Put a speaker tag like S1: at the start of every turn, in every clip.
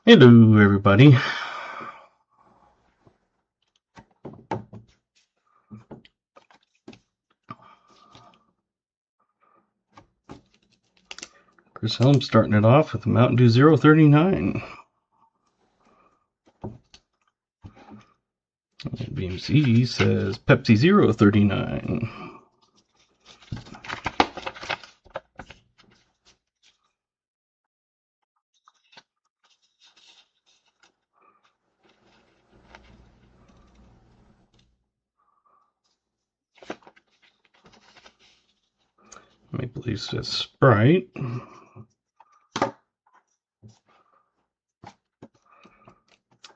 S1: Hello, everybody. Chris Helms starting it off with Mountain Dew 039. BMC says Pepsi 039. Maple Leaf says Sprite.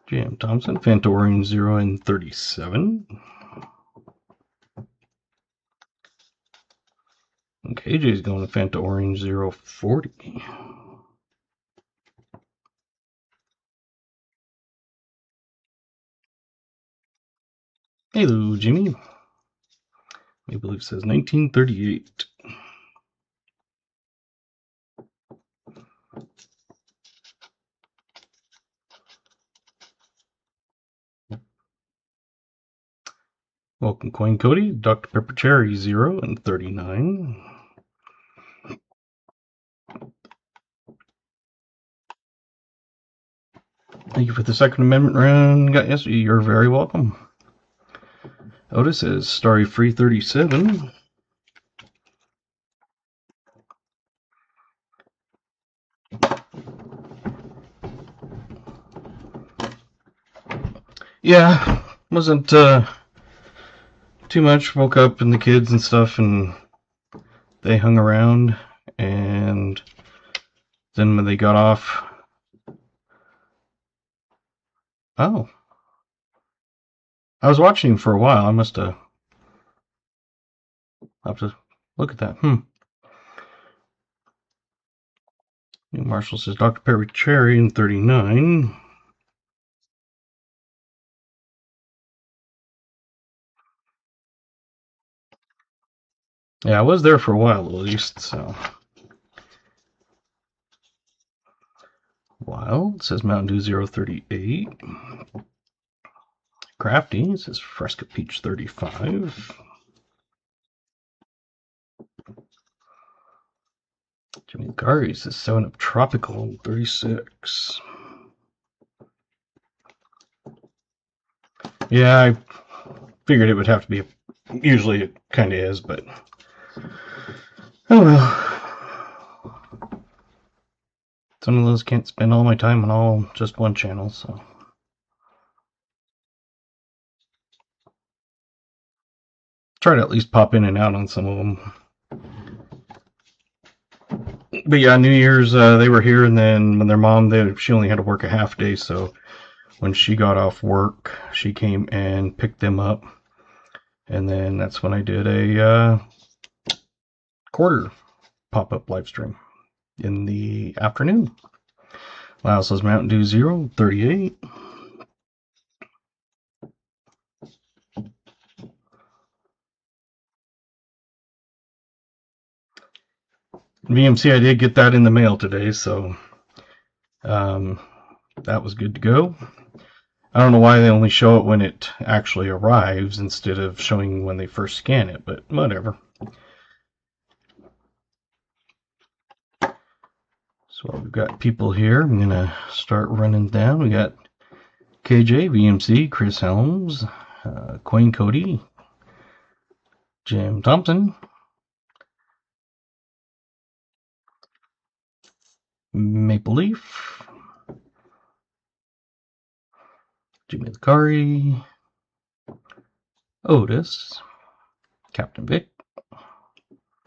S1: Jam Thompson, Fanta Orange 0 and 37. And KJ's going to Fanta Orange 040. Hello, Jimmy. Maple Leaf says 1938. Welcome, Coin Cody. Dr. Pepper Cherry 0 and 39. Thank you for the Second Amendment round. Got yesterday. You're very welcome. Otis says Starry Free 37. Yeah, wasn't too much. Woke up and the kids and stuff, and they hung around. And then when they got off, oh, I was watching for a while. I must have to look at that. New Marshall says Dr. Pepper Cherry in 39. Yeah, I was there for a while at least, so. Wild says Mountain Dew 038. Crafty says Fresca Peach 35. Jimmy Gary says 7-Up Tropical 36. Yeah, I figured it would have to be. Usually it kind of is, but oh well. Some of those can't spend all my time on all just one channel, so. Try to at least pop in and out on some of them. But yeah, New Year's, they were here, and then when their mom, she only had to work a half day, so when she got off work, she came and picked them up. And then that's when I did a quarter pop-up live stream in the afternoon. Lyle says Mountain Dew 038. VMC, I did get that in the mail today, so that was good to go. I don't know why they only show it when it actually arrives instead of showing when they first scan it, but whatever. So we've got people here. I'm going to start running down. We got KJ, VMC, Chris Helms, Quayne Cody, Jim Thompson, Maple Leaf, Jimmy Lucari, Otis, Captain Vic.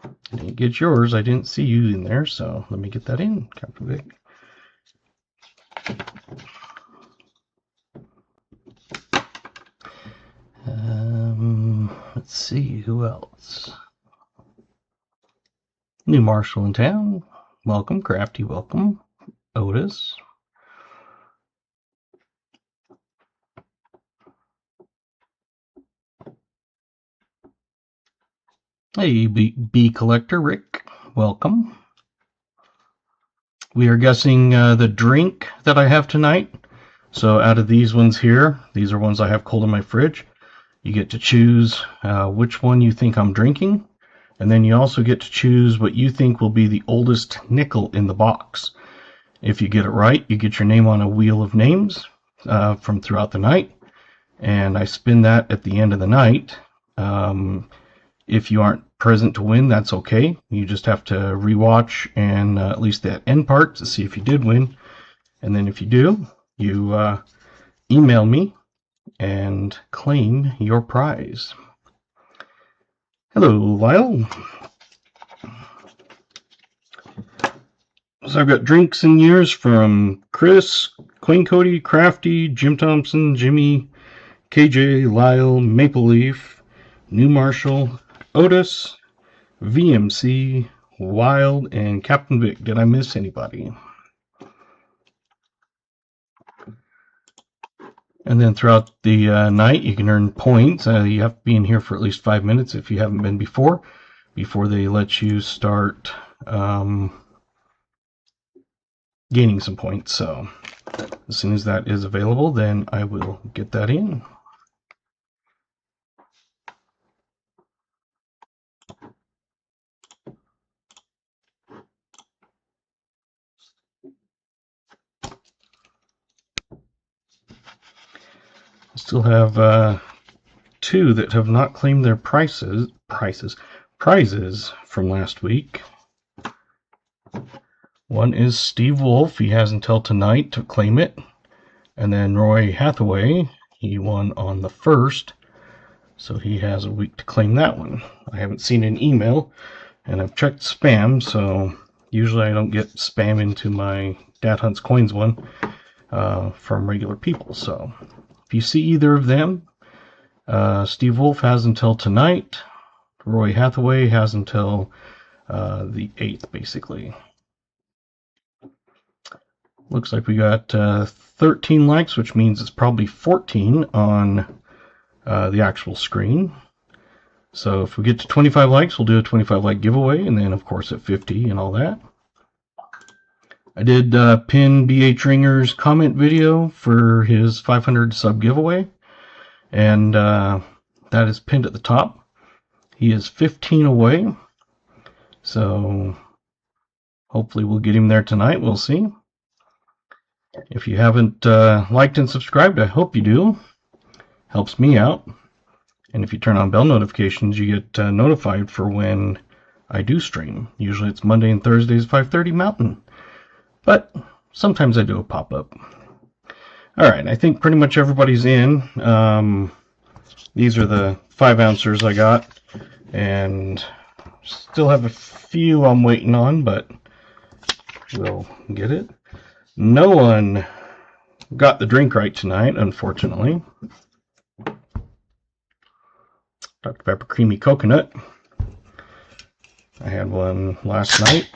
S1: I didn't get yours. I didn't see you in there, so let me get that in, Captain Vic. Let's see, who else? New Marshall in town. Welcome, Crafty, welcome. Otis. Hey, bee collector, Rick. Welcome. We are guessing the drink that I have tonight. So out of these ones here, these are ones I have cold in my fridge. You get to choose which one you think I'm drinking. And then you also get to choose what you think will be the oldest nickel in the box. If you get it right, you get your name on a wheel of names from throughout the night. And I spin that at the end of the night. If you aren't present to win, that's okay. You just have to rewatch and at least that end part to see if you did win. And then if you do, you email me and claim your prize. Hello, Lyle. So I've got drinks and years from Chris, Queen Cody, Crafty, Jim Thompson, Jimmy, KJ, Lyle, Maple Leaf, New Marshall, Otis, VMC, Wild, and Captain Vic. Did I miss anybody? And then throughout the night, you can earn points. You have to be in here for at least 5 minutes if you haven't been before they let you start gaining some points. So as soon as that is available, then I will get that in. I still have 2 that have not claimed their prizes from last week. One is Steve Wolf. He has until tonight to claim it. And then Roy Hathaway, he won on the 1st, so he has a week to claim that one. I haven't seen an email, and I've checked spam, so usually I don't get spam into my Dad Hunts Coins one from regular people. So if you see either of them, Steve Wolf has until tonight. Roy Hathaway has until the 8th, basically. Looks like we got 13 likes, which means it's probably 14 on the actual screen. So if we get to 25 likes, we'll do a 25 like giveaway, and then of course at 50 and all that. I did pin BH Ringer's comment video for his 500 sub giveaway, and that is pinned at the top. He is 15 away, so hopefully we'll get him there tonight. We'll see. If you haven't liked and subscribed, I hope you do. Helps me out. And if you turn on bell notifications, you get notified for when I do stream. Usually it's Monday and Thursdays, 5:30 Mountain. But sometimes I do a pop-up. Alright, I think pretty much everybody's in. These are the 5-ouncers I got. And still have a few I'm waiting on, but we'll get it. No one got the drink right tonight, unfortunately. Dr. Pepper Creamy Coconut. I had one last night,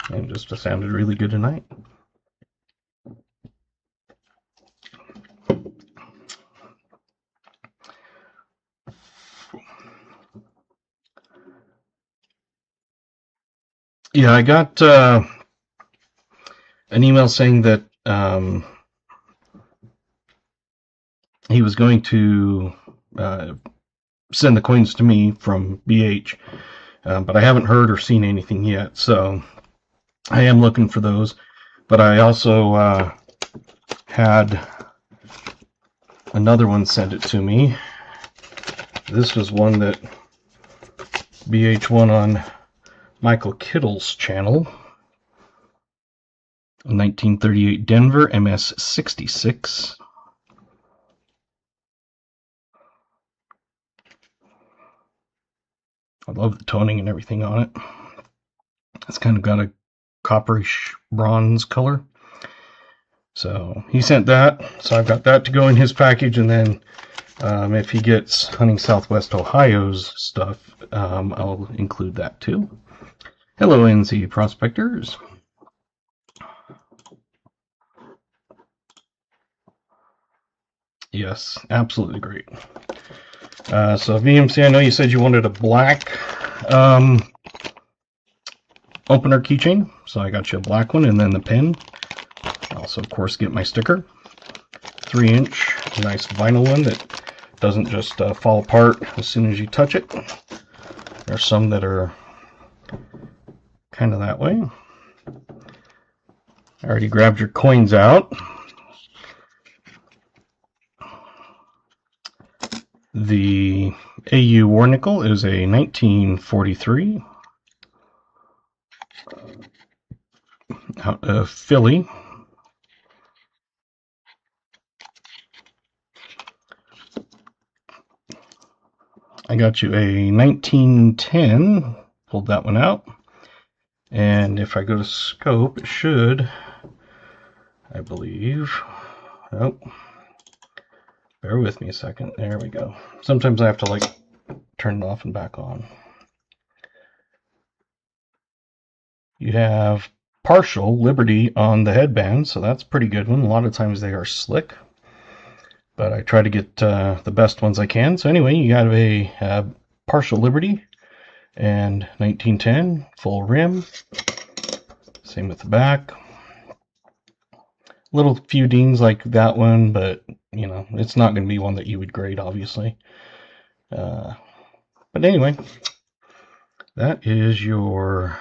S1: and it just sounded really good tonight. Yeah, I got an email saying that he was going to send the coins to me from BH, but I haven't heard or seen anything yet, so I am looking for those. But I also had another one send it to me. This was one that BH won on Michael Kittle's channel. 1938 Denver MS 66. I love the toning and everything on it. It's kind of got a copperish bronze color. So he sent that, so I've got that to go in his package, and then if he gets Hunting Southwest Ohio's stuff, I'll include that too. Hello, NC Prospectors. Yes, absolutely great. So VMC, I know you said you wanted a black opener keychain. So I got you a black one, and then the pin. Also, of course, get my sticker. 3-inch, nice vinyl one that doesn't just fall apart as soon as you touch it. There's some that are kind of that way. I already grabbed your coins out. The AU War Nickel is a 1943 out of Philly. I got you a 1910, pulled that one out, and if I go to scope, it should, I believe, oh, bear with me a second, there we go. Sometimes I have to like turn it off and back on. You have partial Liberty on the headband, so that's a pretty good one. A lot of times they are slick, but I try to get the best ones I can. So anyway, you got a partial Liberty and 1910 full rim. Same with the back. Little few dings like that one, but you know, it's not going to be one that you would grade, obviously. But anyway, that is your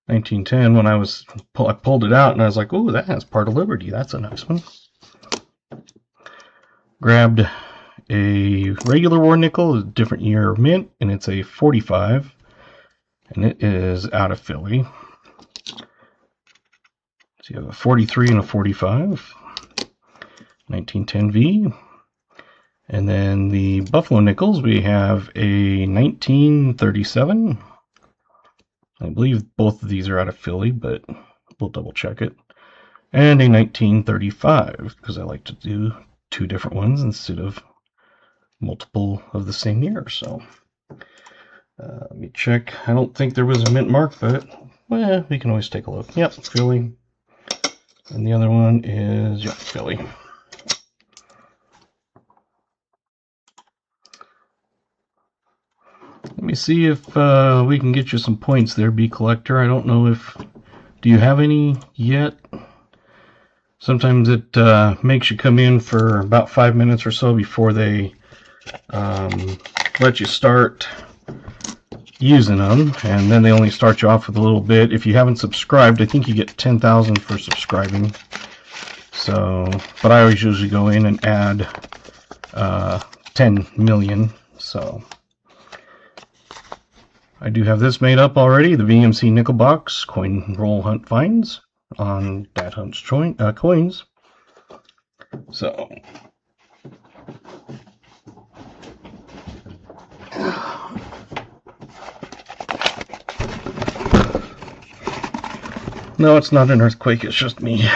S1: 1910. When I pulled it out and I was like, oh, that has part of Liberty. That's a nice one. Grabbed a regular War Nickel, a different year of mint, and it's a 45, and it is out of Philly. So you have a 43 and a 45, 1910V. And then the Buffalo Nickels, we have a 1937. I believe both of these are out of Philly, but we'll double check it. And a 1935, because I like to do 2 different ones instead of multiple of the same year. So let me check. I don't think there was a mint mark, but well, we can always take a look. Yep, Philly. And the other one is, yep, Philly. Let me see if we can get you some points there, Bee Collector. I don't know if, do you have any yet? Sometimes it makes you come in for about 5 minutes or so before they let you start using them, and then they only start you off with a little bit. If you haven't subscribed, I think you get 10,000 for subscribing. So, but I always usually go in and add 10 million. So I do have this made up already, the VMC Nickel Box Coin Roll Hunt Finds on Dad Hunt's Coins. So no, it's not an earthquake, it's just me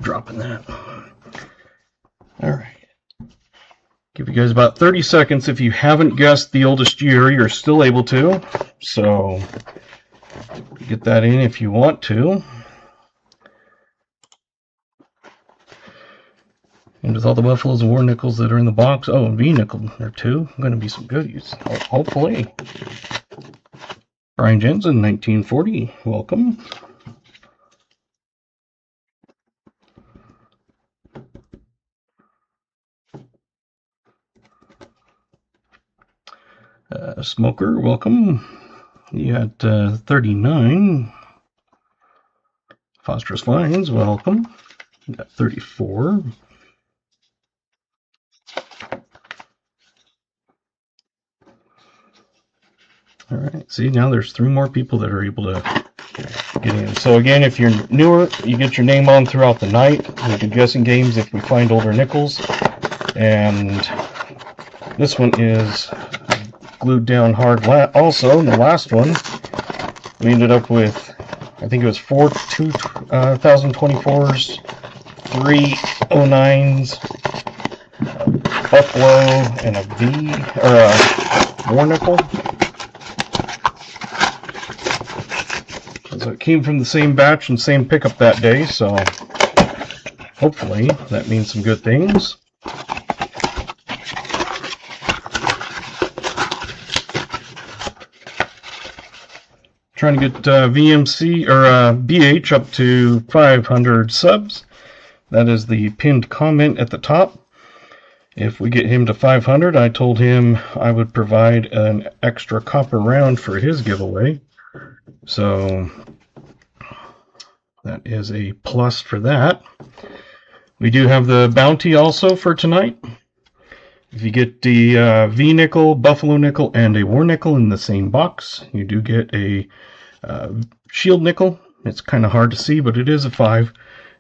S1: dropping that. Alright. Give you guys about 30 seconds. If you haven't guessed the oldest year, you're still able to. So get that in if you want to. And with all the Buffaloes and War Nickels that are in the box, oh, and V Nickel there too, going to be some goodies, hopefully. Brian Jensen, 1940, welcome. Smoker, welcome. You got 39. Phosphorus Vines, welcome. You got 34. All right, see, now there's 3 more people that are able to get in. So again, if you're newer, you get your name on throughout the night. We do guessing games if we find older nickels. And this one is glued down hard. Also, in the last one, we ended up with, I think it was 4 2024s, 3 09s, Buffalo, and a V, or a War Nickel. So it came from the same batch and same pickup that day, so hopefully that means some good things. Trying to get VMC or BH up to 500 subs. That is the pinned comment at the top. If we get him to 500, I told him I would provide an extra copper round for his giveaway. So that is a plus for that. We do have the bounty also for tonight. If you get the V-nickel, buffalo nickel, and a war nickel in the same box, you do get a shield nickel. It's kind of hard to see, but it is a 5,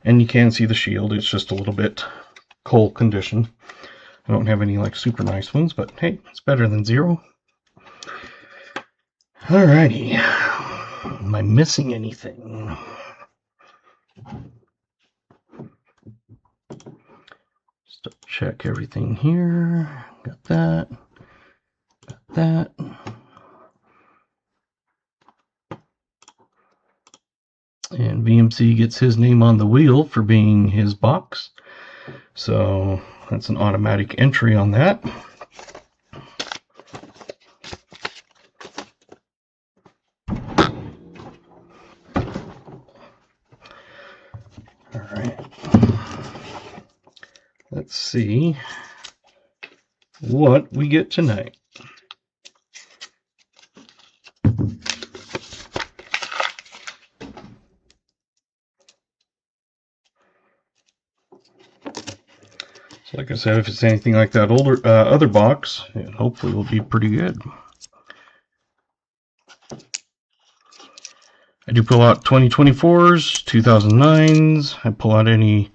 S1: and you can see the shield. It's just a little bit cold condition. I don't have any like super nice ones, but hey, it's better than 0. Alrighty. Am I missing anything? Just check everything here. Got that. Got that. And VMC gets his name on the wheel for being his box. So that's an automatic entry on that. All right. Let's see what we get tonight. So like I said, if it's anything like that older other box, it hopefully will be pretty good. I do pull out 2024s, 2009s. I pull out any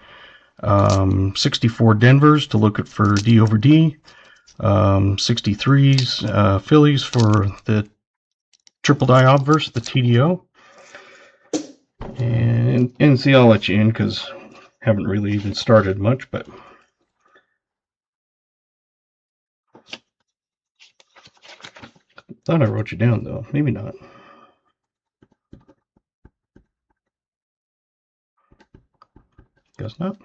S1: 64 Denvers to look at for D over D. 63s Phillies for the triple die obverse, the TDO. And see, I'll let you in because I haven't really even started much, but thought I wrote you down though. Maybe not. Guess not.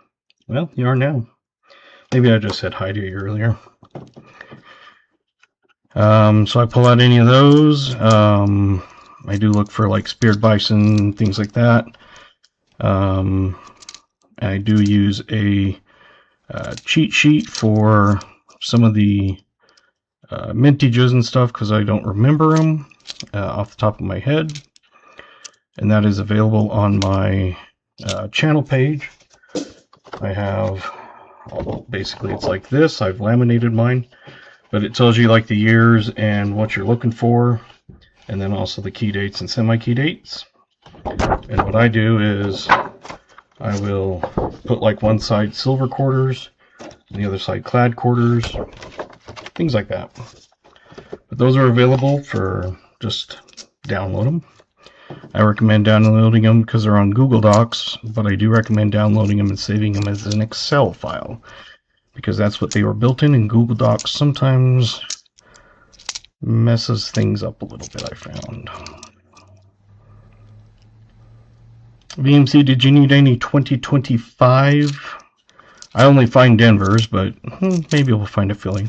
S1: Well, you are now. Maybe I just said hi to you earlier. So I pull out any of those. I do look for like speared bison, things like that. I do use a cheat sheet for some of the mintages and stuff because I don't remember them off the top of my head. And that is available on my channel page. I have, basically it's like this. I've laminated mine, but it tells you like the years and what you're looking for, and then also the key dates and semi-key dates. And what I do is I will put like one side silver quarters, and the other side clad quarters, things like that. But those are available for just download them. I recommend downloading them because they're on Google Docs, but I do recommend downloading them and saving them as an Excel file because that's what they were built in, and Google Docs sometimes messes things up a little bit, I found. VMC, did you need any 2025? I only find Denver's, but maybe we'll find a filling.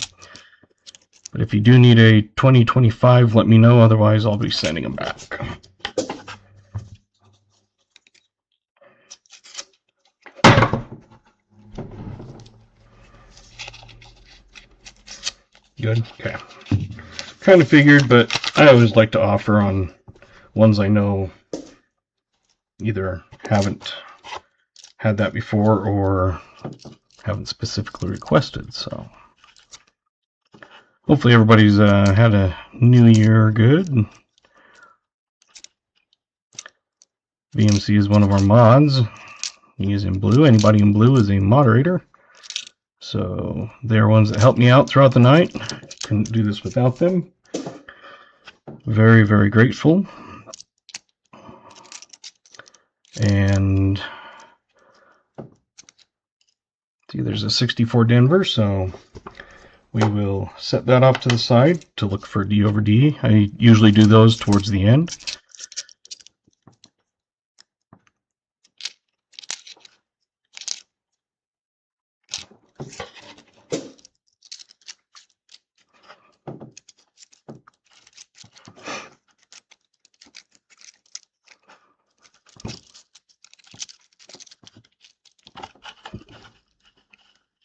S1: But if you do need a 2025, let me know. Otherwise, I'll be sending them back. Good. Okay. Kind of figured, but I always like to offer on ones I know either haven't had that before or haven't specifically requested. So hopefully everybody's had a new year good. VMC is one of our mods. He is in blue. Anybody in blue is a moderator. So they're ones that help me out throughout the night. Couldn't do this without them. Very, very grateful. And see, there's a 64 Denver, so we will set that off to the side to look for D over D. I usually do those towards the end.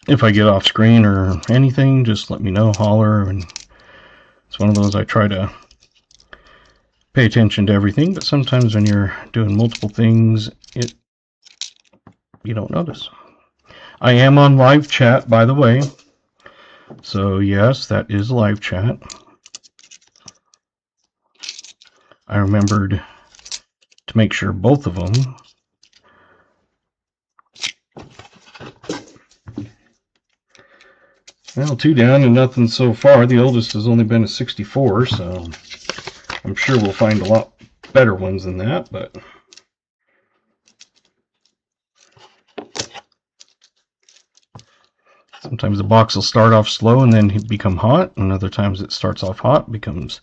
S1: if I get off screen or anything, just let me know, holler. And it's one of those I try to pay attention to everything, but sometimes when you're doing multiple things, you don't notice. I am on live chat, by the way. So yes, that is live chat. I remembered to make sure both of them. Well, 2 down and nothing so far. The oldest has only been a 64, so I'm sure we'll find a lot better ones than that, but sometimes the box will start off slow and then become hot, and other times it starts off hot, becomes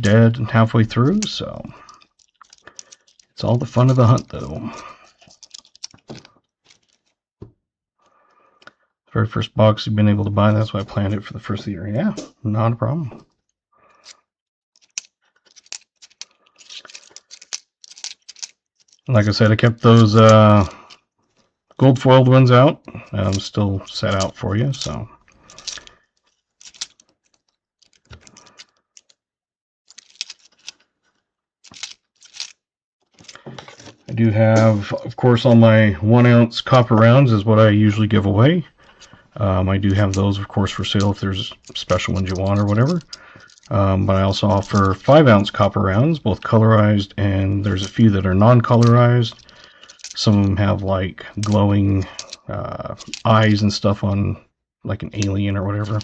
S1: dead halfway through, so it's all the fun of the hunt, though. Very first box you've been able to buy, that's why I planned it for the first of the year. Yeah, not a problem. Like I said, I kept those gold foiled ones out. Still set out for you, so. I do have, of course, all my 1 ounce copper rounds is what I usually give away. I do have those, of course, for sale if there's special ones you want or whatever. But I also offer 5 ounce copper rounds, both colorized, and there's a few that are non-colorized. Some of them have like glowing eyes and stuff on, like an alien or whatever.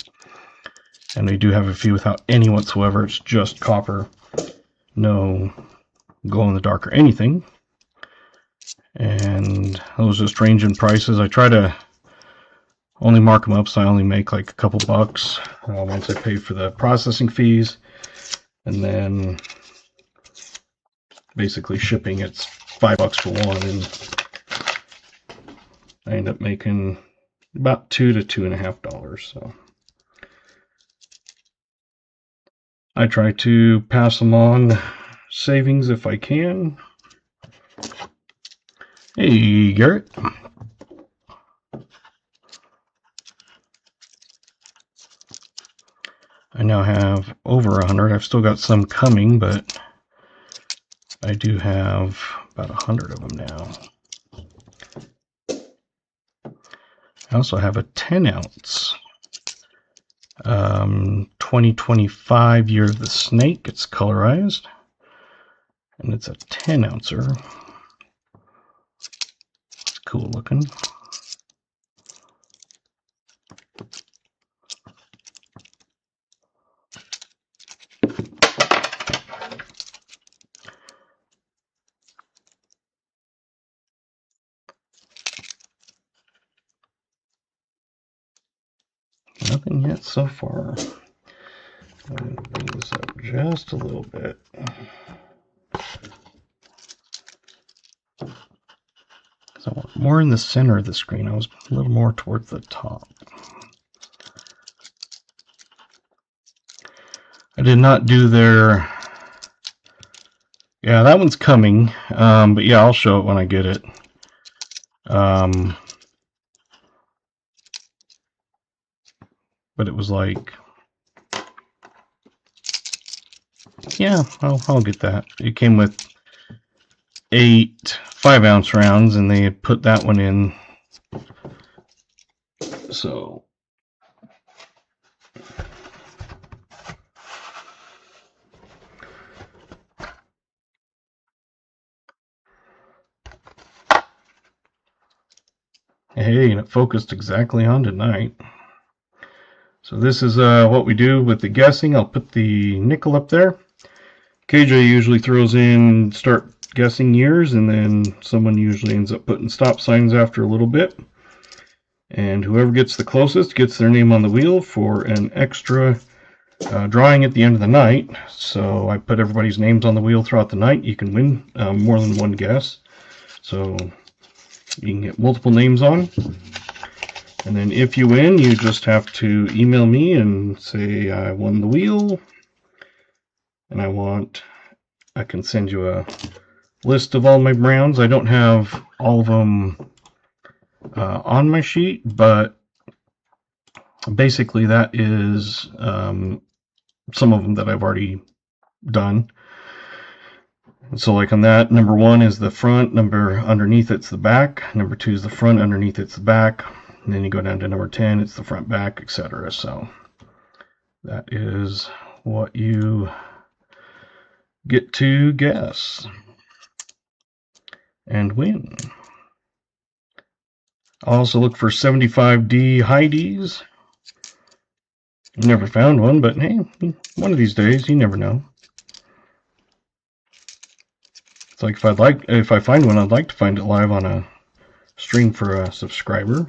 S1: And they do have a few without any whatsoever. It's just copper, no glow in the dark or anything. And those just range in prices. I try to only mark them up so I only make like a couple bucks once I pay for the processing fees, and then basically shipping, it's $5 for one, and I end up making about $2 to $2.50. So I try to pass them on savings if I can. Hey, Garrett. I now have over 100. I've still got some coming, but I do have about 100 of them now. I also have a 10 ounce 2025 Year of the Snake. It's colorized, and it's a 10 ouncer. It's cool looking. Nothing yet so far. I'm going to bring this up just a little bit. So I want more in the center of the screen. I was a little more towards the top. I did not do their... Yeah, that one's coming. But yeah, I'll show it when I get it. But it was like... Yeah, I'll get that. It came with 8 5-ounce rounds, and they had put that one in. So... Hey, and it focused exactly on tonight. So this is what we do with the guessing. I'll put the nickel up there. KJ usually throws in start guessing years, and then someone usually ends up putting stop signs after a little bit. And whoever gets the closest gets their name on the wheel for an extra drawing at the end of the night. So I put everybody's names on the wheel throughout the night. You can win more than one guess. So you can get multiple names on. And then if you win, you just have to email me and say I won the wheel. And I can send you a list of all my rounds. I don't have all of them on my sheet, but basically that is some of them that I've already done. So like on that, number 1 is the front, number underneath it's the back, number 2 is the front, underneath it's the back, and then you go down to number 10, it's the front, back, etc. So that is what you get to guess and win. I'll also look for 75D high Ds. I've never found one, but hey, one of these days, you never know. It's like if I find one, I'd like to find it live on a stream for a subscriber.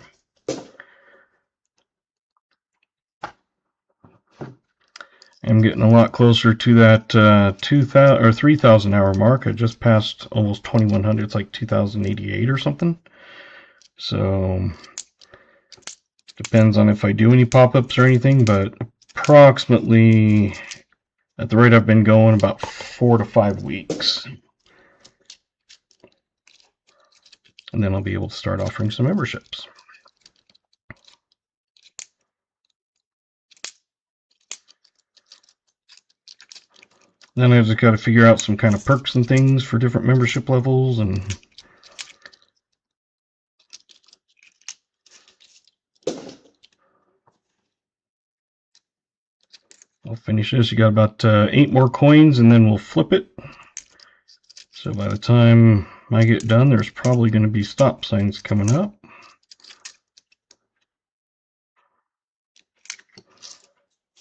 S1: I'm getting a lot closer to that 2,000 or 3,000 hour mark. I just passed almost 2,100. It's like 2,088 or something. So depends on if I do any pop-ups or anything, but approximately at the rate I've been going, about 4 to 5 weeks. And then I'll be able to start offering some memberships. Then I've just got to figure out some kind of perks and things for different membership levels, and I'll finish this. You got about 8 more coins and then we'll flip it. So by the time I get done, there's probably going to be stop signs coming up.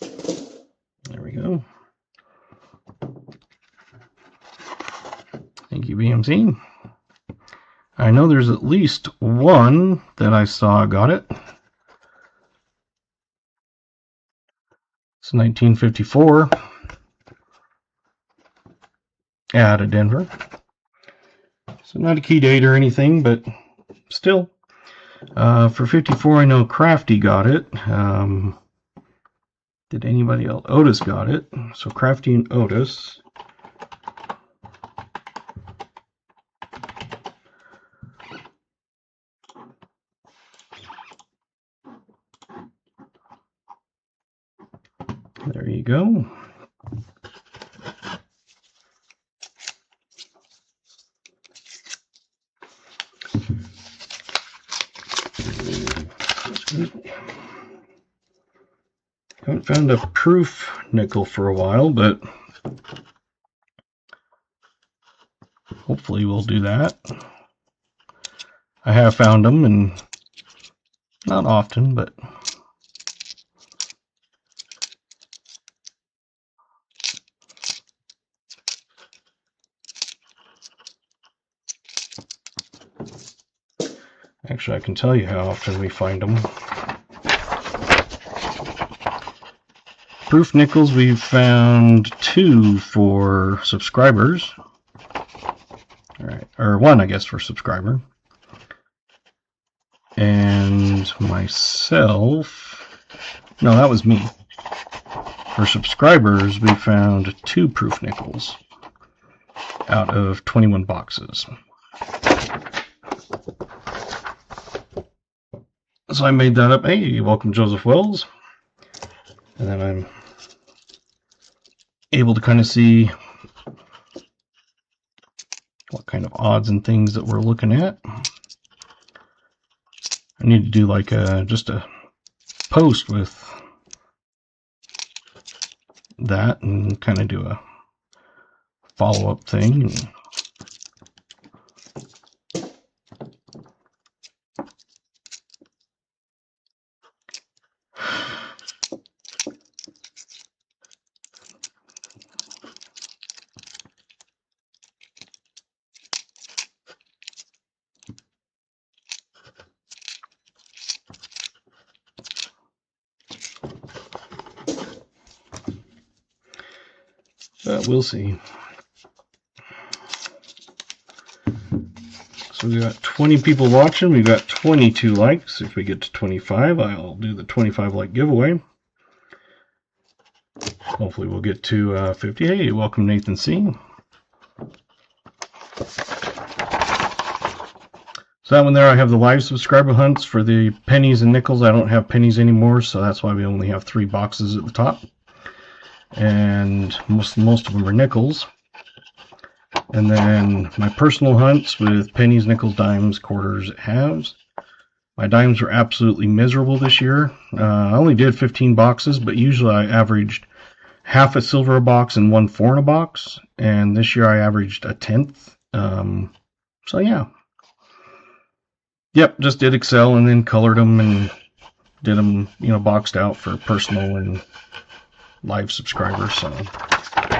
S1: There we go. Thank you, BMC. I know there's at least one that I saw got it. It's 1954. Out of Denver. So not a key date or anything, but still. For 54, I know Crafty got it. Did anybody else? Otis got it. So Crafty and Otis. There you go. Haven't found a proof nickel for a while, but hopefully we'll do that. I have found them, and not often, but actually I can tell you how often we find them. Proof nickels, we've found 2 for subscribers. All right, or 1, I guess, for subscriber. And myself, no, that was me. For subscribers, we found 2 proof nickels out of 21 boxes. So I made that up. Hey, welcome, Joseph Wells. And then I'm able to kind of see what kind of odds and things that we're looking at. I need to do like just a post with that and kind of do a follow-up thing. But we'll see. So we got 20 people watching. We got 22 likes. If we get to 25, I'll do the 25 like giveaway. Hopefully we'll get to 50. Hey, welcome, Nathan C. So that one there, I have the live subscriber hunts for the pennies and nickels. I don't have pennies anymore, so that's why we only have 3 boxes at the top. And most of them are nickels. And then my personal hunts with pennies, nickels, dimes, quarters, halves. My dimes were absolutely miserable this year. I only did 15 boxes, but usually I averaged half a silver a box and 1 4 in a box. And this year I averaged a 1/10. So yeah. Yep, just did Excel and then colored them and did them, boxed out for personal and live subscribers. So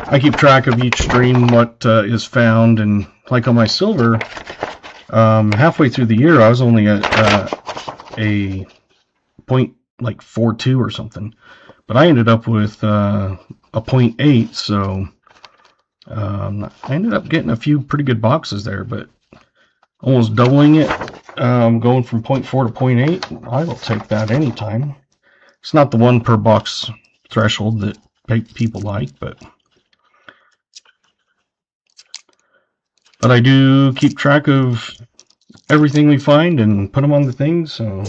S1: I keep track of each stream, what is found, and like on my silver, halfway through the year I was only at a .42 or something, but I ended up with a 0.8, so I ended up getting a few pretty good boxes there, but almost doubling it, going from 0.4 to 0.8. I will take that anytime. It's not the 1 per box threshold that people like, but I do keep track of everything we find and put them on the things, so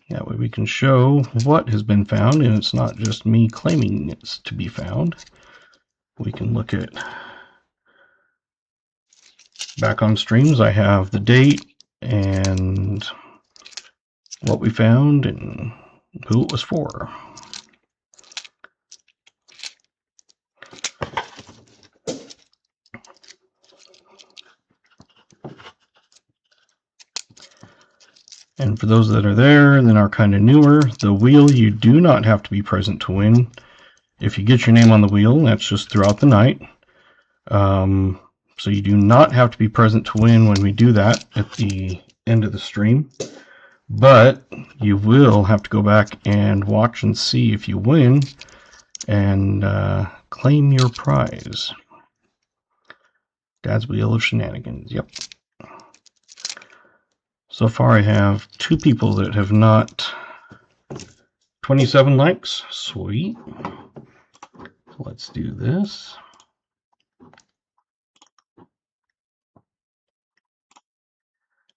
S1: that way we can show what has been found, and it's not just me claiming it's to be found. We can look at back on streams. I have the date and what we found and who it was for. And for those that are there and then are kind of newer, the wheel, you do not have to be present to win. If you get your name on the wheel, that's just throughout the night. So you do not have to be present to win when we do that at the end of the stream. But you will have to go back and watch and see if you win and claim your prize. Dad's Wheel of Shenanigans, yep. So far I have 2 people that have not 27 likes. Sweet. Let's do this.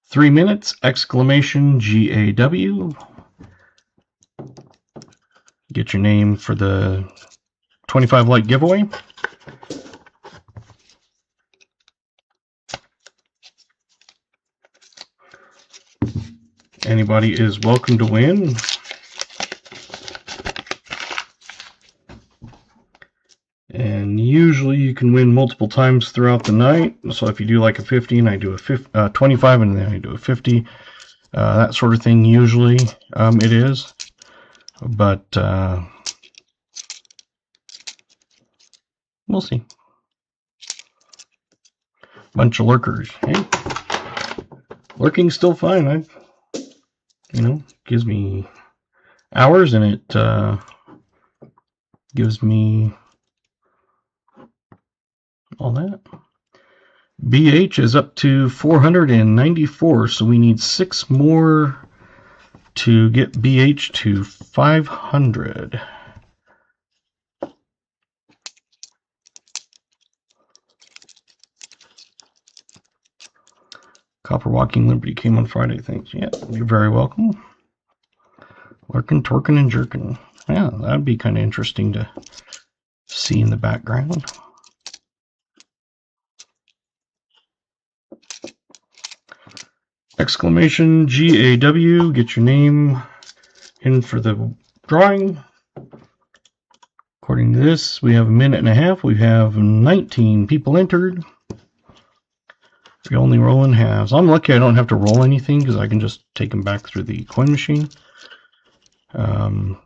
S1: "3 minutes, exclamation GAW. Get your name for the 25 like giveaway. Anybody is welcome to win. And usually you can win multiple times throughout the night. So if you do like a 50 and I do a 25 and then I do a 50, that sort of thing usually it is. But we'll see. Bunch of lurkers. Hey, lurking's still fine. Gives me hours, and it gives me all that. BH is up to 494, so we need 6 more to get BH to 500. Copper Walking Liberty came on Friday, thanks. Yeah, you're very welcome. Lurking, twerking, and jerking. Yeah, that'd be kind of interesting to see in the background. Exclamation GAW, get your name in for the drawing. According to this, we have a minute and a half. We have 19 people entered. We're only rolling halves. I'm lucky I don't have to roll anything because I can just take them back through the coin machine.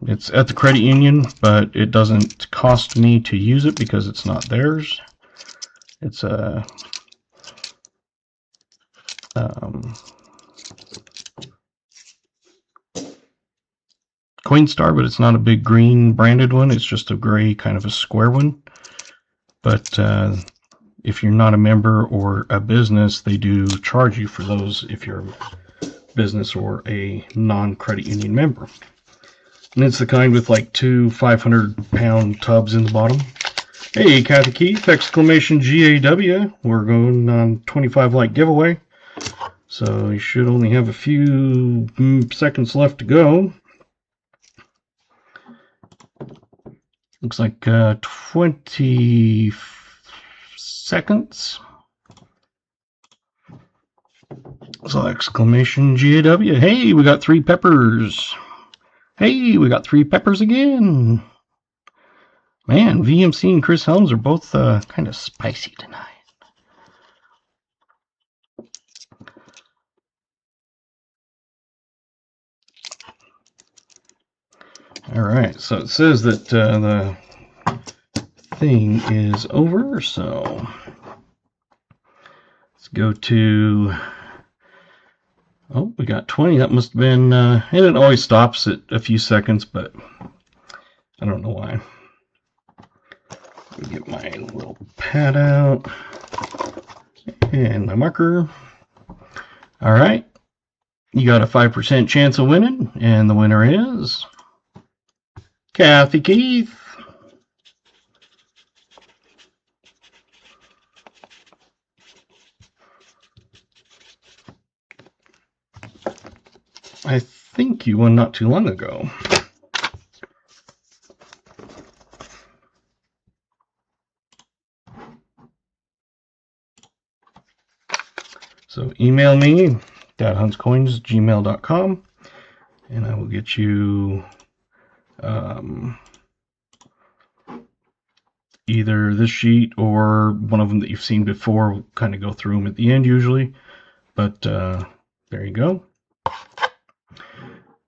S1: It's at the credit union, but it doesn't cost me to use it because it's not theirs. It's a Coinstar, but it's not a big green branded one. It's just a gray kind of a square one. But if you're not a member or a business, they do charge you for those if you're a business or a non-credit union member. And it's the kind with like 2 500-pound tubs in the bottom. Hey, Kathy Keith, exclamation GAW. We're going on 25 like giveaway. So you should only have a few seconds left to go. Looks like 20 seconds. So exclamation GAW. Hey, we got 3 peppers. Hey, we got 3 peppers again. Man, VMC and Chris Helms are both kind of spicy tonight. Alright, so it says that the thing is over, so let's go to, oh, we got 20. That must have been, and it always stops at a few seconds, but I don't know why. Get my little pad out and my marker. Alright, you got a 5% chance of winning, and the winner is Kathy Keith. I think you won not too long ago. So email me, dadhuntscoins@gmail.com, and I will get you either this sheet or one of them that you've seen before. We'll kind of go through them at the end usually, but there you go.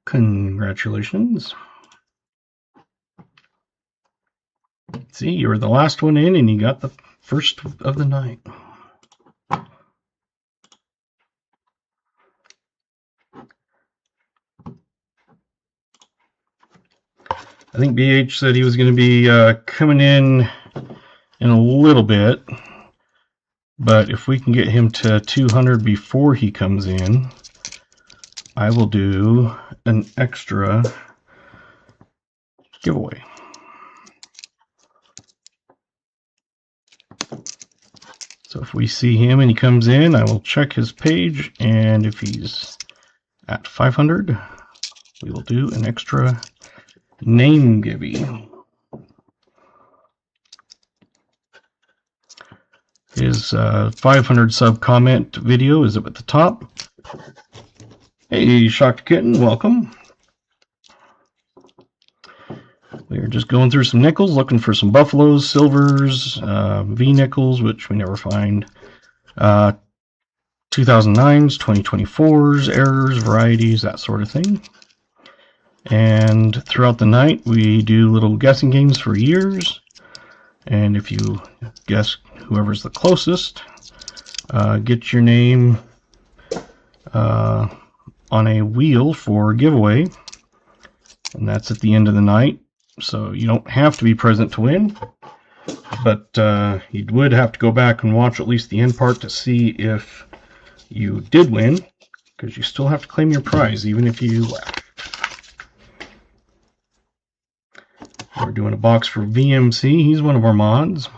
S1: Congratulations. See, you were the last one in and you got the first of the night. I think BH said he was going to be coming in a little bit, but if we can get him to 200 before he comes in, I will do an extra giveaway. So if we see him and he comes in, I will check his page, and if he's at 500, we will do an extra name givey. His 500 sub comment video is up at the top. Hey, Shocked Kitten, welcome. We are just going through some nickels, looking for some buffaloes, silvers, V nickels, which we never find, 2009s, 2024s, errors, varieties, that sort of thing. And throughout the night, we do little guessing games for years. And if you guess whoever's the closest, get your name on a wheel for a giveaway. And that's at the end of the night. So you don't have to be present to win. But you would have to go back and watch at least the end part to see if you did win. Because you still have to claim your prize, even if you left. We're doing a box for VMC. He's one of our mods.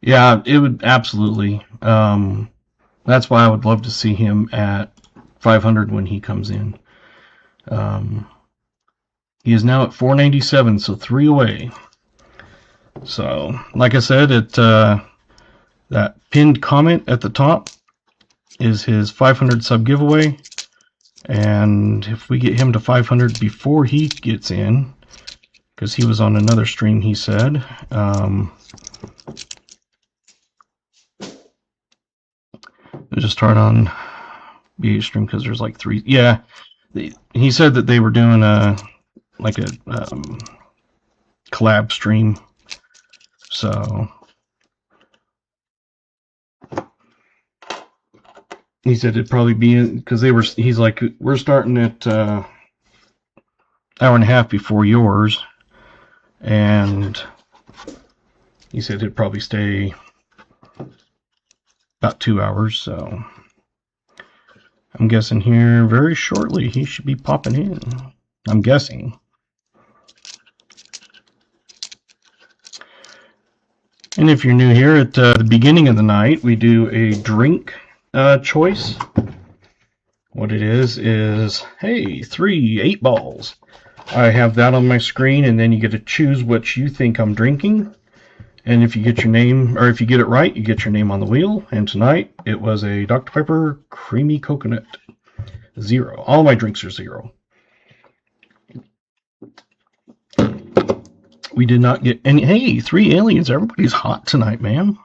S1: Yeah, it would absolutely. That's why I would love to see him at 500 when he comes in. He is now at 497, so 3 away. So, like I said, that pinned comment at the top is his 500 sub giveaway. And if we get him to 500 before he gets in, because he was on another stream, he said. Just start on BH stream because there's like 3. Yeah, he said that they were doing like a collab stream. So he said it'd probably be because they were. He's like, we're starting at hour and a half before yours. And he said it'd probably stay about 2 hours, so I'm guessing here very shortly he should be popping in. I'm guessing. And if you're new here, at the beginning of the night, we do a drink choice. What it is, hey, 3 8 balls. I have that on my screen, and then you get to choose what you think I'm drinking. And if you get your name, or if you get it right, you get your name on the wheel. And tonight, it was a Dr. Pepper Creamy Coconut. 0. All my drinks are 0. We did not get any. Hey, 3 aliens. Everybody's hot tonight, man.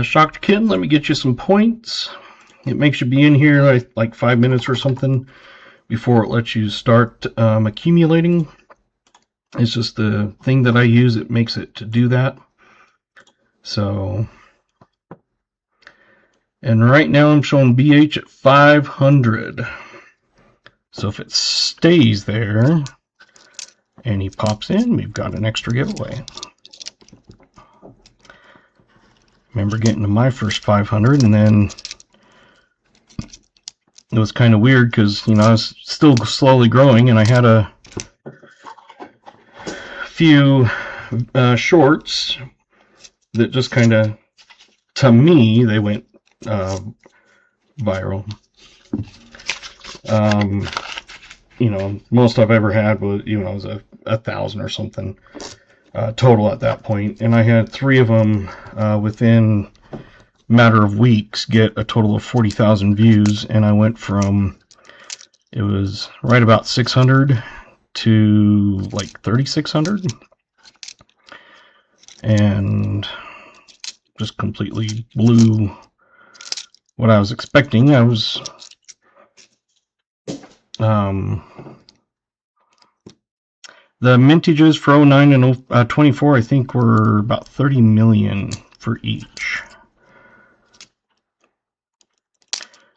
S1: Shocked Kid, let me get you some points. It makes you be in here like 5 minutes or something before it lets you start accumulating. It's just the thing that I use, it makes it to do that. So, and right now I'm showing BH at 500. So if it stays there and he pops in, we've got an extra giveaway. Remember getting to my first 500, and then it was kind of weird because, you know, I was still slowly growing, and I had a few shorts that just kind of, to me, they went viral. You know, most I've ever had was, you know, was a 1,000 or something total at that point, and I had 3 of them within a matter of weeks get a total of 40,000 views, and I went from, it was right about 600 to like 3,600, and just completely blew what I was expecting. I was the mintages for 09 and 24, I think, were about 30 million for each,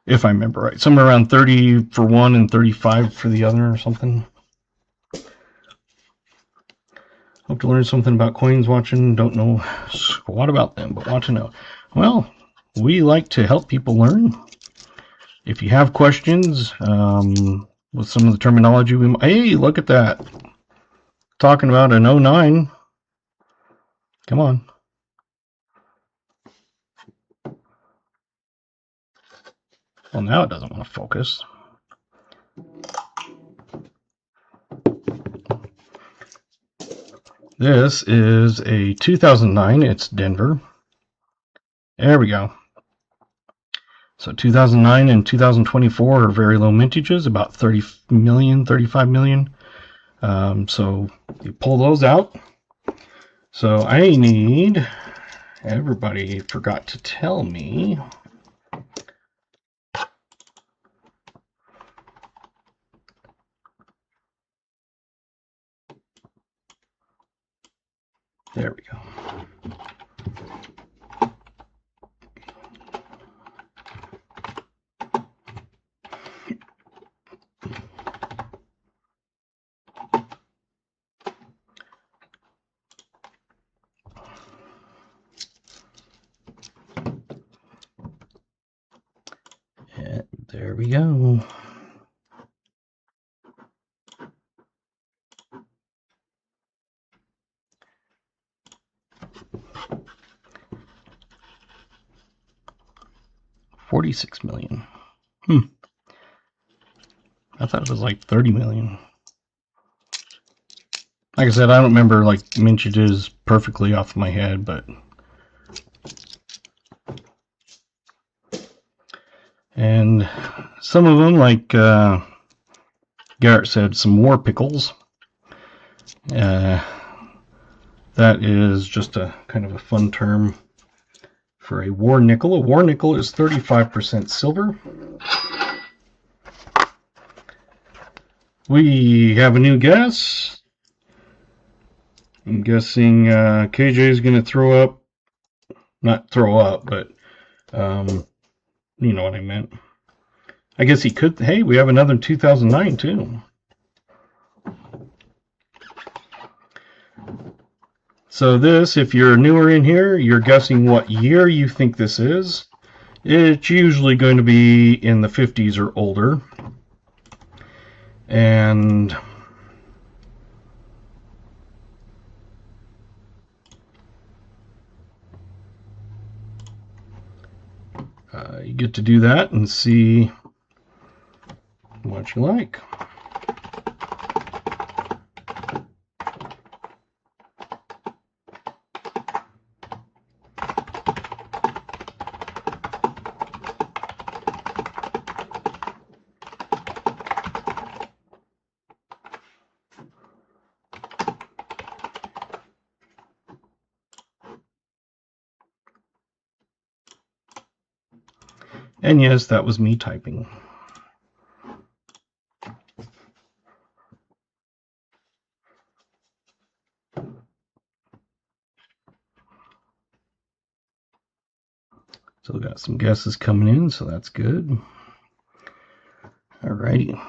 S1: if I remember right. Somewhere around 30 for one and 35 for the other or something. Hope to learn something about coins watching. Don't know squat about them, but want to know. Well, we like to help people learn. If you have questions with some of the terminology, hey, look at that. Talking about an 09. Come on. Well, now it doesn't want to focus. This is a 2009. It's Denver. There we go. So 2009 and 2024 are very low mintages, about 30 million, 35 million. So you pull those out. So I need, everybody forgot to tell me, there we go. And there we go. $46 million. I thought it was like 30 million. Like I said, I don't remember like mintages perfectly off my head, but and some of them, like Garrett said, some war pickles. That is just a kind of a fun term for a war nickel. A war nickel is 35% silver. We have a new guess. I'm guessing KJ is going to throw up. Not throw up, but you know what I meant. I guess he could. Hey, we have another 2009 too. So this, if you're newer in here, you're guessing what year you think this is. It's usually going to be in the 50s or older. And get to do that and see what you like. And yes, that was me typing. So we got some guesses coming in, so that's good. Alrighty.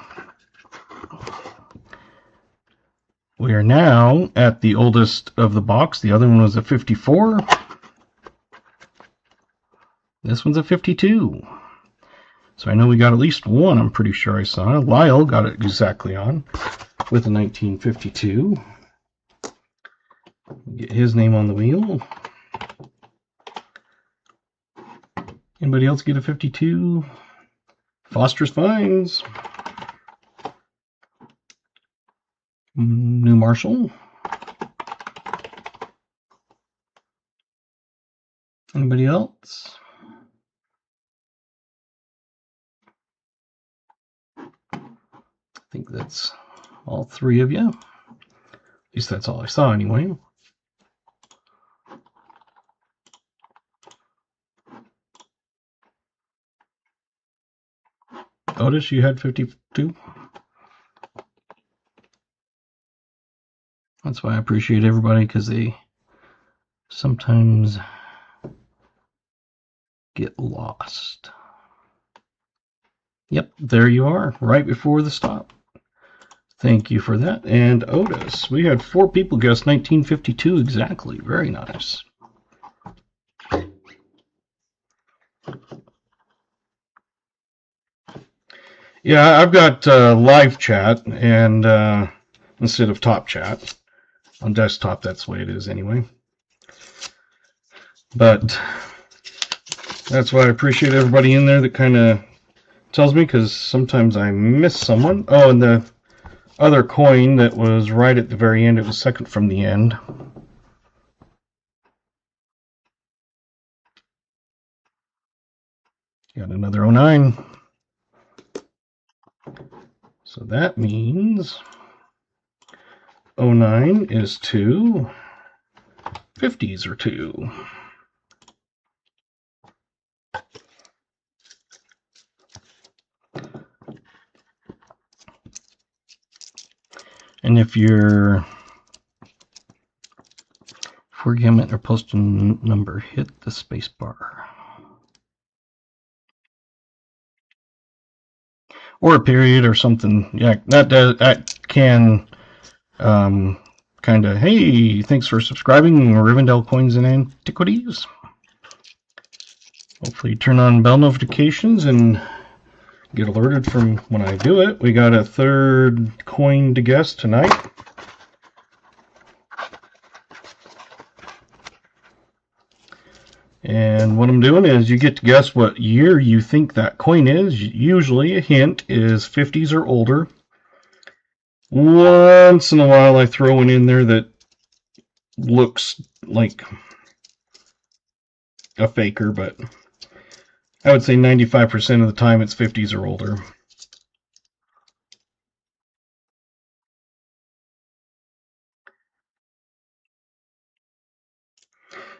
S1: We are now at the oldest of the box. The other one was a 54. This one's a 52. So I know we got at least one, I'm pretty sure I saw. Lyle got it exactly on with a 1952. Get his name on the wheel. Anybody else get a 52? Foster's Finds. New Marshall. Anybody else? I think that's all three of you. At least that's all I saw anyway. Otis, you had 52? That's why I appreciate everybody, because they sometimes get lost. Yep, there you are, right before the stop. Thank you for that. And Otis, we had 4 people guess 1952 exactly. Very nice. Yeah, I've got live chat and instead of top chat. On desktop, that's the way it is anyway. But that's why I appreciate everybody in there that kind of tells me, because sometimes I miss someone. Oh, and the other coin that was right at the very end, it was second from the end. Got another 09. So that means 09 is 2, 50s are 2. And if your forget or posting number, hit the space bar. Or a period or something. Yeah, that can kind of, hey, thanks for subscribing, Rivendell Coins and Antiquities. Hopefully turn on bell notifications and get alerted from when I do it. We got a 3rd coin to guess tonight. And what I'm doing is you get to guess what year you think that coin is. Usually a hint is 50s or older. Once in a while I throw one in there that looks like a faker, but I would say 95% of the time it's 50s or older.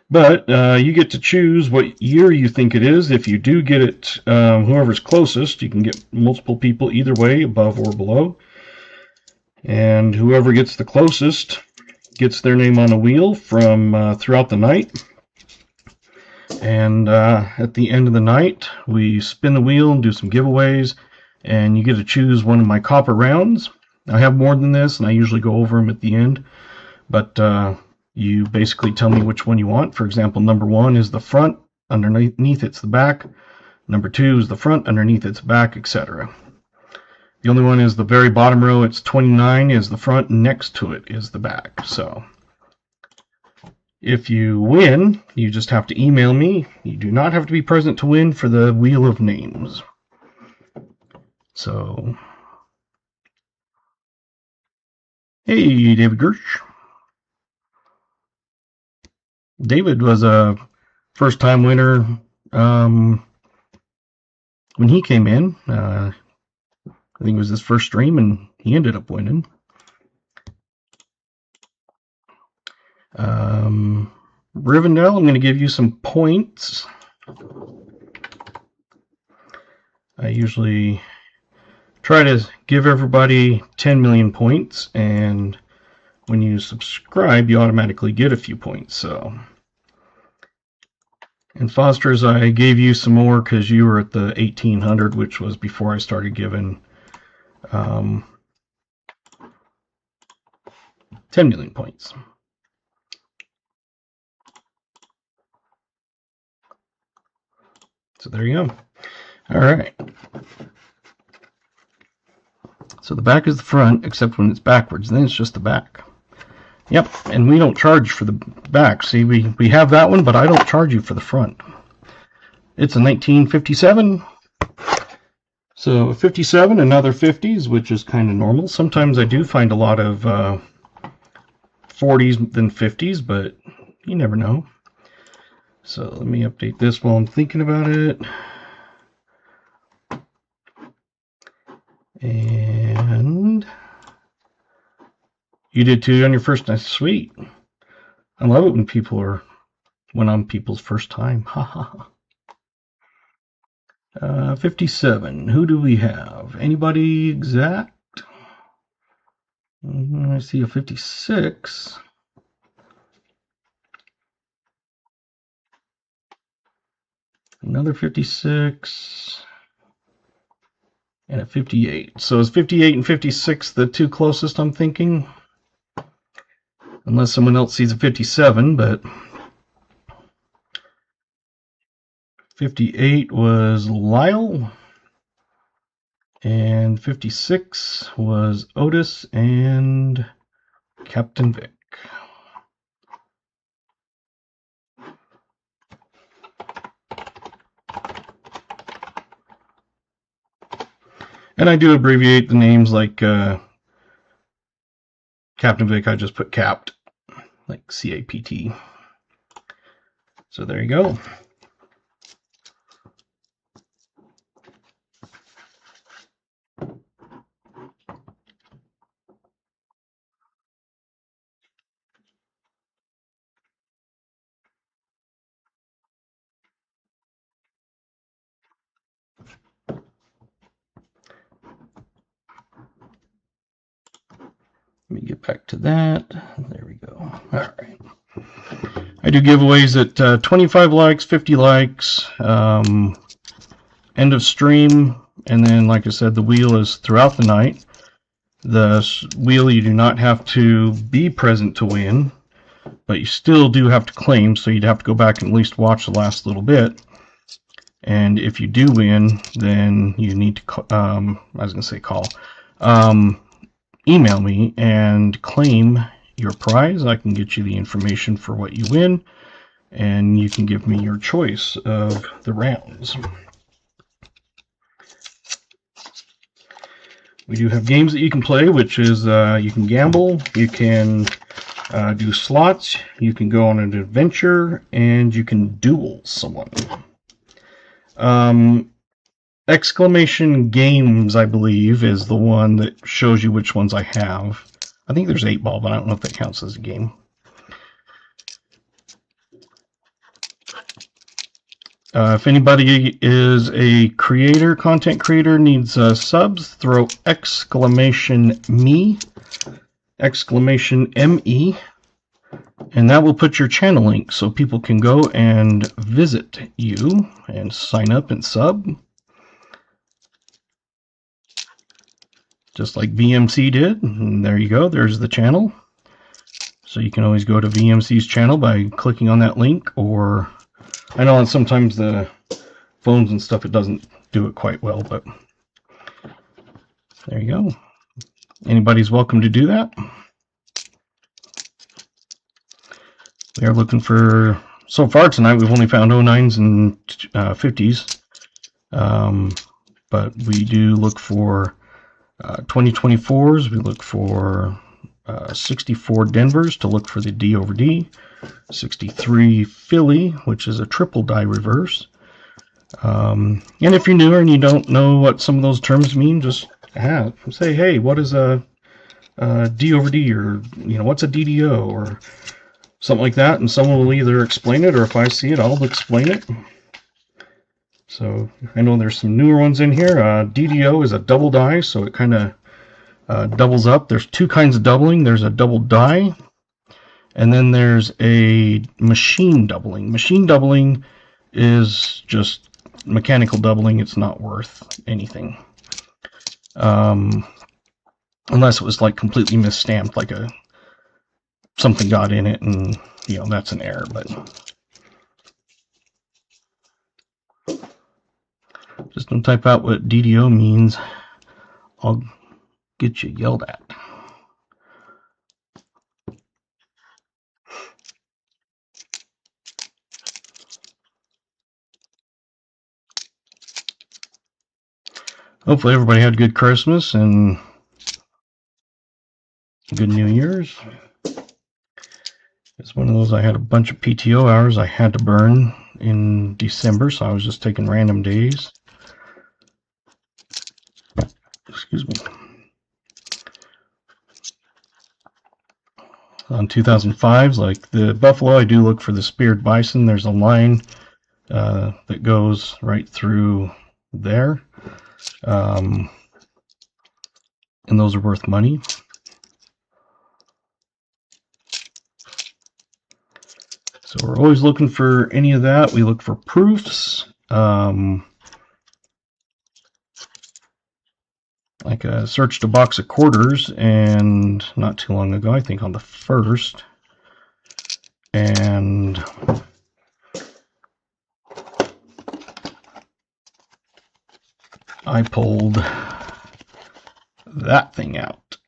S1: But you get to choose what year you think it is. If you do get it, whoever's closest, you can get multiple people either way, above or below. And whoever gets the closest gets their name on a wheel from throughout the night. And at the end of the night, we spin the wheel and do some giveaways. And you get to choose one of my copper rounds. I have more than this, and I usually go over them at the end. But you basically tell me which one you want. For example, number 1 is the front, underneath it's the back. Number 2 is the front, underneath it's back, etc. The only one is the very bottom row, it's 29 is the front, and next to it is the back. So If you win, you just have to email me. You do not have to be present to win for the Wheel of Names. So, hey, David Gersh. David was a first-time winner when he came in. I think it was his first stream, and he ended up winning. Rivendell, I'm going to give you some points. I usually try to give everybody 10 million points, and when you subscribe, you automatically get a few points. So, and Foster's, I gave you some more because you were at the 1800, which was before I started giving 10 million points. So there you go. All right. So the back is the front, except when it's backwards. Then it's just the back. Yep, and we don't charge for the back. See, we have that one, but I don't charge you for the front. It's a 1957. So 57, another 50s, which is kind of normal. Sometimes I do find a lot of 40s than 50s, but you never know. So let me update this while I'm thinking about it. And you did too on your first night. Sweet. I love it when people are on people's first time. Ha ha. 57. Who do we have? Anybody exact? I see a 56. Another 56. And a 58. So is 58 and 56 the two closest, I'm thinking? Unless someone else sees a 57, but 58 was Lyle, and 56 was Otis and Captain Vic. And I do abbreviate the names, like Captain Vic, I just put Capt, like C-A-P-T. So there you go. Let me get back to that. There we go. All right. I do giveaways at 25 likes, 50 likes, end of stream, and then, like I said, the wheel is throughout the night. The wheel, you do not have to be present to win, but you still do have to claim, so you'd have to go back and at least watch the last little bit. And if you do win, then you need to, I was going to say call, email me and claim your prize. I can get you the information for what you win, and you can give me your choice of the rounds. We do have games that you can play, which is you can gamble, you can do slots, you can go on an adventure, and you can duel someone. Exclamation Games, I believe, is the one that shows you which ones I have. I think there's 8 Ball, but I don't know if that counts as a game. If anybody is a creator, content creator, needs subs, throw exclamation me, exclamation ME, and that will put your channel link so people can go and visit you and sign up and sub. Just like VMC did. And there you go, there's the channel. So you can always go to VMC's channel by clicking on that link, or I know on sometimes the phones and stuff it doesn't do it quite well, but there you go. Anybody's welcome to do that. We are looking for, so far tonight, we've only found 09s and 50s. But we do look for 2024s. We look for 64 Denvers to look for the D over D. 63 Philly, which is a triple die reverse. And if you're newer and you don't know what some of those terms mean, just say, hey, what is a D over D, or what's a DDO, or something like that, and someone will either explain it, or if I see it, I'll explain it. So I know there's some newer ones in here. DDO is a double die, so it kind of doubles up. There's two kinds of doubling. There's a double die, and then there's a machine doubling. Machine doubling is just mechanical doubling. It's not worth anything. Unless it was like completely misstamped, like something got in it, and that's an error. But just don't type out what DDO means. I'll get you yelled at. Hopefully everybody had a good Christmas and good New Year's. It's one of those, I had a bunch of PTO hours I had to burn in December, so I was just taking random days. Excuse me. On 2005s, like the buffalo, I do look for the speared bison. There's a line that goes right through there. And those are worth money. So we're always looking for any of that. We look for proofs. Like I searched a box of quarters, and not too long ago, I think on the 1st, and I pulled that thing out.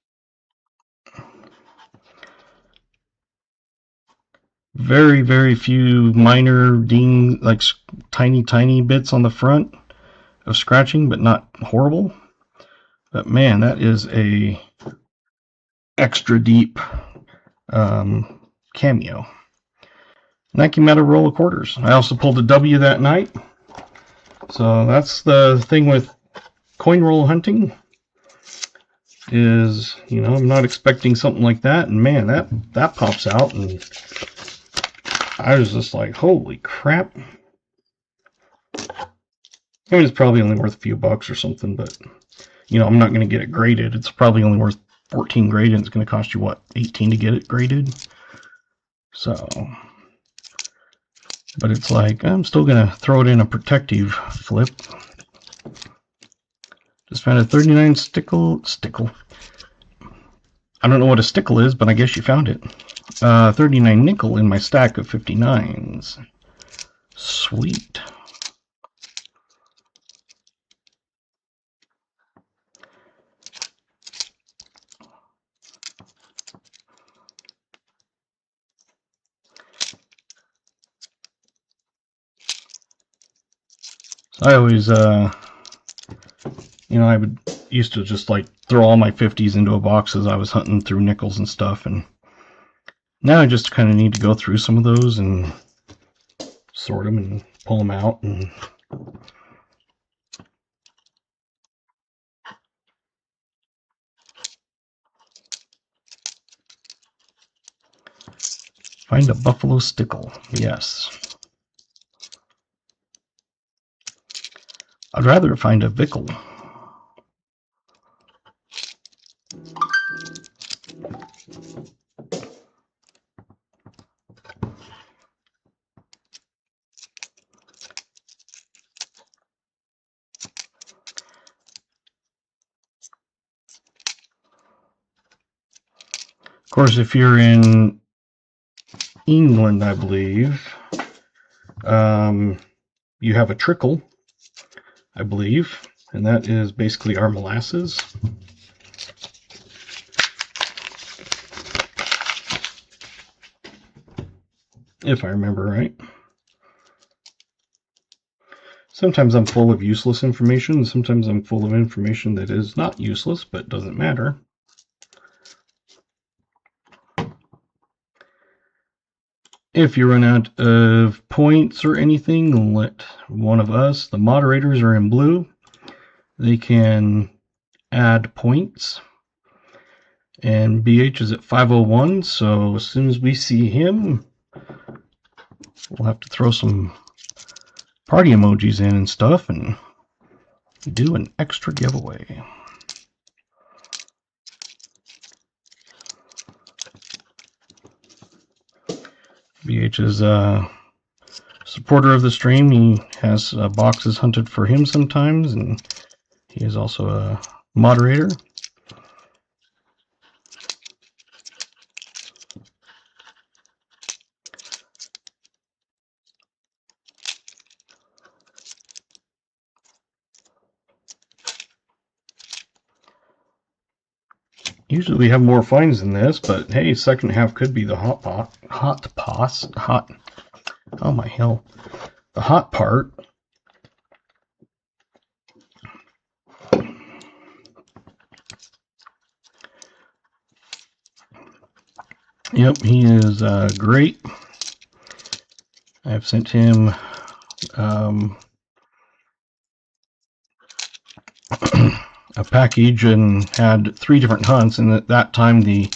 S1: Very, very few minor ding, like tiny bits on the front of scratching, but not horrible. But man, that is a extra deep cameo. And that came out of a roll of quarters. I also pulled a W that night. So that's the thing with coin roll hunting, is, I'm not expecting something like that, and man, that pops out, and I was just like, holy crap. I mean, it's probably only worth a few bucks or something, but I'm not going to get it graded. It's probably only worth 14 graded, and it's going to cost you, what, 18 to get it graded? So, but it's like, I'm still going to throw it in a protective flip. Just found a 39 stickle. I don't know what a stickle is, but I guess you found it. 39 nickel in my stack of 59s. Sweet. So I always, I used to just like throw all my 50s into a box as I was hunting through nickels and stuff, and now I just kind of need to go through some of those and sort them and pull them out and find a buffalo stickle. Yes. I'd rather find a Vickle. Of course, if you're in England, I believe, you have a trickle, I believe, and that is basically our molasses. if I remember right. Sometimes I'm full of useless information, and sometimes I'm full of information that is not useless, but doesn't matter. If you run out of points or anything, let one of us, the moderators are in blue, they can add points. And BH is at 501, so as soon as we see him, we'll have to throw some party emojis in and stuff and do an extra giveaway. BH is a supporter of the stream. He has boxes hunted for him sometimes, and he is also a moderator. Usually we have more finds than this, but hey, second half could be the hot part. Yep, he is great. I've sent him a package and had 3 different hunts, and at that time the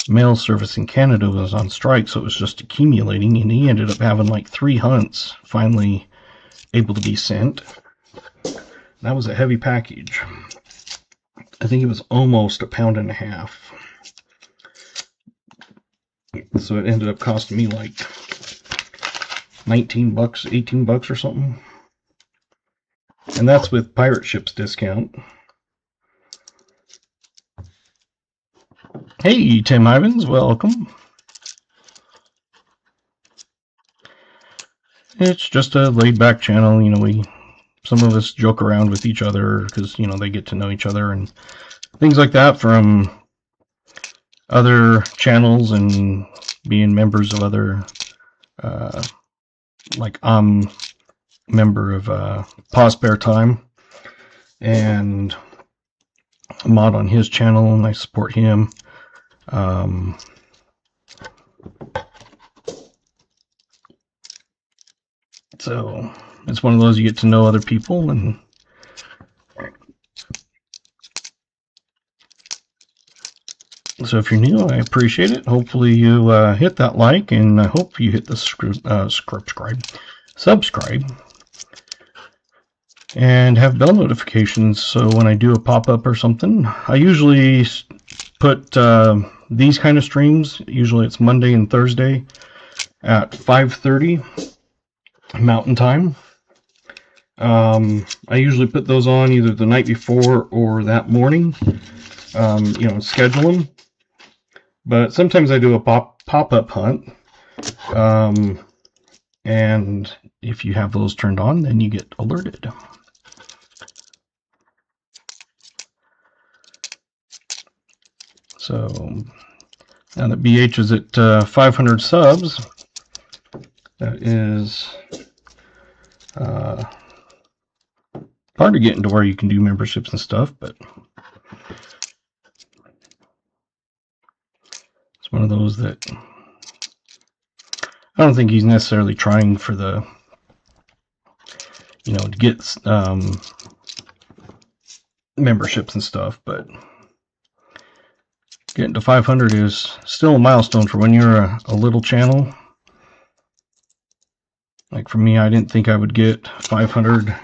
S1: mail service in Canada was on strike, so it was just accumulating, and he ended up having like 3 hunts finally able to be sent. That was a heavy package. I think it was almost 1.5 pounds. So it ended up costing me like $19, 18 bucks or something. And that's with Pirate Ship's discount. Hey, Tim Ivans, welcome. It's just a laid-back channel, you know, some of us joke around with each other because, you know, they get to know each other and things like that from other channels and being members of other, like I'm member of Paw Spare Time and a mod on his channel, and I support him. So it's one of those, you get to know other people, and so if you're new, I appreciate it. Hopefully you hit that like, and I hope you hit the subscribe, and have bell notifications, so when I do a pop-up or something, I usually put these kind of streams, usually it's Monday and Thursday at 5:30 Mountain Time. I usually put those on either the night before or that morning, you know, schedule them. But sometimes I do a pop-up hunt, and if you have those turned on, then you get alerted. So now that BH is at 500 subs, that is hard to get into where you can do memberships and stuff, but it's one of those that I don't think he's necessarily trying for the, you know, to get memberships and stuff, but getting to 500 is still a milestone for when you're a little channel. Like for me, I didn't think I would get 500.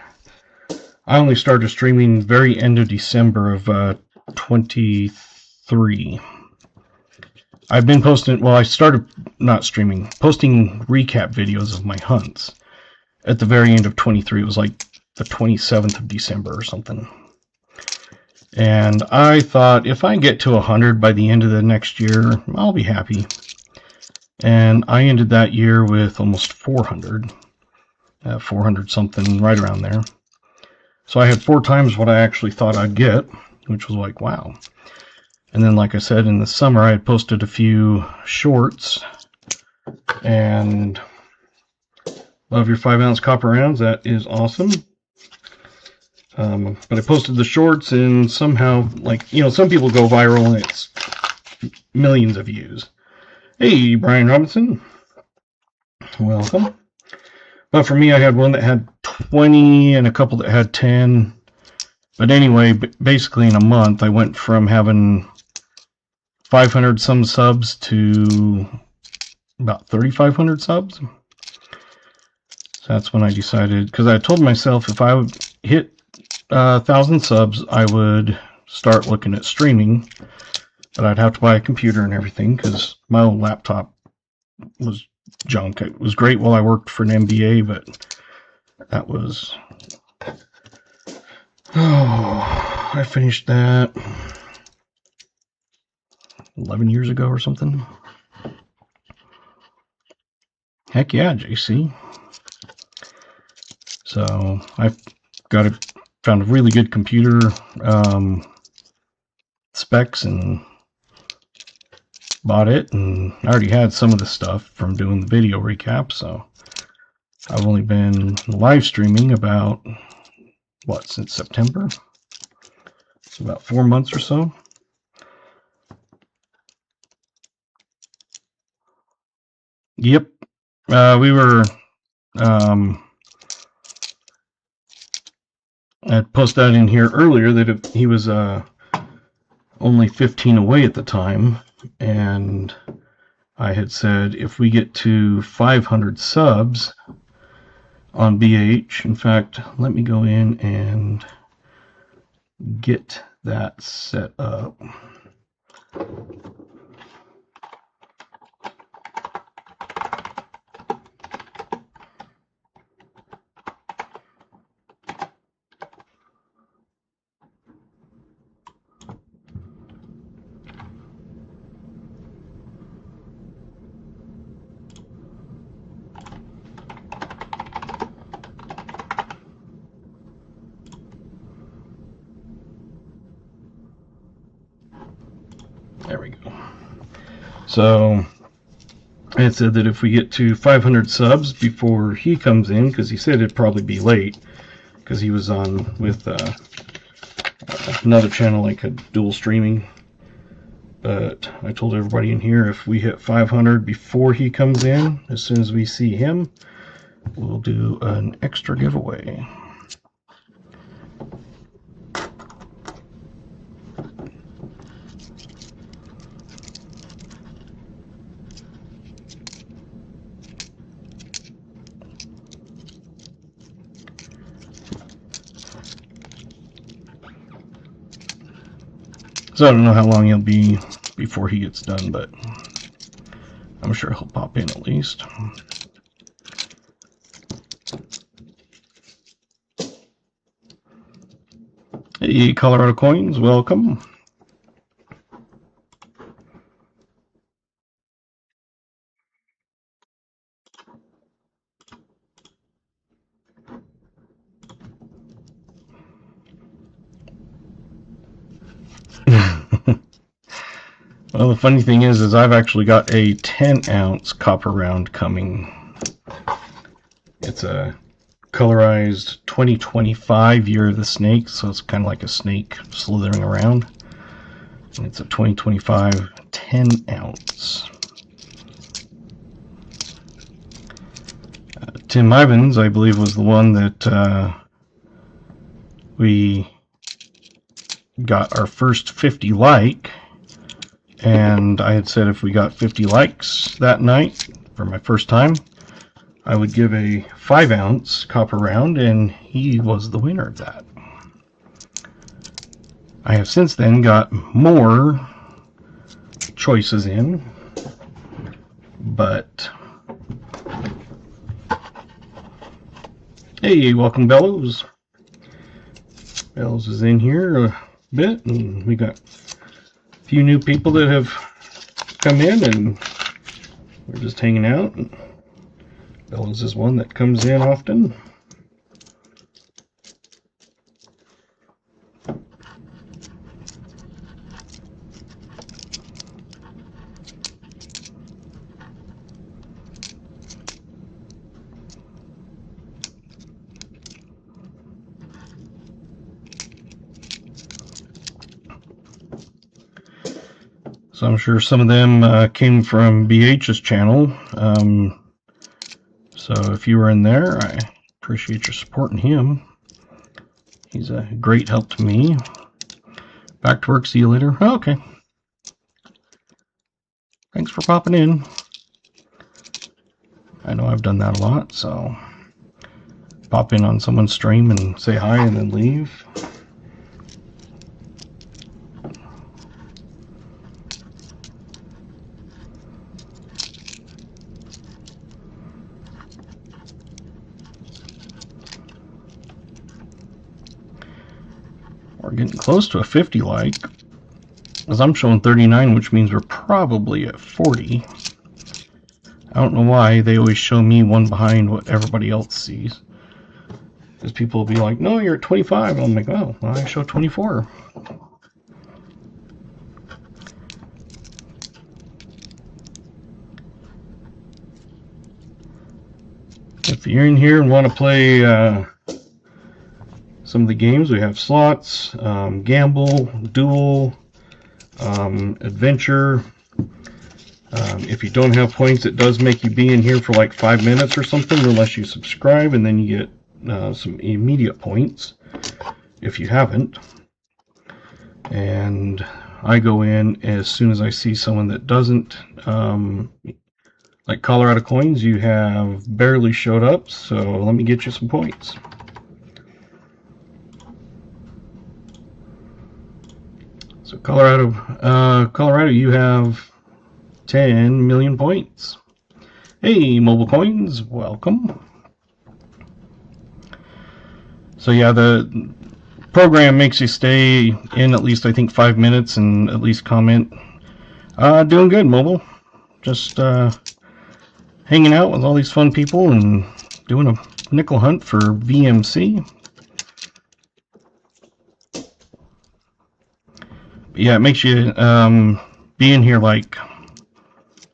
S1: I only started streaming very end of December of 23. I've been posting, well, I started not streaming, posting recap videos of my hunts at the very end of 23. It was like the 27th of December or something. And I thought if I get to 100 by the end of the next year, I'll be happy. And I ended that year with almost 400. 400 something, right around there. So I had 4 times what I actually thought I'd get, which was like, wow. And then, like I said, in the summer, I had posted a few shorts And love your 5-ounce copper rounds. That is awesome. But I posted the shorts, and somehow, like, you know, some people go viral and it's millions of views. Hey, Brian Robinson. Welcome. But for me, I had one that had 20 and a couple that had 10. But anyway, basically in a month, I went from having 500 some subs to about 3,500 subs. So that's when I decided, because I told myself if I would hit 1,000 subs, I would start looking at streaming. But I'd have to buy a computer and everything because my old laptop was junk. It was great while I worked for an MBA, but that was... Oh, I finished that 11 years ago or something. Heck yeah, JC. So I've found a really good computer specs and bought it, and I already had some of the stuff from doing the video recap, so I've only been live streaming about, what, since September? It's about 4 months or so. Yep. We were, I posted that in here earlier that he was only 15 away at the time, and I had said if we get to 500 subs on BH, in fact, let me go in and get that set up. There we go. So I had said that if we get to 500 subs before he comes in, because he said it'd probably be late, because he was on with another channel like a dual streaming. But I told everybody in here if we hit 500 before he comes in, as soon as we see him, we'll do an extra giveaway. So I don't know how long he'll be before he gets done, but I'm sure he'll pop in at least. Hey, Colorado Coins, welcome. Well, the funny thing is I've actually got a 10-ounce copper round coming. It's a colorized 2025 Year of the Snake, so it's kind of like a snake slithering around. And it's a 2025 10-ounce. Tim Ivins, I believe, was the one that we got our first 50 like. And I had said if we got 50 likes that night for my first time, I would give a 5-ounce copper round, and he was the winner of that. I have since then got more choices in, but hey, welcome Bellows. Bellows is in here a bit, and we got a few new people that have come in, and we're just hanging out. Bellows is one that comes in often. So I'm sure some of them came from BH's channel. So if you were in there, I appreciate your supporting him. He's a great help to me. Back to work. See you later. Oh, okay. Thanks for popping in. I know I've done that a lot, so pop in on someone's stream and say hi and then leave. We're getting close to a 50 like, because I'm showing 39, which means we're probably at 40. I don't know why they always show me one behind what everybody else sees. Because people will be like, no, you're at 25. I'm like, oh, well, I show 24. If you're in here and want to play some of the games, we have slots, gamble, duel, adventure. If you don't have points, it does make you be in here for like 5 minutes or something, unless you subscribe, and then you get some immediate points if you haven't. And I go in as soon as I see someone that doesn't. Like Colorado Coins, you have barely showed up, so let me get you some points. So Colorado, you have 10 million points. Hey, Mobile Coins, welcome. So yeah, the program makes you stay in at least, I think, 5 minutes and at least comment. Doing good, Mobile. Just hanging out with all these fun people and doing a nickel hunt for VMC. But yeah, it makes you be in here like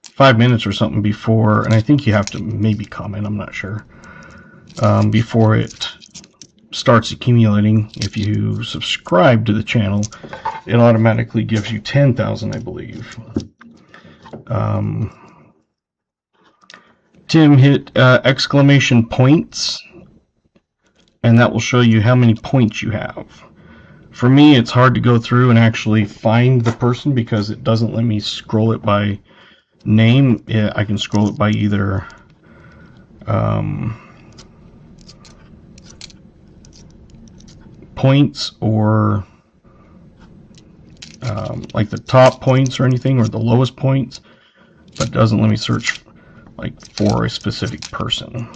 S1: 5 minutes or something before, and I think you have to maybe comment, I'm not sure, before it starts accumulating. If you subscribe to the channel, it automatically gives you 10,000, I believe. Tim hit exclamation points, and that will show you how many points you have. For me, it's hard to go through and actually find the person because it doesn't let me scroll it by name. I can scroll it by either points or like the top points or anything, or the lowest points, but it doesn't let me search like for a specific person.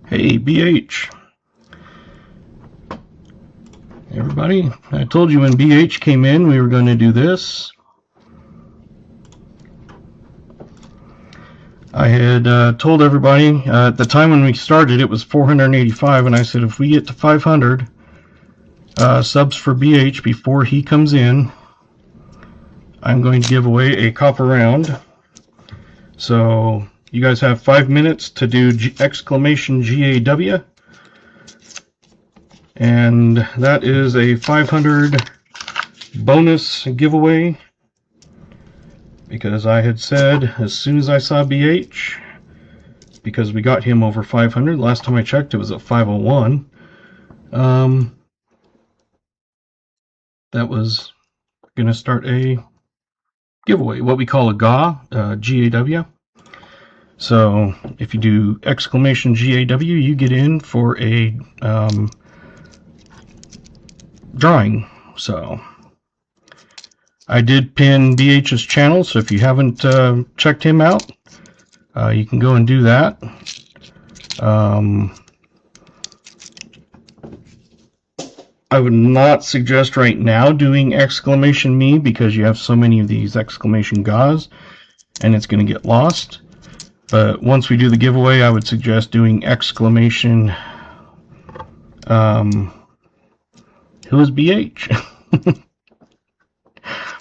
S1: Hey, BH. Everybody, I told you when BH came in we were going to do this. I had told everybody at the time when we started it was 485, and I said if we get to 500 subs for BH before he comes in, I'm going to give away a copper round. So you guys have 5 minutes to do exclamation GAW. And that is a 500 bonus giveaway, because I had said as soon as I saw BH, because we got him over 500. Last time I checked, it was at 501. That was going to start a giveaway, what we call a GAW, G-A-W. So if you do exclamation GAW, you get in for a drawing. So I did pin BH's channel, so if you haven't checked him out, you can go and do that. I would not suggest right now doing exclamation me, because you have so many of these exclamation GAWs and it's going to get lost. But once we do the giveaway, I would suggest doing exclamation Who is BH?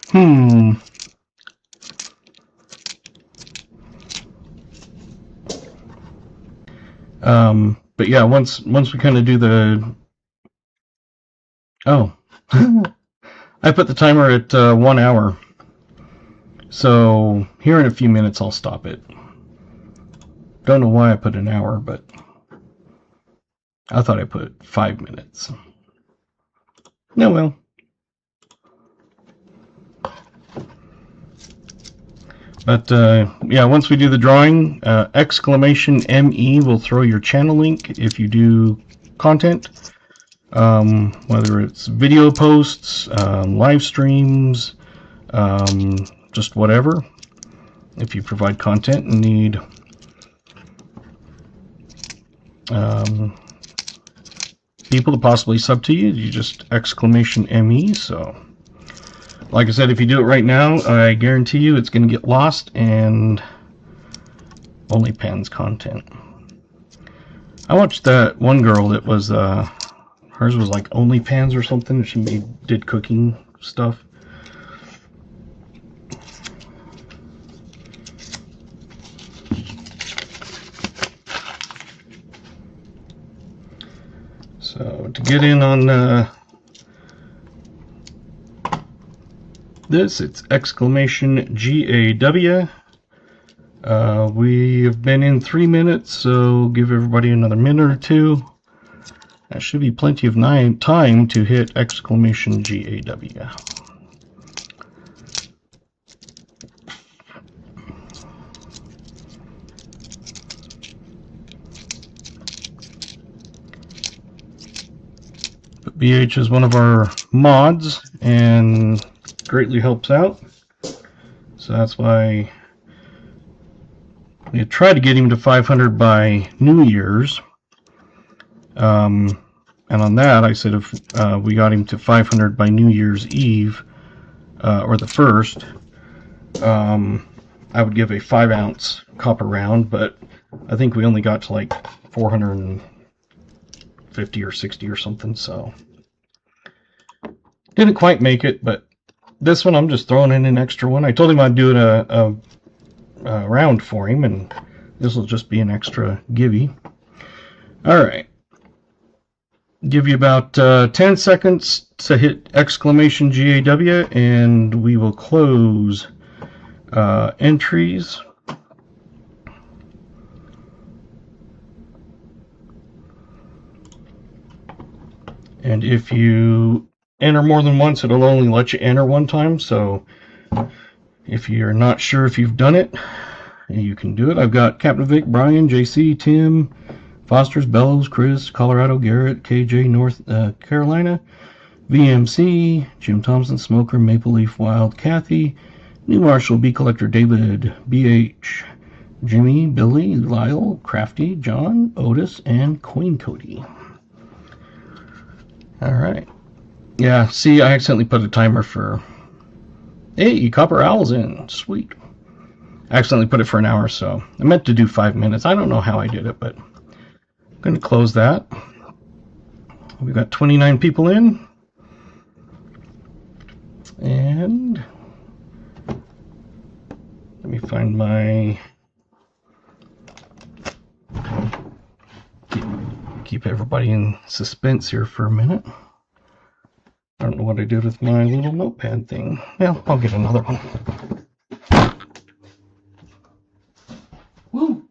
S1: Hmm. But yeah, once we kind of do the... Oh. I put the timer at 1 hour. So here in a few minutes I'll stop it. Don't know why I put an hour, but I thought I put 5 minutes. No, well. But yeah, once we do the drawing, exclamation ME will throw your channel link if you do content, whether it's video posts, live streams, just whatever. If you provide content and need people to possibly sub to you, you just exclamation ME. So like I said, if you do it right now, I guarantee you it's going to get lost and only pans content. I watched that one girl that was hers was like OnlyPans or something. She did cooking stuff. So to get in on this, it's exclamation GAW. We have been in 3 minutes, so give everybody another minute or two. That should be plenty of time to hit exclamation GAW. But BH is one of our mods and greatly helps out. So that's why we tried to get him to 500 by New Year's. And on that, I said if we got him to 500 by New Year's Eve, or the 1st, I would give a 5-ounce copper round, but I think we only got to like 450 or 60 or something, so didn't quite make it. But this one, I'm just throwing in an extra one. I told him I'd do it a round for him, and this will just be an extra givey. Alright. Give you about 10 seconds to hit exclamation GAW, and we will close entries. And if you enter more than once, it'll only let you enter one time. So if you're not sure if you've done it, you can do it. I've got Captain Vic, Brian, JC, Tim, Foster's, Bellows, Chris, Colorado, Garrett, KJ, North Carolina, VMC, Jim Thompson, Smoker, Maple Leaf, Wild, Kathy, New Marshall, Bee Collector, David, BH, Jimmy, Billy, Lyle, Crafty, John, Otis, and Queen Cody. Alright. Yeah, see, I accidentally put a timer for... Hey, Copper Owl's in. Sweet. I accidentally put it for an hour, so I meant to do 5 minutes. I don't know how I did it, but I'm going to close that. We've got 29 people in. And let me find my... Keep everybody in suspense here for a minute. I don't know what I did with my little notepad thing. Well, I'll get another one. Woo!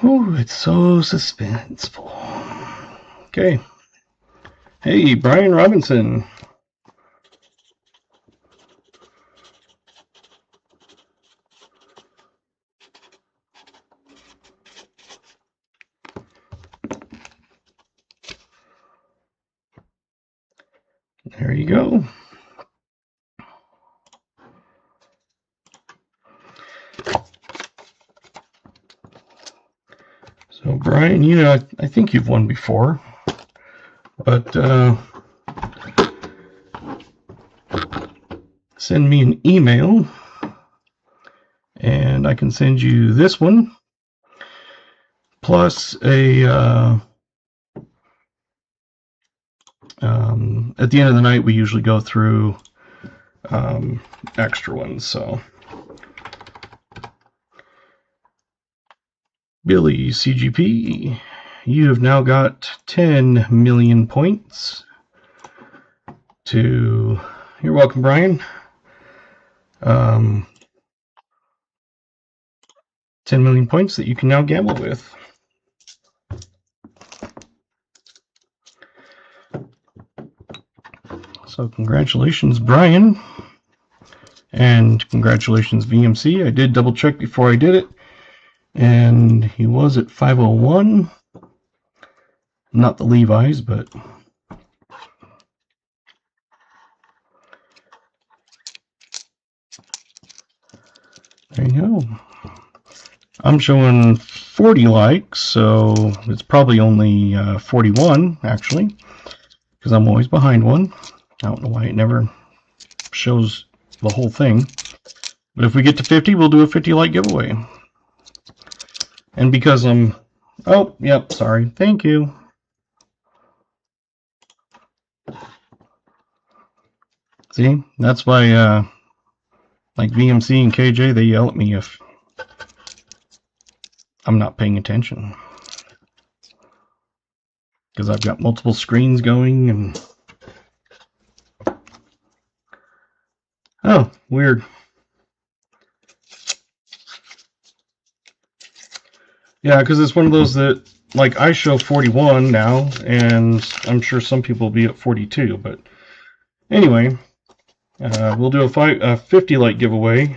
S1: Ooh, it's so suspenseful. Okay. Hey, Brian Robinson. There you go. So, Brian, you know, I think you've won before, but send me an email, and I can send you this one, plus a, at the end of the night, we usually go through extra ones, so. Billy CGP, you have now got 10 million points to, you're welcome, Brian. 10 million points that you can now gamble with. So congratulations, Brian. And congratulations, VMC. I did double check before I did it. And he was at 501. Not the Levi's, but there you go. I'm showing 40 likes, so it's probably only 41, actually, because I'm always behind one. I don't know why it never shows the whole thing. But if we get to 50, we'll do a 50 like giveaway. And because I'm... Oh, yep, sorry. Thank you. See, that's why, like VMC and KJ, they yell at me if I'm not paying attention. Because I've got multiple screens going and... Oh, weird. Yeah, because it's one of those that, like, I show 41 now, and I'm sure some people will be at 42, but anyway, we'll do a 50 like giveaway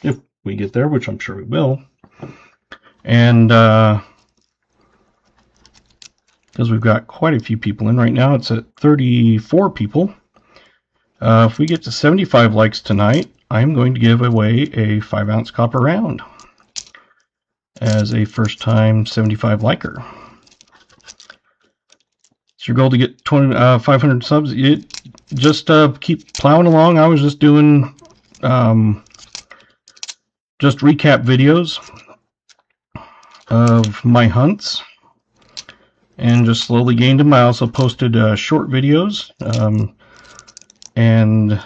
S1: if we get there, which I'm sure we will. And because we've got quite a few people in right now, it's at 34 people. If we get to 75 likes tonight, I'm going to give away a 5-ounce copper round as a first-time 75 liker. It's your goal to get 500 subs. Just keep plowing along. I was just doing just recap videos of my hunts and just slowly gained them. I also posted short videos and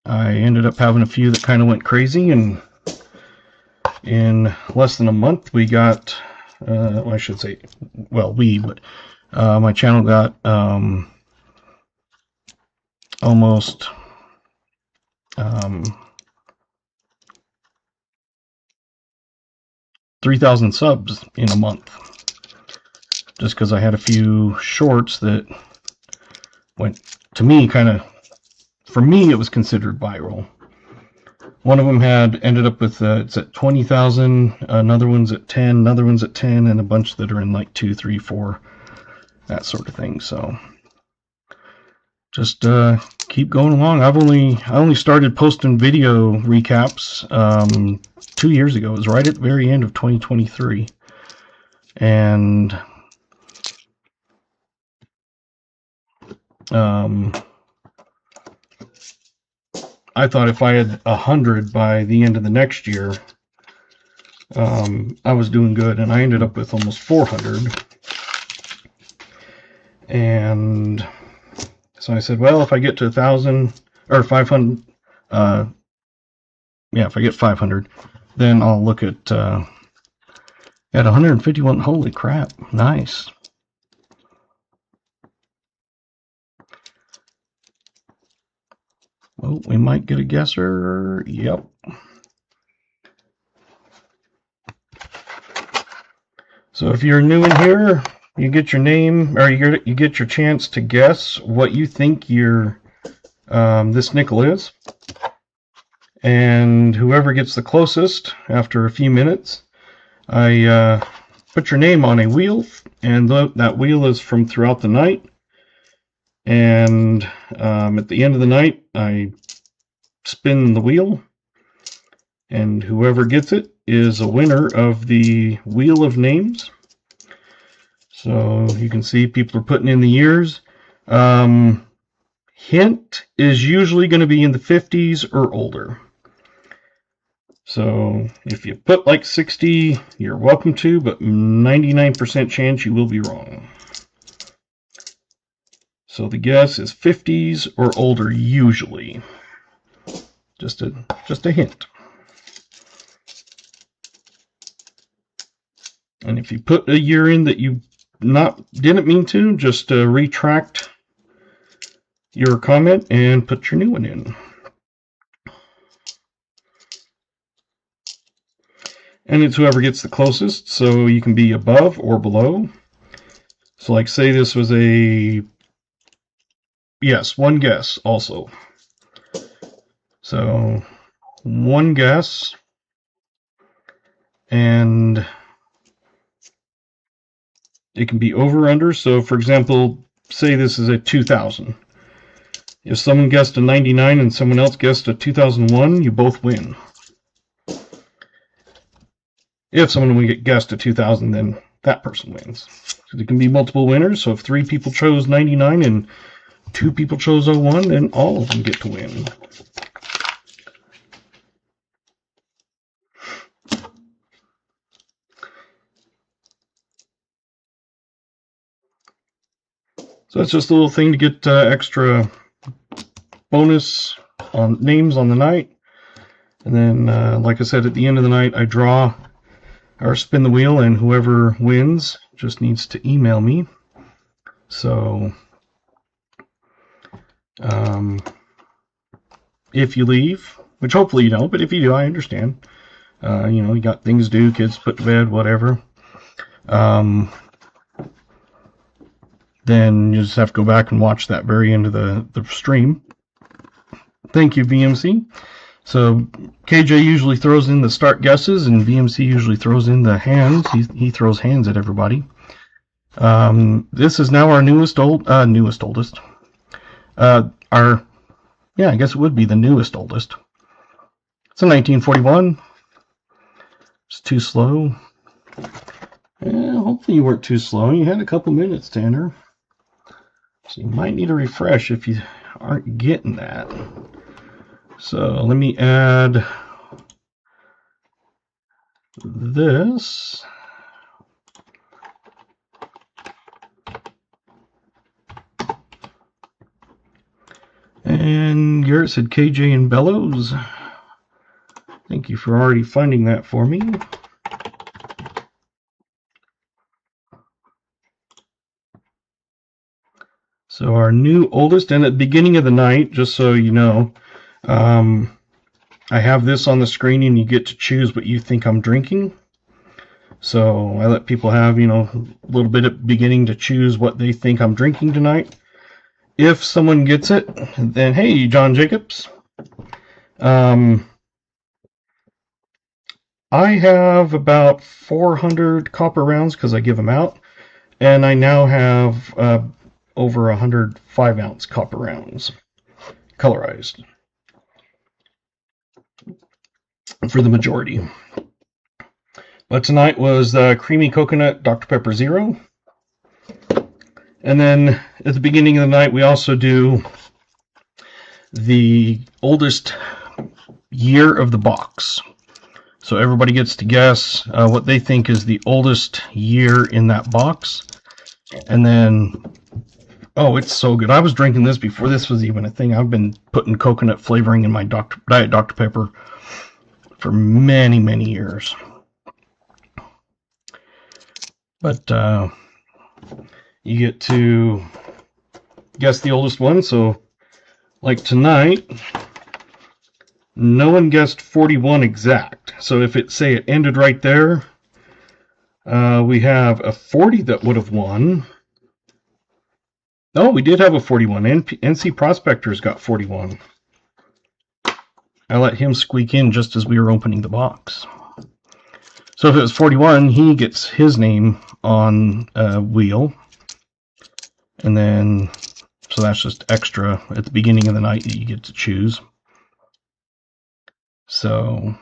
S1: I ended up having a few that kind of went crazy, and in less than a month we got well, I should say, well, but my channel got almost 3,000 subs in a month, just because I had a few shorts that went, to me, kind of, for me, it was considered viral. One of them ended up with, it's at 20,000, another one's at 10, another one's at 10, and a bunch that are in like 2, 3, 4, that sort of thing. So just keep going along. I only started posting video recaps 2 years ago. It was right at the very end of 2023, and I thought if I had 100 by the end of the next year, I was doing good, and I ended up with almost 400. And so I said, well, if I get to 1,000 or 500, yeah, if I get 500, then I'll look at 151. Holy crap! Nice. Oh, we might get a guesser. Yep. So if you're new in here, you get your name, or you get your chance to guess what you think your this nickel is, and whoever gets the closest after a few minutes, I put your name on a wheel, and that wheel is from throughout the night. And at the end of the night, I spin the wheel, and whoever gets it is a winner of the Wheel of Names. So you can see people are putting in the years. Hint is usually going to be in the 50s or older. So if you put like 60, you're welcome to, but 99% chance you will be wrong. So the guess is 50s or older usually. Just a hint. And if you put a year in that you didn't mean to, just retract your comment and put your new one in. And it's whoever gets the closest, so you can be above or below. So like say this was yes, one guess also. So one guess, and it can be over or under. So for example, say this is a 2000. If someone guessed a 99 and someone else guessed a 2001, you both win. If someone guessed a 2000, then that person wins. So there can be multiple winners. So if 3 people chose 99 and 2 people chose 01, then all of them get to win. So that's just a little thing to get extra bonus on names on the night. And then, like I said, at the end of the night, I draw or spin the wheel, and whoever wins just needs to email me. So if you leave, which hopefully you don't, but if you do, I understand. You got things to do, kids put to bed, whatever. Then you just have to go back and watch that very end of the stream. Thank you, VMC. So KJ usually throws in the start guesses, and VMC usually throws in the hands. He throws hands at everybody. This is now our oldest. I guess it would be the newest oldest. It's a 1941. It's too slow. Hopefully you weren't too slow. You had a couple minutes, Tanner. So you might need a refresh if you aren't getting that. So let me add this. And Garrett said KJ and Bellows. Thank you for already finding that for me. So our new oldest, and at the beginning of the night, just so you know, I have this on the screen and you get to choose what you think I'm drinking. So I let people have, a little bit at the beginning to choose what they think I'm drinking tonight. If someone gets it, then hey, John Jacobs. I have about 400 copper rounds because I give them out. And I now have over 100 5-ounce copper rounds, colorized, for the majority. But tonight was Creamy Coconut Dr. Pepper Zero. And then at the beginning of the night, we also do the oldest year of the box. So everybody gets to guess what they think is the oldest year in that box. And then, oh, it's so good. I was drinking this before this was even a thing. I've been putting coconut flavoring in my Diet Dr. Pepper for many, many years. But you get to guess the oldest one. So, like tonight, no one guessed 41 exact. So if it ended right there, we have a 40 that would have won. Oh, we did have a 41. NC Prospector's got 41. I let him squeak in just as we were opening the box. So if it was 41, he gets his name on a wheel. And then, so that's just extra at the beginning of the night that you get to choose. So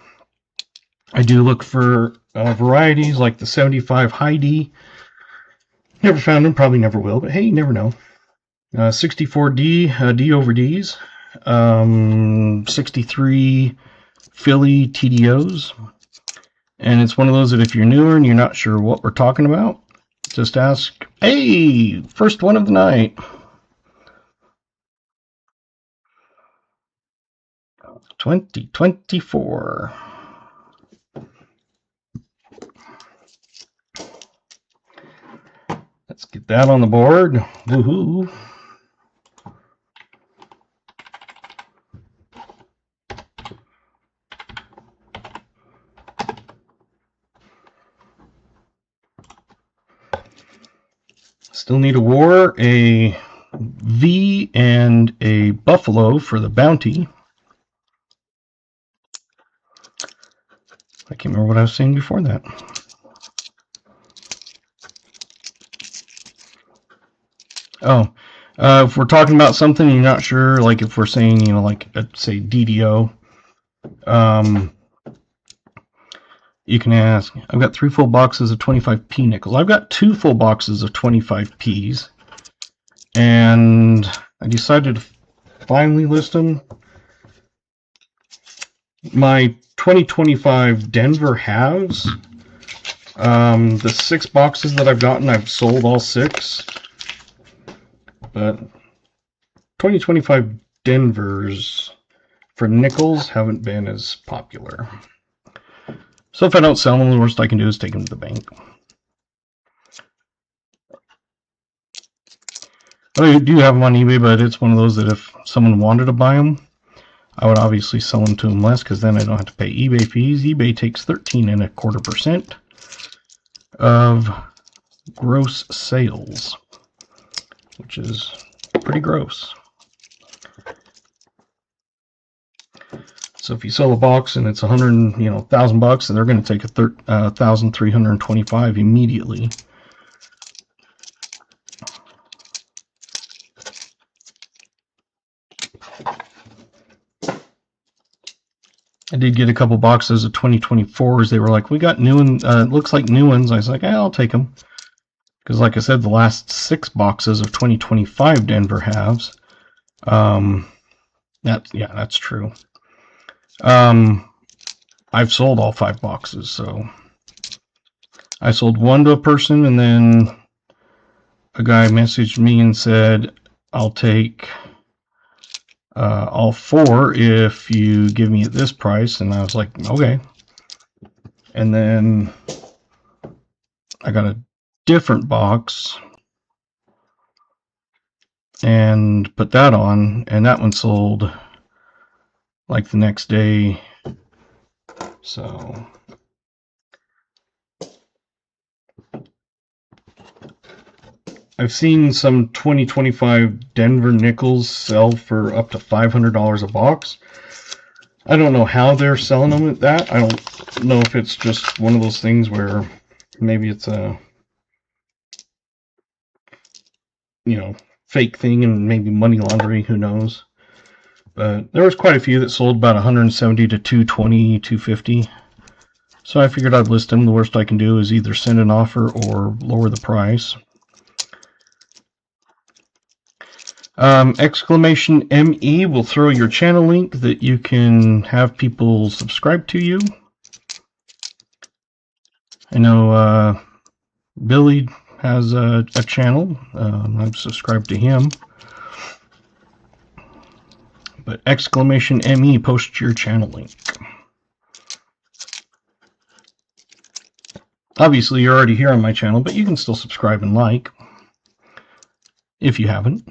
S1: I do look for varieties like the 75 High D. Never found them, probably never will, but hey, you never know. 64D, D over Ds, 63 Philly TDOs, and it's one of those that if you're newer and you're not sure what we're talking about, just ask, hey, first one of the night. 2024. Let's get that on the board. Woohoo. Still need a war, a V, and a buffalo for the bounty. I can't remember what I was saying before that. Oh, if we're talking about something you're not sure, like if we're saying, you know, like say DDO, you can ask. I've got 3 full boxes of 25p nickels. I've got 2 full boxes of 25p's, and I decided to finally list them. My 2025 Denver halves. The 6 boxes that I've gotten, I've sold all 6. But 2025 Denvers for nickels haven't been as popular. So if I don't sell them, the worst I can do is take them to the bank. I do have them on eBay, but it's one of those that if someone wanted to buy them, I would obviously sell them to them less because then I don't have to pay eBay fees. eBay takes 13.25% of gross sales, which is pretty gross. So if you sell a box and it's $1,000, and they're going to take $1,325 immediately. I did get a couple boxes of 2024s. They were like, we got new ones, looks like new ones. I was like, I'll take them. Because like I said, the last 6 boxes of 2025 Denver halves. That's true. I've sold all 5 boxes, so I sold one to a person, and then a guy messaged me and said, I'll take all 4 if you give me at this price, and I was like, okay. And then I got a different box and put that on, and that one sold like the next day. So I've seen some 2025 Denver nickels sell for up to $500 a box. I don't know how they're selling them at that. I don't know if it's just one of those things where maybe it's a, fake thing and maybe money laundering, who knows. But there was quite a few that sold about 170 to 220, 250. So I figured I'd list them. The worst I can do is either send an offer or lower the price. Exclamation ME will throw your channel link that you can have people subscribe to you. I know Billy has a channel. I've subscribed to him. But exclamation ME, post your channel link. Obviously, you're already here on my channel, but you can still subscribe and like if you haven't.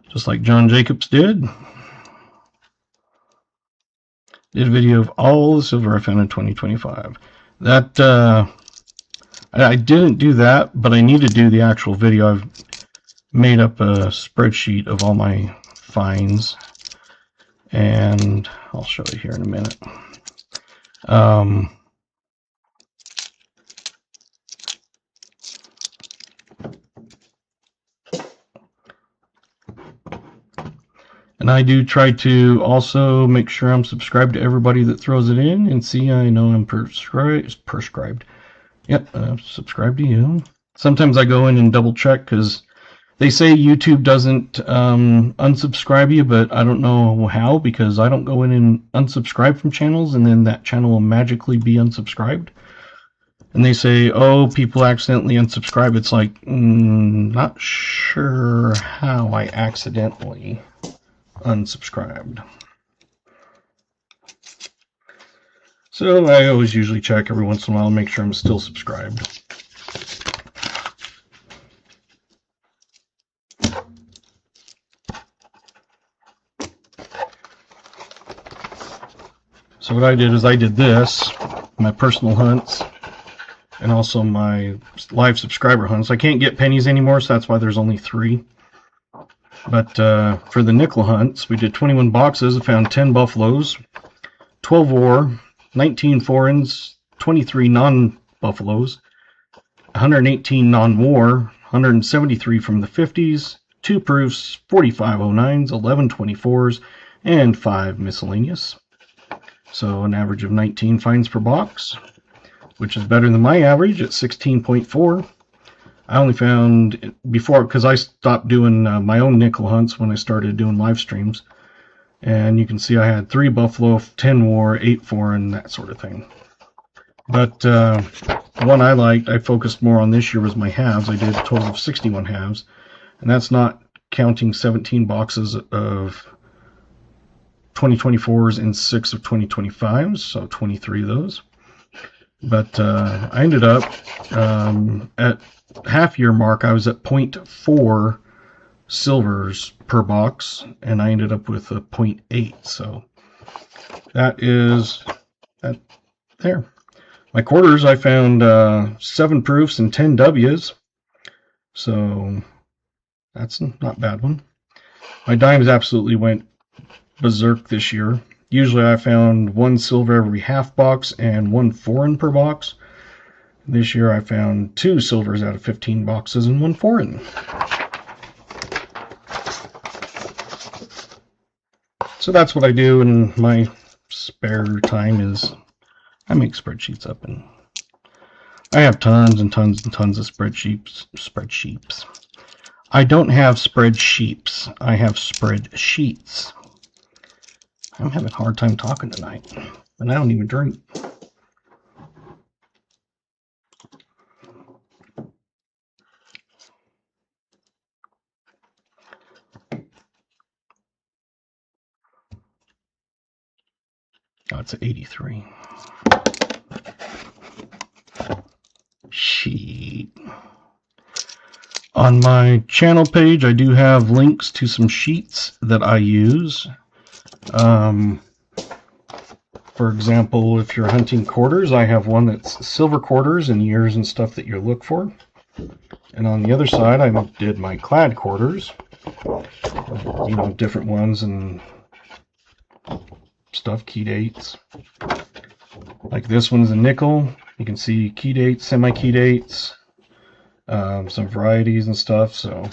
S1: Just like John Jacobs did. Did a video of all the silver I found in 2025. That, I didn't do that, but I need to do the actual video. I've made up a spreadsheet of all my finds, and I'll show you here in a minute. And I do try to also make sure I'm subscribed to everybody that throws it in. And see, I know I'm prescribed. Yep, subscribe to you. Sometimes I go in and double check because they say YouTube doesn't unsubscribe you, but I don't know how, because I don't go in and unsubscribe from channels and then that channel will magically be unsubscribed. And they say, oh, people accidentally unsubscribe. It's like, not sure how I accidentally unsubscribed. So I always usually check every once in a while and make sure I'm still subscribed. So what I did is I did this, my personal hunts, and also my live subscriber hunts. I can't get pennies anymore, so that's why there's only 3. But for the nickel hunts, we did 21 boxes. I found 10 buffaloes, 12 war, 19 foreigns, 23 non-buffaloes, 118 non-war, 173 from the 50s, 2 proofs, 45 09s, 11 24s, and 5 miscellaneous. So an average of 19 finds per box, which is better than my average at 16.4. I only found before, because I stopped doing my own nickel hunts when I started doing live streams. And you can see I had 3 buffalo, 10 war, 8 foreign, that sort of thing. But the one I liked, I focused more on this year, was my halves. I did a total of 61 halves. And that's not counting 17 boxes of 2024s and 6 of 2025s, so 23 of those. But I ended up at half-year mark, I was at 0.4 silvers per box, and I ended up with a 0.8. So that is that there. My quarters, I found 7 proofs and 10 W's, so that's not a bad one. My dimes absolutely went berserk this year. Usually I found 1 silver every half box and 1 foreign per box. This year I found 2 silvers out of 15 boxes and 1 foreign. So that's what I do in my spare time, is I make spreadsheets up, and I have tons and tons and tons of spreadsheets. I don't have spreadsheets. I have spreadsheets. I'm having a hard time talking tonight, and I don't even drink. Oh, it's an 83. Sheet. On my channel page, I do have links to some sheets that I use. For example, if you're hunting quarters, I have one that's silver quarters and years and stuff that you look for. And on the other side, I did my clad quarters, you know, different ones and stuff, key dates. Like this one's a nickel. You can see key dates, semi-key dates, some varieties and stuff. So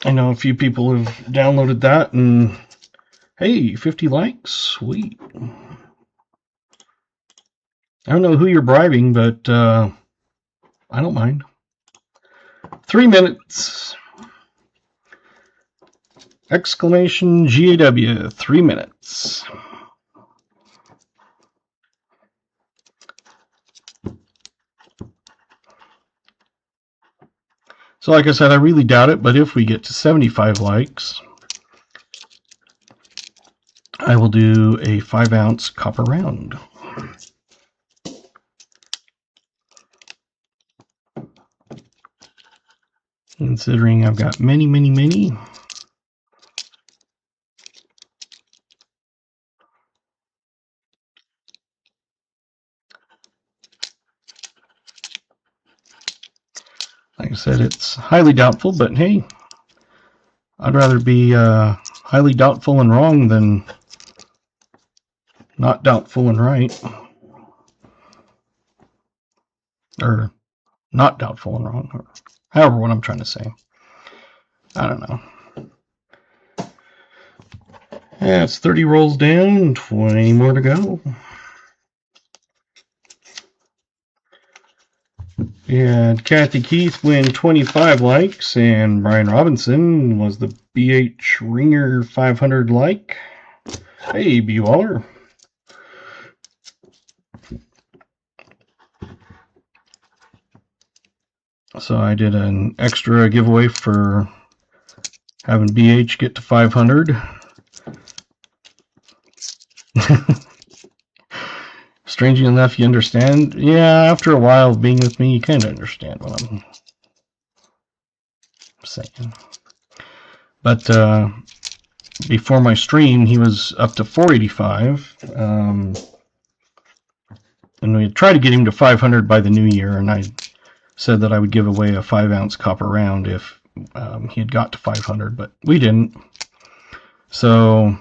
S1: I know a few people have downloaded that, and hey, 50 likes, sweet. I don't know who you're bribing, but I don't mind. 3 minutes. Exclamation GAW, 3 minutes. So like I said, I really doubt it, but if we get to 75 likes, I will do a 5-ounce copper round. Considering I've got many. Like I said, it's highly doubtful, but hey, I'd rather be highly doubtful and wrong than not doubtful and right. Or not doubtful and wrong. Or however, what I'm trying to say. I don't know. That's 30 rolls down, 20 more to go. And Kathy Keith win 25 likes, and Brian Robinson was the BH Ringer 500 like. Hey, B. Waller. So I did an extra giveaway for having BH get to 500. Strangely enough, you understand. Yeah, after a while of being with me, you kind of understand what I'm saying. But before my stream, he was up to 485. And we tried to get him to 500 by the new year, and I said that I would give away a 5-ounce copper round if he had got to 500, but we didn't. So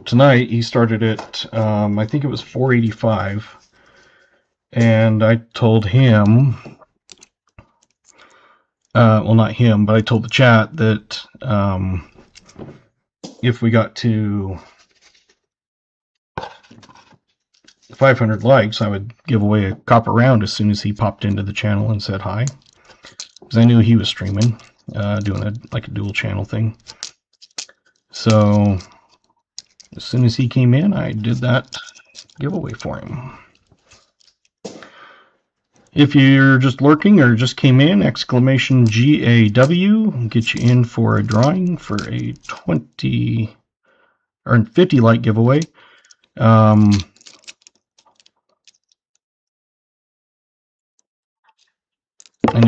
S1: tonight he started at, I think it was 485, and I told him, well, not him, but I told the chat that if we got to 500 likes, I would give away a copper round as soon as he popped into the channel and said hi, because I knew he was streaming, doing a dual channel thing. So as soon as he came in, I did that giveaway for him. If you're just lurking or just came in, exclamation GAW, get you in for a drawing for a 20 or 50 like giveaway. And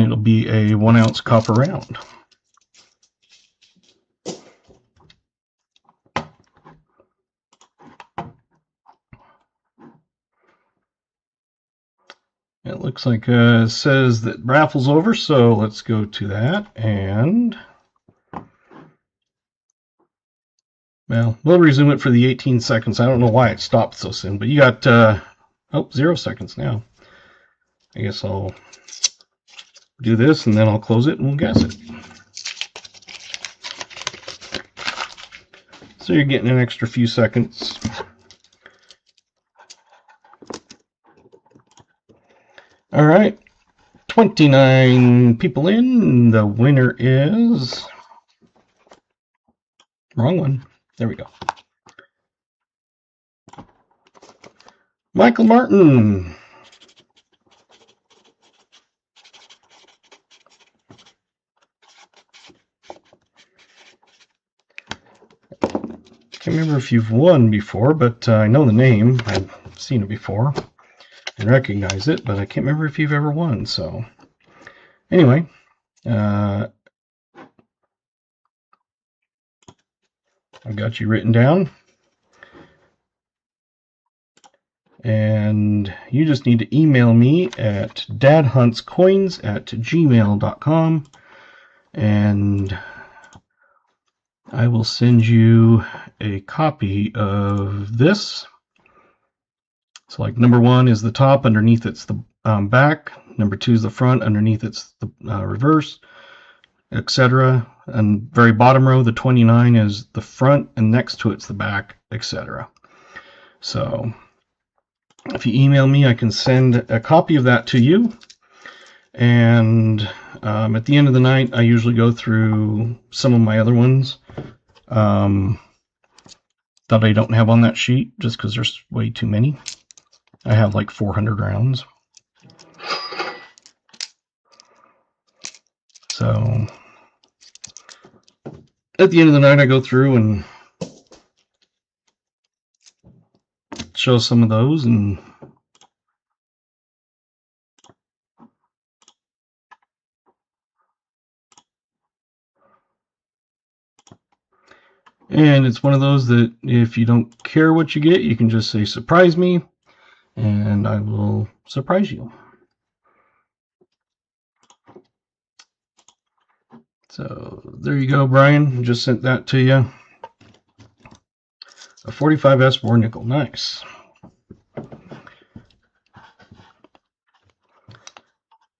S1: it'll be a 1-ounce copper round. It looks like it says that raffle's over, so let's go to that, and well, we'll resume it for the 18 seconds. I don't know why it stopped so soon, but you got 0 seconds now. I guess I'll do this and then I'll close it and we'll guess it. So you're getting an extra few seconds. All right, 29 people in. The winner is, wrong one. There we go. Michael Martin. Can't remember if you've won before, but I know the name. I've seen it before and recognize it, but I can't remember if you've ever won. So anyway, I've got you written down, and you just need to email me at dadhuntscoins@gmail.com, and I will send you a copy of this. So like number 1 is the top, underneath it's the back, number 2 is the front, underneath it's the reverse, etc. And very bottom row, the 29 is the front, and next to it's the back, etc. So if you email me, I can send a copy of that to you. And at the end of the night, I usually go through some of my other ones that I don't have on that sheet, just because there's way too many. I have like 400 rounds. So at the end of the night, I go through and show some of those, and it's one of those that if you don't care what you get, you can just say surprise me, and I will surprise you. So there you go, Brian. Just sent that to you. A 45S War nickel. Nice.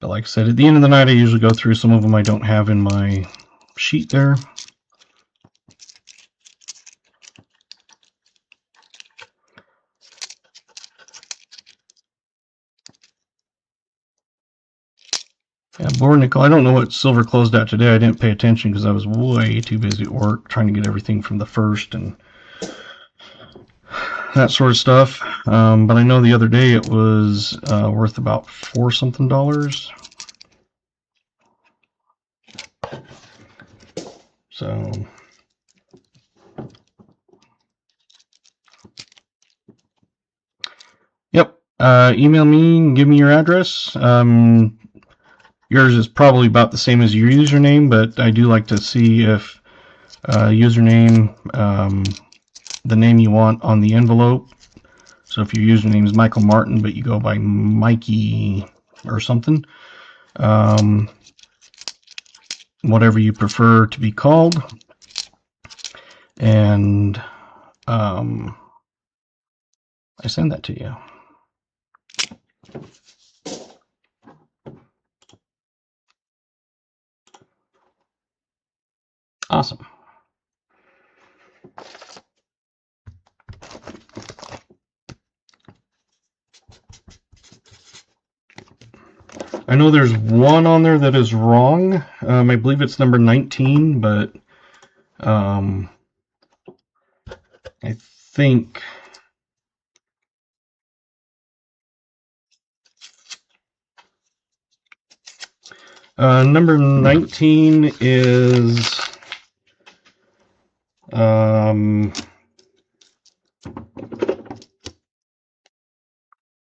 S1: But like I said, at the end of the night, I usually go through some of them I don't have in my sheet there. Bore nickel. I don't know what silver closed at today. I didn't pay attention because I was way too busy at work trying to get everything from the first and that sort of stuff. But I know the other day it was worth about $4 something. So, yep. Email me, give me your address. Yours is probably about the same as your username, but I do like to see if username, the name you want on the envelope. So if your username is Michael Martin, but you go by Mikey or something, whatever you prefer to be called, and I send that to you. Awesome. I know there's one on there that is wrong. I believe it's number 19, but I think number 19 is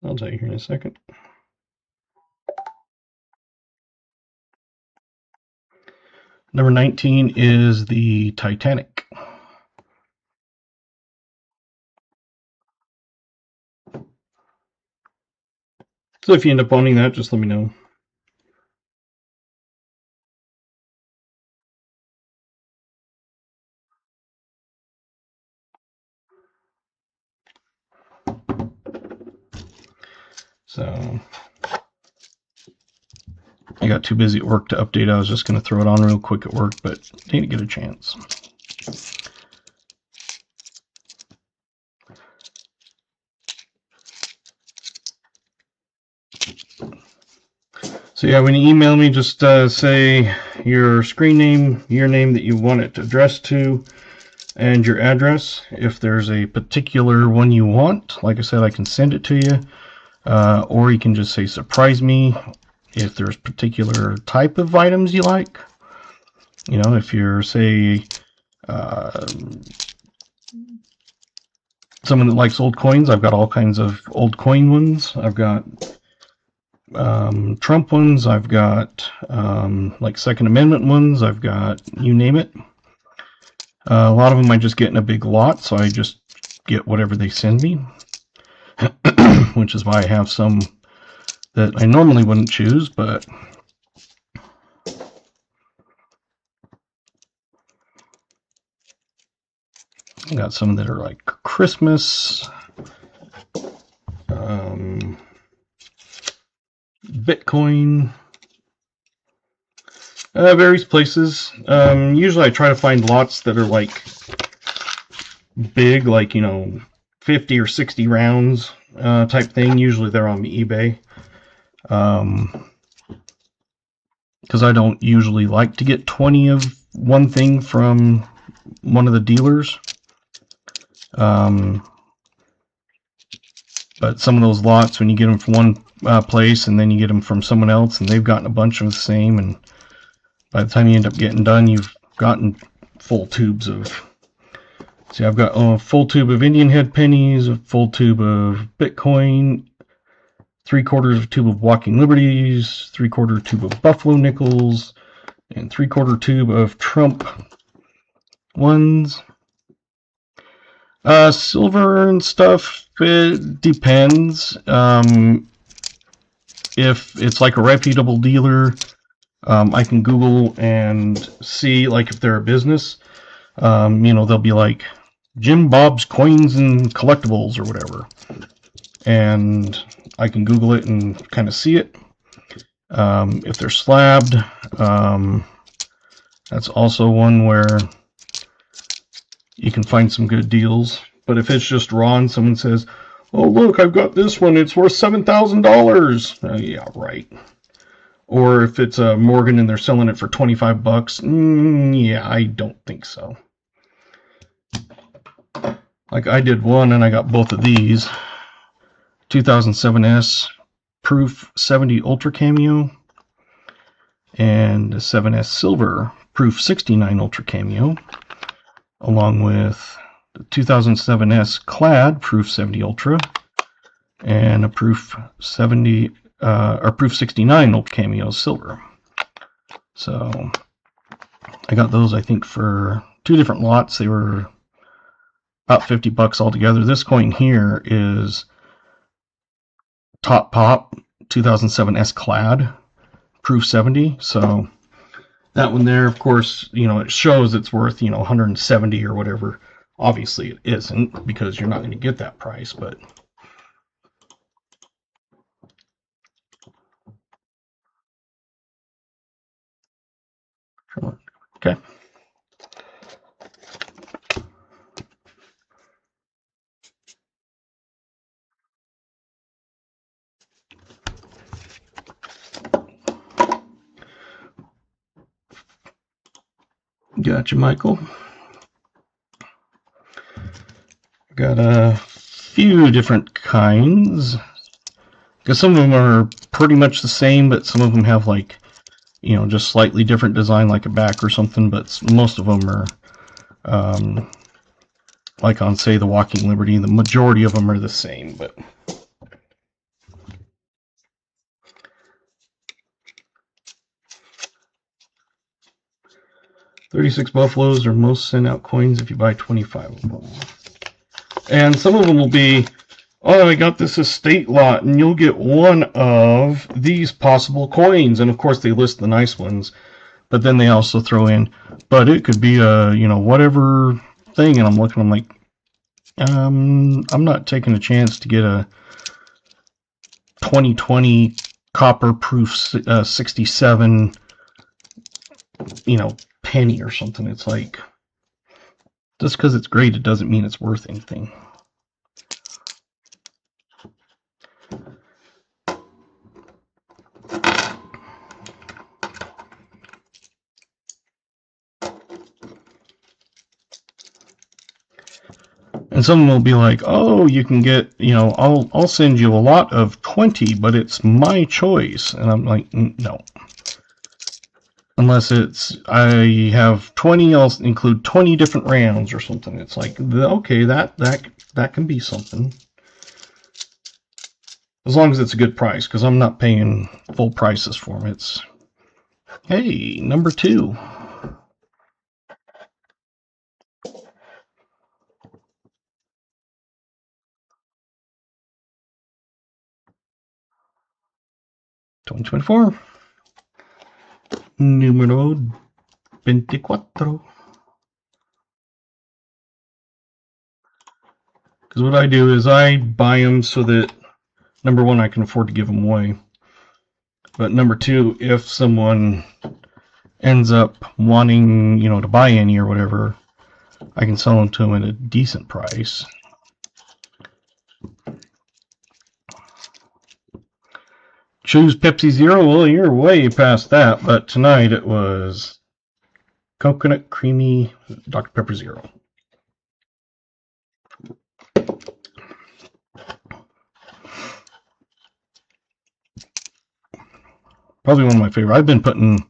S1: I'll tell you here in a second. Number 19 is the Titanic. So if you end up owning that, just let me know. So I got too busy at work to update. I was just going to throw it on real quick at work, but didn't get a chance. So yeah, when you email me, just say your screen name, your name that you want it addressed to, and your address. If there's a particular one you want, like I said, I can send it to you. Or you can just say surprise me if there's particular type of items you like. You know, if you're, say, someone that likes old coins, I've got all kinds of old coin ones. I've got Trump ones. I've got like Second Amendment ones. I've got you name it. A lot of them I just get in a big lot, so I just get whatever they send me, which is why I have some that I normally wouldn't choose, but I got some that are like Christmas, Bitcoin, various places. Usually I try to find lots that are like big, like, you know, 50 or 60 rounds type thing. Usually they're on eBay. Because I don't usually like to get 20 of one thing from one of the dealers. But some of those lots, when you get them from one place and then you get them from someone else and they've gotten a bunch of the same, and by the time you end up getting done, you've gotten full tubes of... See, I've got a full tube of Indian head pennies, a full tube of Bitcoin, 3/4 of a tube of Walking Liberties, 3/4 tube of Buffalo nickels, and 3/4 tube of Trump ones. Silver and stuff, it depends. If it's like a reputable dealer, I can Google and see, like, if they're a business. You know, they'll be like Jim Bob's Coins and Collectibles or whatever. And I can Google it and kind of see it. If they're slabbed, that's also one where you can find some good deals. But if it's just raw and someone says, oh, look, I've got this one, it's worth $7,000. Yeah, right. Or if it's a Morgan and they're selling it for $25, yeah, I don't think so. Like I did one and I got both of these. 2007S Proof 70 Ultra Cameo and 7S Silver Proof 69 Ultra Cameo, along with the 2007S Clad Proof 70 Ultra and a Proof 70 or Proof 69 Ultra Cameo Silver. So I got those, I think, for 2 different lots. They were about $50 altogether. This coin here is Top Pop 2007S Clad Proof 70. So that one there, of course, it shows it's worth, 170 or whatever. Obviously it isn't, because you're not going to get that price, but okay. Gotcha, Michael. Got a few different kinds, because some of them are pretty much the same, but some of them have like, just slightly different design, like a back or something. But most of them are, like on, say, the Walking Liberty, the majority of them are the same. But 36 Buffaloes are most sent out coins if you buy 25 of them. And some of them will be, oh, I got this estate lot, and you'll get one of these possible coins. And of course, they list the nice ones, but then they also throw in, but it could be a, whatever thing. And I'm looking, I'm like, I'm not taking a chance to get a 2020 copper proof 67, penny or something. It's like, just because it's great, it doesn't mean it's worth anything. And someone will be like, oh, you can get, I'll send you a lot of 20, but it's my choice. And I'm like, no. Unless it's, I have 20, I'll include 20 different rounds or something. It's like, okay, that can be something. As long as it's a good price, because I'm not paying full prices for them. It's, hey, number 2. $2024. Número 24. Because what I do is I buy them so that, number 1, I can afford to give them away. But number 2, if someone ends up wanting, to buy any or whatever, I can sell them to them at a decent price. Choose Pepsi Zero. Well, you're way past that, but tonight it was Coconut Creamy Dr. Pepper Zero. Probably one of my favorite. I've been putting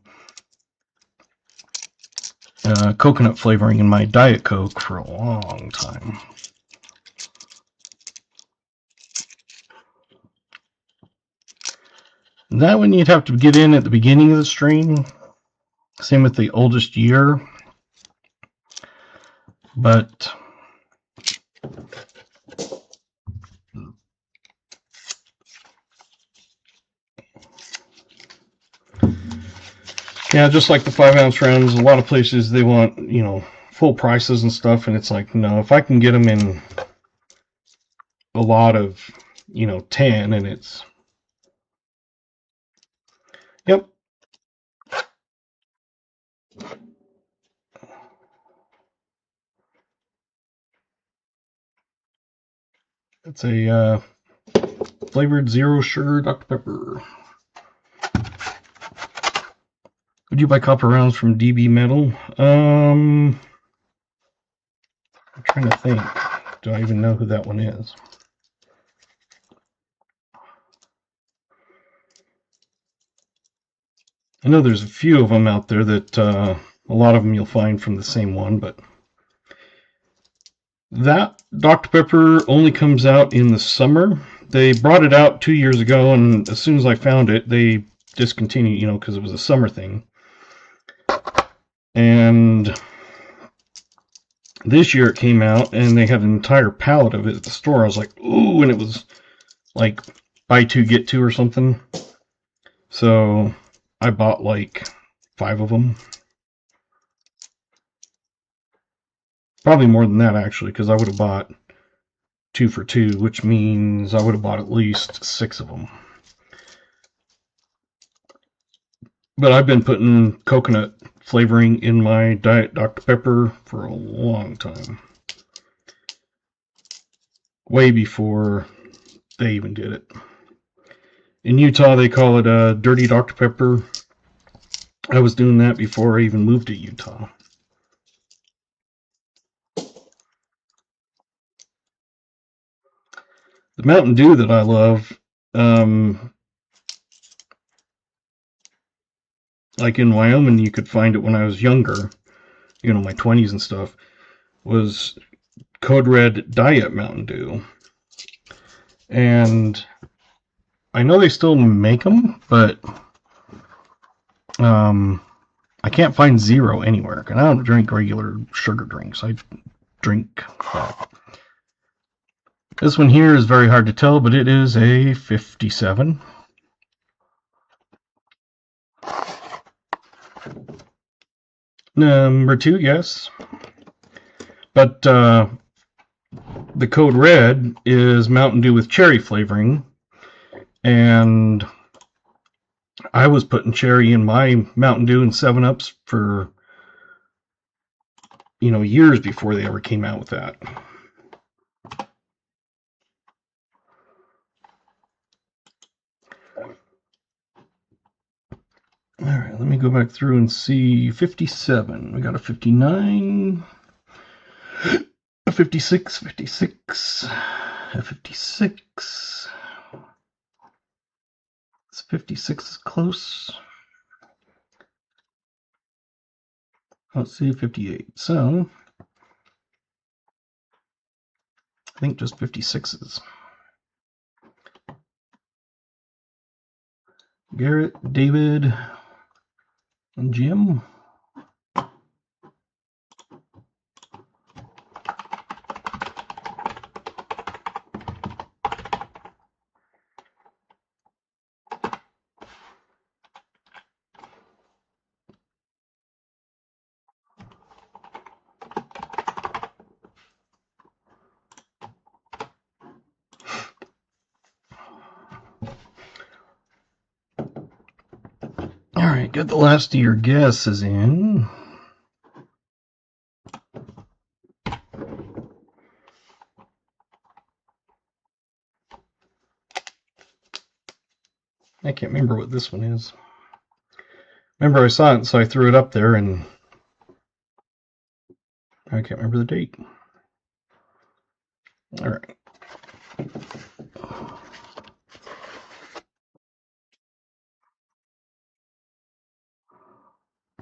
S1: coconut flavoring in my Diet Coke for a long time. That one you'd have to get in at the beginning of the stream. Same with the oldest year. But yeah, just like the 5-ounce rounds, a lot of places they want, full prices and stuff, and it's like, no, if I can get them in a lot of, 10, and it's, yep. It's a flavored zero sugar Dr. Pepper. Would you buy copper rounds from DB Metal? I'm trying to think. Do I even know who that one is? I know there's a few of them out there that a lot of them you'll find from the same one, but that Dr. Pepper only comes out in the summer. They brought it out 2 years ago, and as soon as I found it, they discontinued, because it was a summer thing. And this year it came out, and they had an entire pallet of it at the store. I was like, ooh, and it was like buy two, get two or something. So I bought like 5 of them. Probably more than that, actually, because I would have bought 2 for 2, which means I would have bought at least 6 of them. But I've been putting coconut flavoring in my Diet Dr. Pepper for a long time. Way before they even did it. In Utah, they call it a dirty Dr. Pepper. I was doing that before I even moved to Utah. The Mountain Dew that I love, like in Wyoming, you could find it when I was younger, my 20s and stuff, was Code Red Diet Mountain Dew. And I know they still make them, but I can't find Zero anywhere. And I don't drink regular sugar drinks. I drink that. This one here is very hard to tell, but it is a 57. Number 2, yes. But the Code Red is Mountain Dew with cherry flavoring. And I was putting cherry in my Mountain Dew and 7-Ups for, years before they ever came out with that. All right, let me go back through and see 57. We got a 59, a 56, 56, a 56. This 56 is close. Let's see, 58. So, I think just 56s. Garrett, David, and Jim. All right, get the last of your guesses in. I can't remember what this one is. Remember I saw it, so I threw it up there, and I can't remember the date. All right.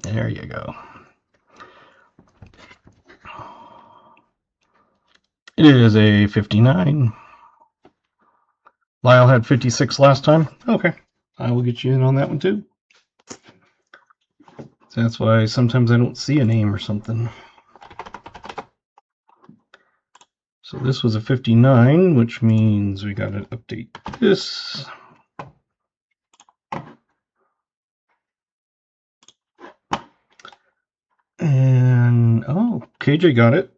S1: There you go. It is a 59. Lyle had 56 last time. Okay. I will get you in on that one too. So that's why sometimes I don't see a name or something. So this was a 59, which means we got to update this. And, oh, KJ got it.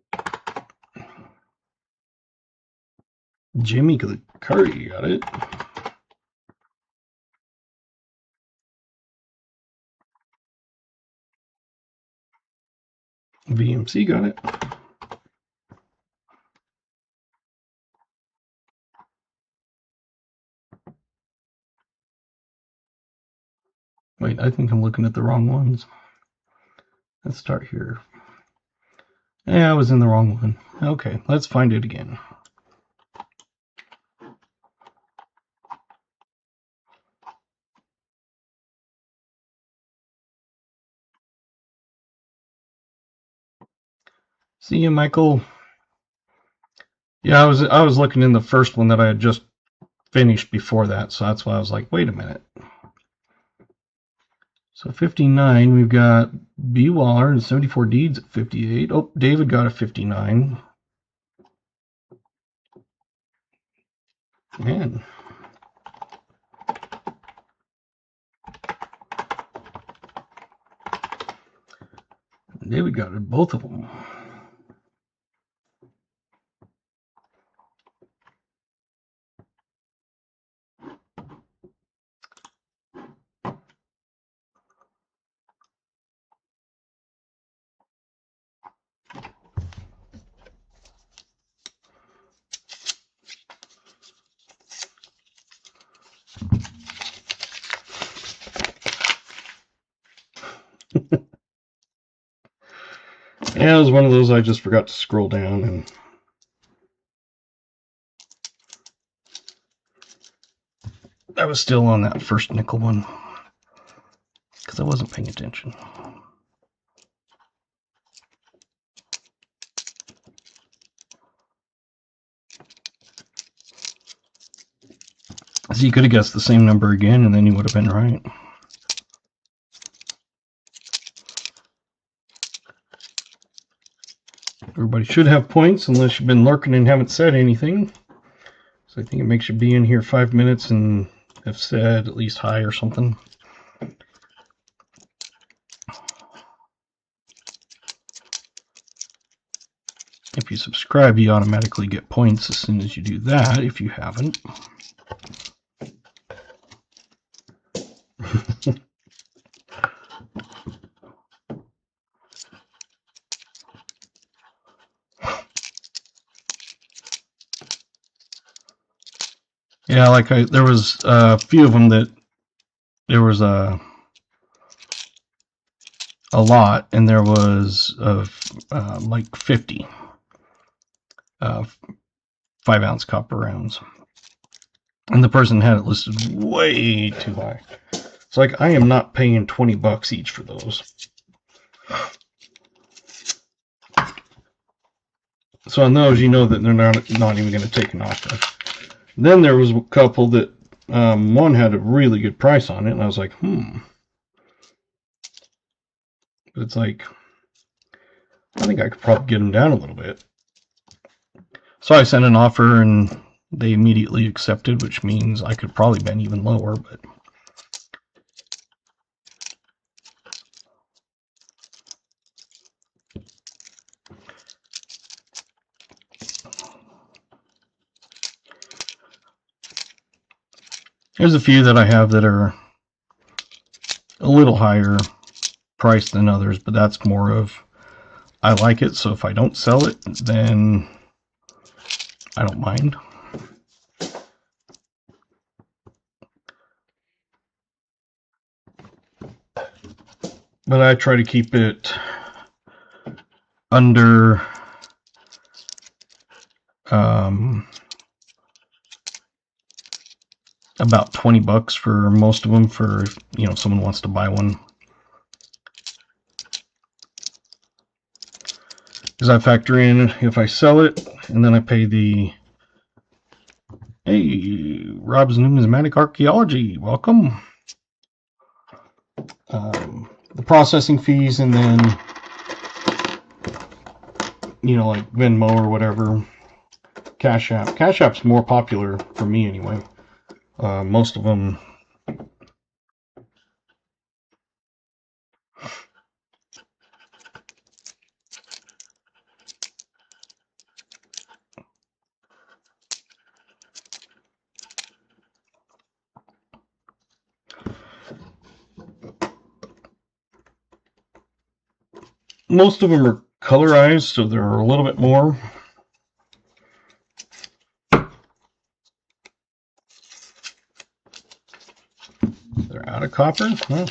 S1: Jimmy Curry got it. VMC got it. Wait, I think I'm looking at the wrong ones. Let's start here. Yeah, I was in the wrong one. Okay, let's find it again. See you, Michael. Yeah, I was looking in the first one that I had just finished before that, so that's why I was like, wait a minute. So 59, we've got B. Waller and 74 Deeds at 58. Oh, David got a 59. Man. David got it, both of them. Yeah, it was one of those I just forgot to scroll down, and I was still on that first nickel one because I wasn't paying attention. So you could have guessed the same number again, and then you would have been right. Everybody should have points unless you've been lurking and haven't said anything. So I think it makes you be in here 5 minutes and have said at least hi or something. If you subscribe, you automatically get points as soon as you do that, if you haven't. Yeah, like there was a few of them that there was a lot, and there was like 50 5-ounce copper rounds, and the person had it listed way too high. It's like, I am not paying $20 each for those. So on those, you know that they're not even going to take an offer. Then there was a couple that one had a really good price on it, and I was like, But it's like, I think I could probably get them down a little bit. So I sent an offer, and they immediately accepted, which means I could probably been even lower, but there's a few that I have that are a little higher price than others, but that's more of, I like it, so if I don't sell it, then I don't mind. But I try to keep it under about $20 for most of them, for if someone wants to buy one. Because I factor in if I sell it, and then I pay the, hey, Rob's Numismatic Archaeology, welcome. The processing fees, and then like Venmo or whatever, Cash App. Cash App's more popular for me anyway. Most of them. Most of them are colorized, so they're a little bit more. They're out of copper. Well,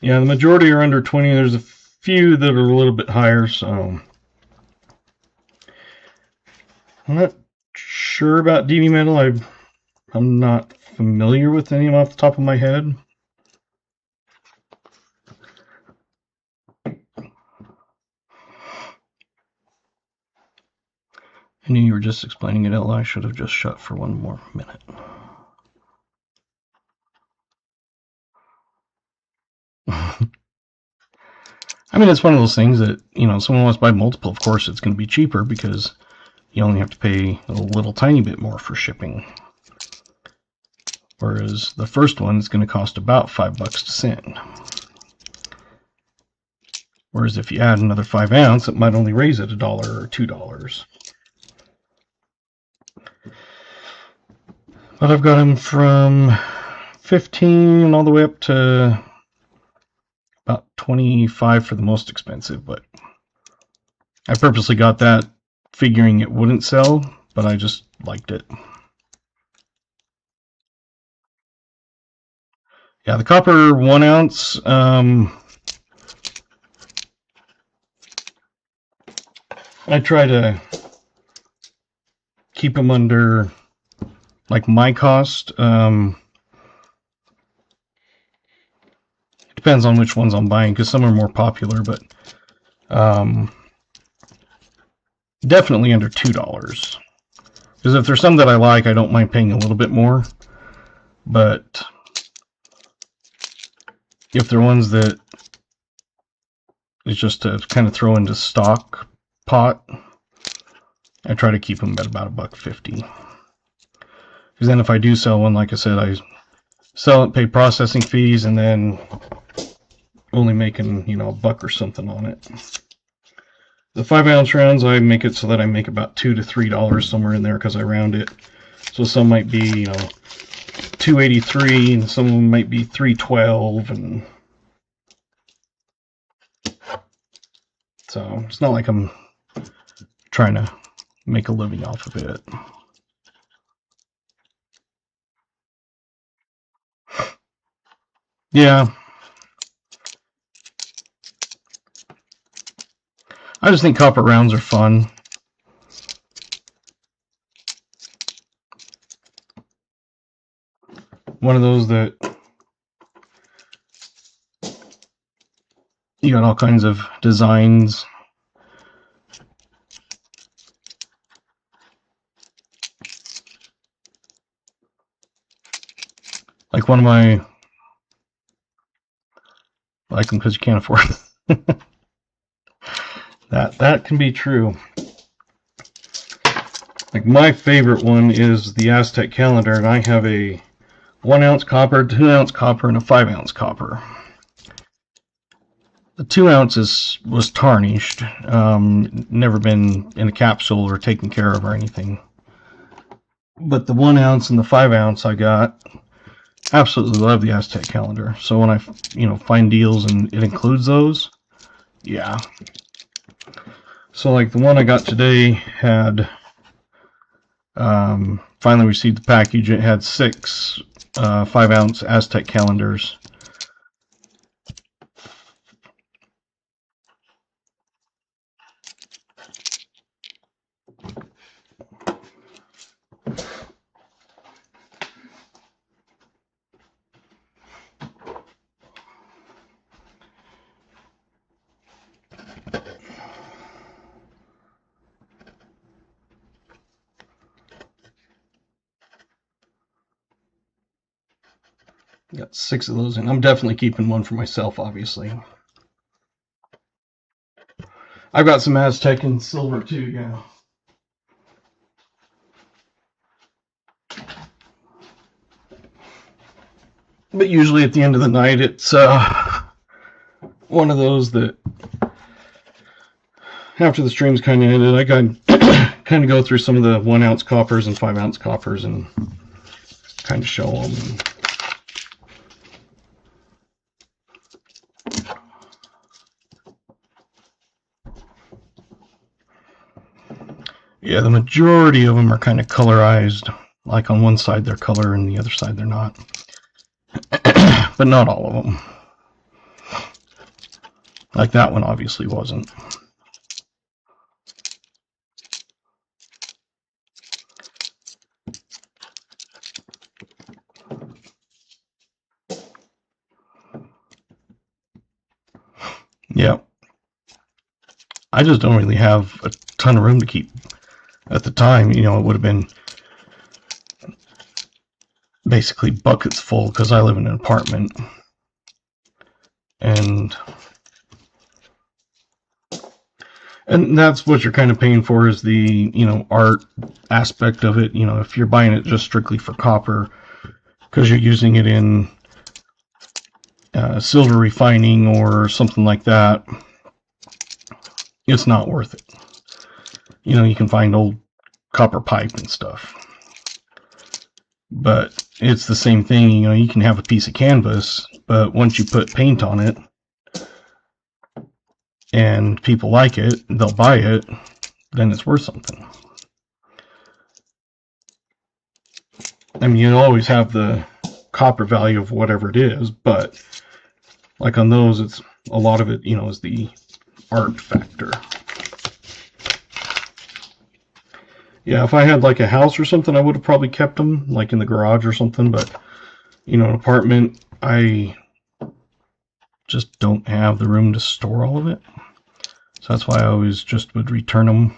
S1: Yeah, the majority are under 20. There's a few that are a little bit higher, so I'm not sure about DD metal. I'm not familiar with any of them off the top of my head. I knew you were just explaining it, Ella. I should have just shut for one more minute. I mean, it's one of those things that, someone wants to buy multiple, of course it's going to be cheaper because you only have to pay a little tiny bit more for shipping. Whereas the first one is going to cost about $5 to send. Whereas if you add another 5 ounce, it might only raise it $1 or $2. But I've got them from 15 all the way up to about 25 for the most expensive. But I purposely got that figuring it wouldn't sell, but I just liked it. Yeah, the copper 1 ounce, I try to keep them under, like, my cost. Depends on which ones I'm buying, because some are more popular, but definitely under $2. Because if there's some that I like, I don't mind paying a little bit more. But if they're ones that is just to kind of throw into stock pot, I try to keep them at about $1.50. Because then if I do sell one, like I said, I sell it, pay processing fees, and then only making, $1 or something on it. The 5 ounce rounds, I make it so that I make about $2 to $3 somewhere in there because I round it. So some might be, $2.83, and some of them might be $3.12, and so it's not like I'm trying to make a living off of it. Yeah. I just think copper rounds are fun. One of those that you got all kinds of designs. Like one of my, I like them because you can't afford it. That can be true. Like my favorite one is the Aztec calendar, and I have a 1 ounce copper, 2 ounce copper, and a 5 ounce copper. The 2 ounces was tarnished, never been in a capsule or taken care of or anything. But the 1 ounce and the 5 ounce I got, absolutely love the Aztec calendar. So when I, find deals and it includes those, yeah. So like the one I got today had, finally received the package. It had 6 5 ounce Aztec calendars. Got 6 of those, and I'm definitely keeping one for myself, obviously. I've got some Aztec in silver too, yeah. But usually at the end of the night, it's one of those that after the stream's kind of ended, I kind of go through some of the 1 ounce coppers and 5 ounce coppers and kind of show them. Yeah, the majority of them are kind of colorized. Like on one side they're color and the other side they're not. But not all of them. Like that one obviously wasn't. Yeah. I just don't really have a ton of room to keep. At the time, it would have been basically buckets full because I live in an apartment. And that's what you're kind of paying for, is the, art aspect of it. If you're buying it just strictly for copper because you're using it in silver refining or something like that, it's not worth it. You can find old copper pipe and stuff. But it's the same thing. You can have a piece of canvas, but once you put paint on it and people like it, they'll buy it, then it's worth something. I mean, you'll always have the copper value of whatever it is, but like on those, it's a lot of it, is the art factor. Yeah, if I had like a house or something, I would have probably kept them like in the garage or something, but an apartment, I just don't have the room to store all of it. So that's why I always just would return them.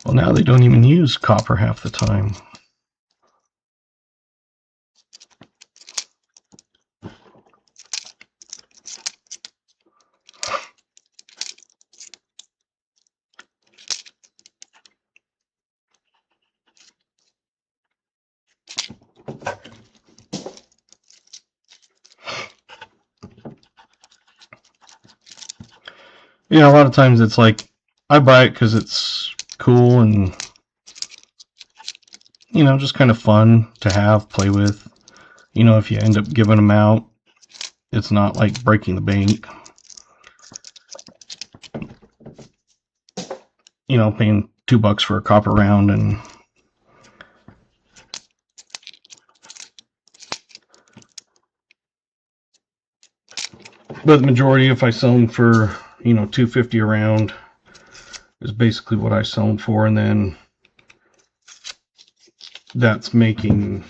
S1: Well, now they don't even use copper half the time. Yeah, a lot of times it's like, I buy it because it's cool and, just kind of fun to have, play with. If you end up giving them out, it's not like breaking the bank. Paying $2 for a copper round, and but the majority, if I sell them for $2.50 a round, is basically what I sell them for, and then that's making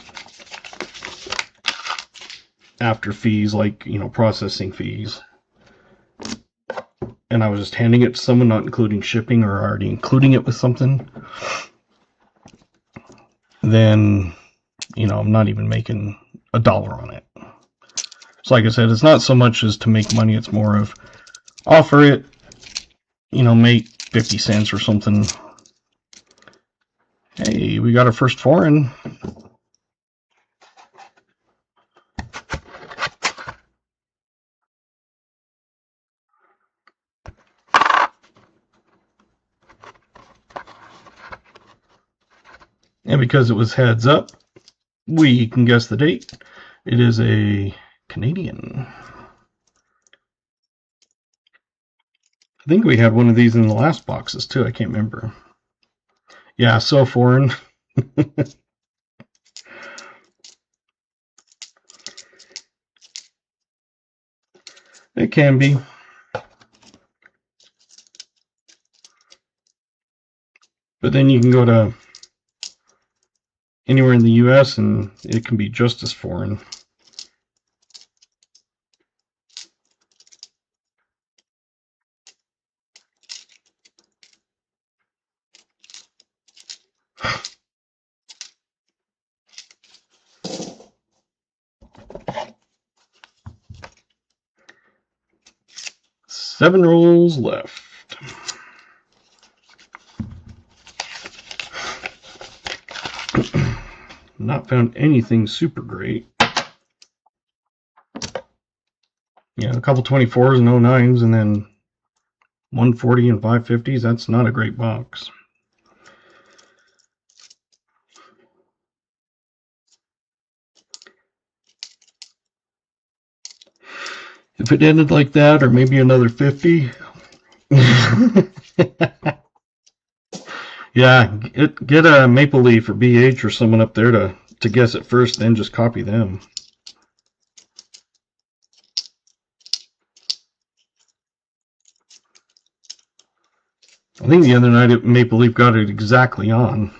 S1: after fees, like processing fees. And I was just handing it to someone, not including shipping or already including it with something, then I'm not even making $1 on it. So like I said, it's not so much as to make money, it's more of offer it, make 50 cents or something. Hey, we got our first foreign. And because it was heads up, we can guess the date. It is a Canadian. I think we had one of these in the last boxes too. I can't remember. Yeah, so foreign. It can be. But then you can go to anywhere in the US and it can be just as foreign. Seven rolls left. Not found anything super great. Yeah, a couple 24s and 09s, and then 140 and 550s. That's not a great box. If it ended like that, or maybe another 50. Yeah, get a Maple Leaf or BH or someone up there to guess it first, then just copy them. I think the other night Maple Leaf got it exactly on.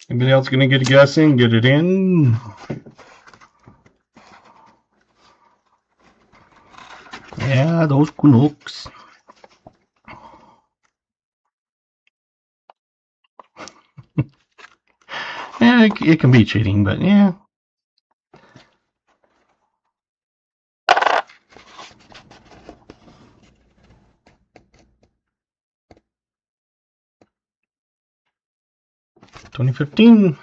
S1: Anybody else gonna get a guess in? Get it in? Yeah, those Canucks. Yeah, it can be cheating, but yeah. $20.15.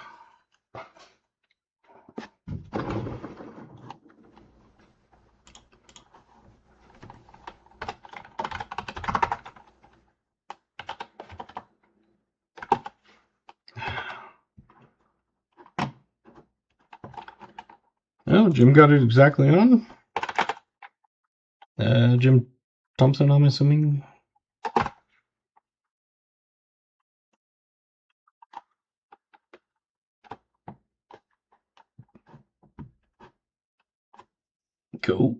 S1: Oh, Jim got it exactly on. Jim Thompson, I'm assuming. Cool.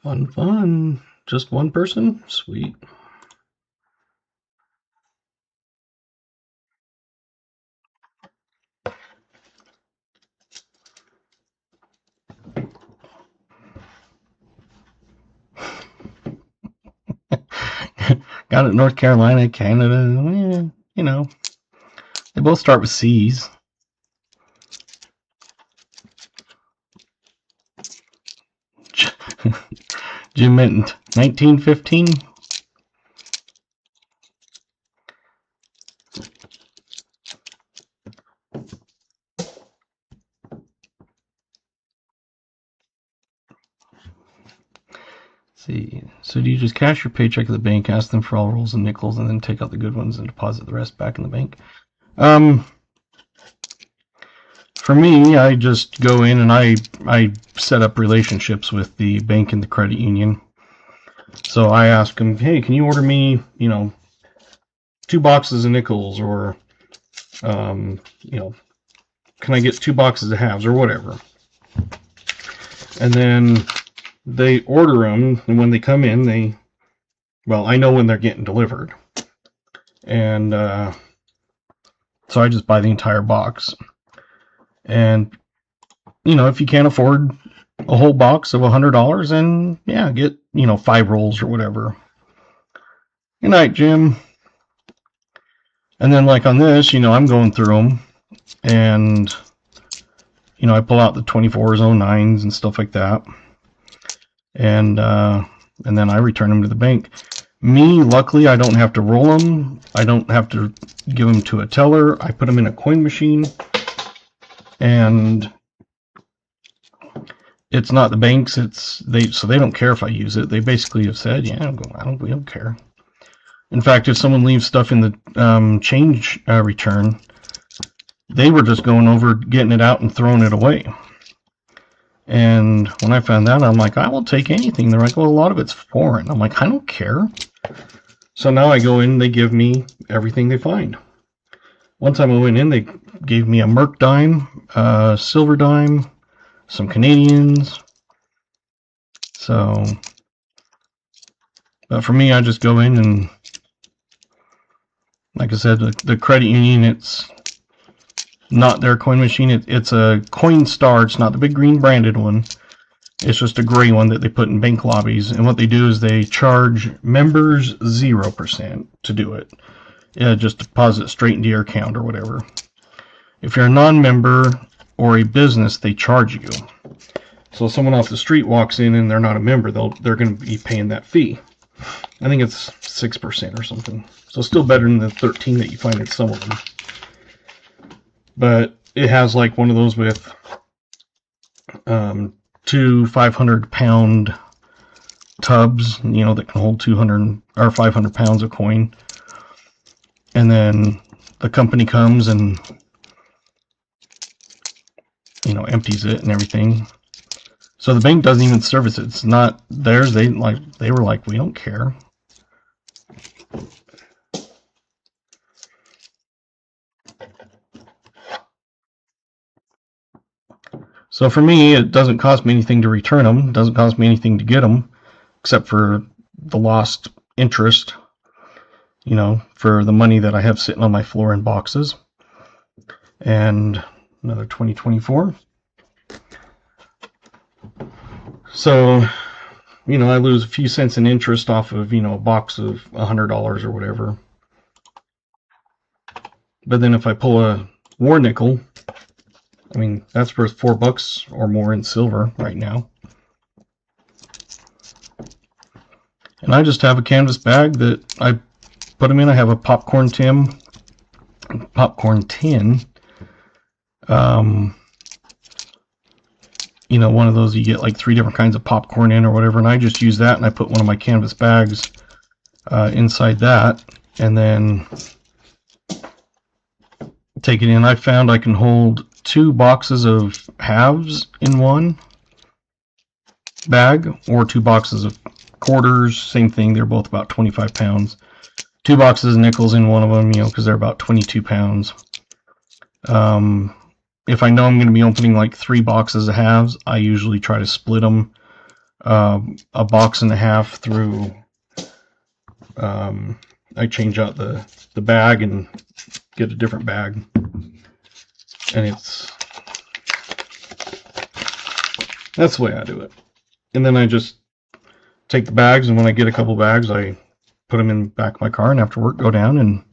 S1: Fun. Just one person? Sweet. Got it North Carolina, Canada. You know, they both start with C's. Jim meant 1915. See, so do you just cash your paycheck at the bank, ask them for all rolls and nickels, and then take out the good ones and deposit the rest back in the bank? For me, I just go in and I set up relationships with the bank and the credit union. So I ask them, hey, can you order me, 2 boxes of nickels, or, can I get 2 boxes of halves, or whatever. And then they order them, and when they come in, I know when they're getting delivered. And so I just buy the entire box. And, if you can't afford a whole box of $100, then, yeah, get, 5 rolls or whatever. Good night, Jim. And then, like on this, I'm going through them, and, I pull out the 24s, 09s, and stuff like that. And then I return them to the bank. Me, luckily, I don't have to roll them. I don't have to give them to a teller. I put them in a coin machine. And it's not the banks, so they don't care if I use it. They basically have said, yeah, we don't care. In fact, if someone leaves stuff in the change return, they were just going over, getting it out and throwing it away. And when I found that, I'm like, I will take anything. They're like, well, a lot of it's foreign. I'm like, I don't care. So now I go in, they give me everything they find. One time I went in, they gave me a Merc dime, a silver dime, some Canadians. So, but for me, I just go in and, like I said, the credit union, it's not their coin machine. It's a Coinstar. It's not the big green branded one. It's just a gray one that they put in bank lobbies. And what they do is they charge members 0% to do it. Yeah, just deposit straight into your account or whatever. If you're a non-member or a business, they charge you. So if someone off the street walks in and they're not a member, they're going to be paying that fee. I think it's 6% or something. So still better than the 13 that you find in some of them. But it has like one of those with 2 500-pound tubs, that can hold 200 or 500 pounds of coin. And then the company comes and, empties it and everything. So the bank doesn't even service it. It's not theirs. They were like, we don't care. So for me, it doesn't cost me anything to return them. It doesn't cost me anything to get them, except for the lost interest, for the money that I have sitting on my floor in boxes. And another 2024. So, I lose a few cents in interest off of, a box of $100 or whatever. But then if I pull a war nickel, that's worth $4 or more in silver right now. And I just have a canvas bag that I put them in. I have a popcorn tin. One of those you get like 3 different kinds of popcorn in or whatever, and I just use that, and I put one of my canvas bags inside that, and then take it in. I found I can hold 2 boxes of halves in one bag, or 2 boxes of quarters, same thing, they're both about 25 pounds. 2 boxes of nickels in one of them, because they're about 22 pounds. If I know I'm going to be opening like 3 boxes of halves, I usually try to split them a box and a half through. I change out the bag and get a different bag, and that's the way I do it. And then I just take the bags, and when I get a couple bags, I put them in the back of my car, and after work go down and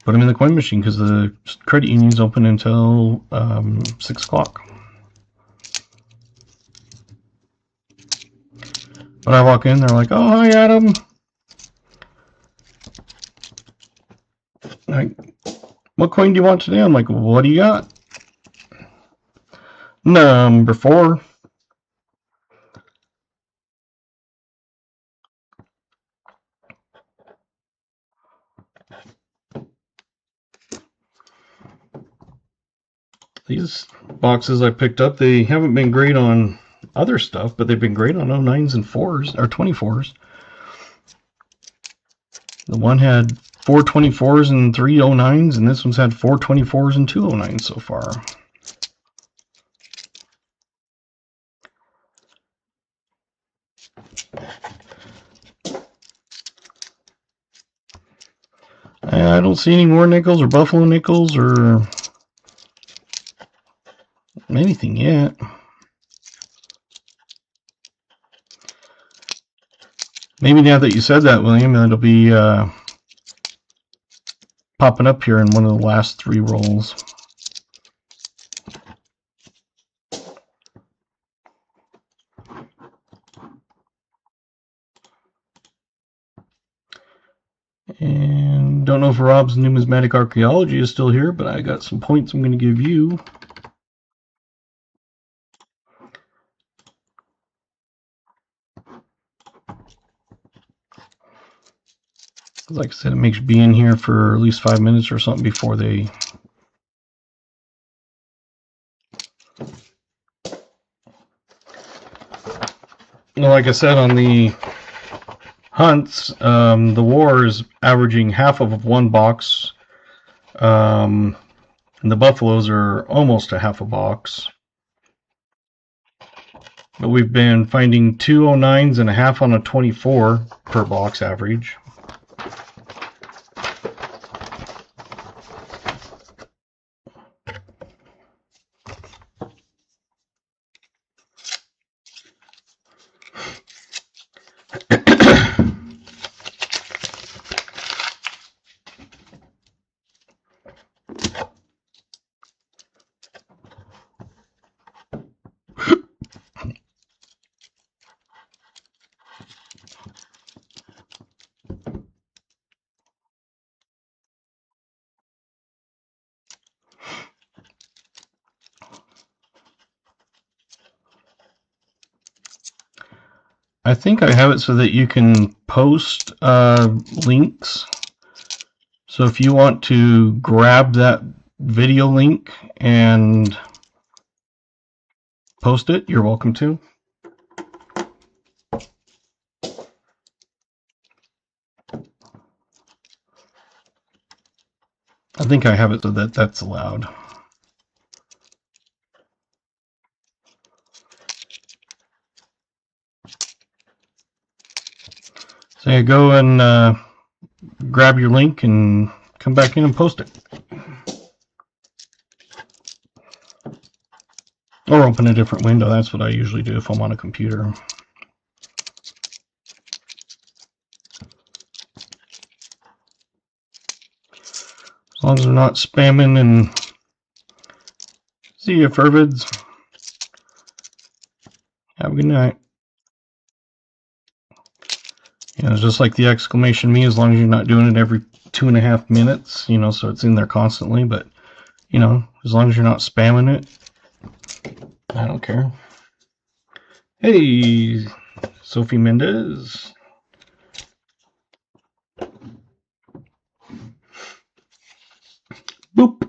S1: put them in the coin machine, because the credit union's open until 6 o'clock. But I walk in, they're like, "Oh, hi, Adam." Like, "What coin do you want today?" I'm like, "What do you got?" "Number 4. These boxes I picked up, they haven't been great on other stuff, but they've been great on 09s and 4s, or 24s. The one had 4 24s and 3 09s, and this one's had 4 24s and 2 09s so far. I don't see any more nickels or buffalo nickels or anything yet. Maybe now that you said that, William, it'll be popping up here in one of the last 3 rolls. And don't know if Rob's numismatic archaeology is still here, but I got some points I'm going to give you. Like I said, it makes you be in here for at least 5 minutes or something before they... Like I said, on the hunts, the war is averaging half of 1 box. And the buffaloes are almost a half a box. But we've been finding 2 09s and a half on a 24 per box average. I think I have it so that you can post links. So if you want to grab that video link and post it, you're welcome to. I think I have it so that that's allowed. So you go and grab your link and come back in and post it. Or open a different window. That's what I usually do if I'm on a computer. As long as they're not spamming. And see you, Furvids. Have a good night. You know, just like the exclamation me, as long as you're not doing it every 2.5 minutes, you know, so it's in there constantly. But, you know, as long as you're not spamming it, I don't care. Hey, Sophie Mendez. Boop.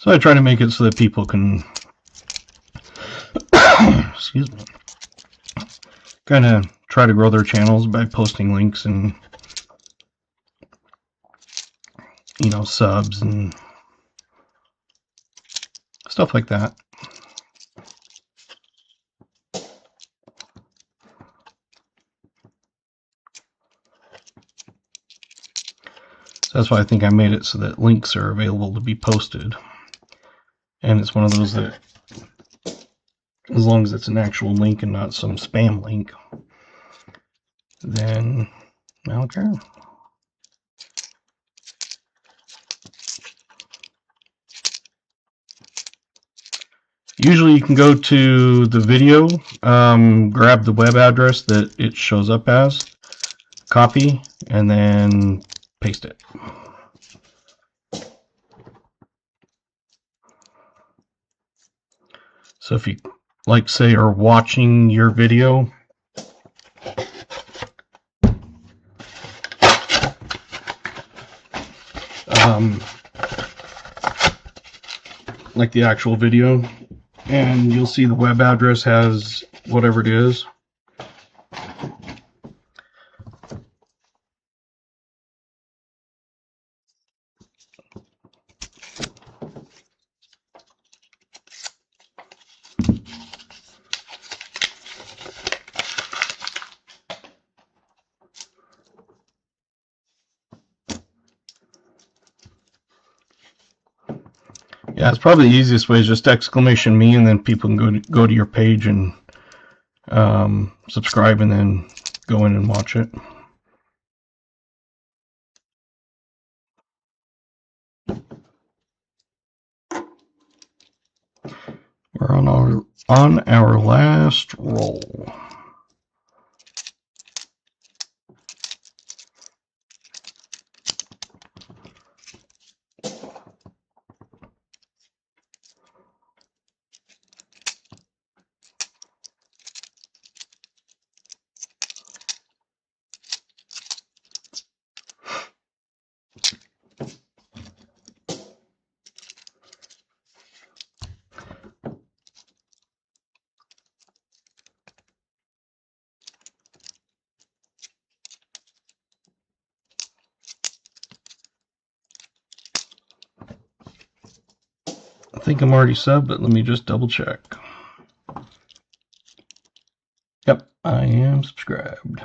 S1: So I try to make it so that people can, excuse me, kind of try to grow their channels by posting links and, you know, subs and stuff like that. So that's why I think I made it so that links are available to be posted. And it's one of those that, as long as it's an actual link and not some spam link, then I don't care. Usually you can go to the video, grab the web address that it shows up as, copy, and then paste it. So if you, like, say, are watching your video, like the actual video, and you'll see the web address has whatever it is. Yeah, it's probably the easiest way is just exclamation me, and then people can go to your page and subscribe, and then go in and watch it. We're on our last roll. I think I'm already subbed, but let me just double check. Yep, I am subscribed.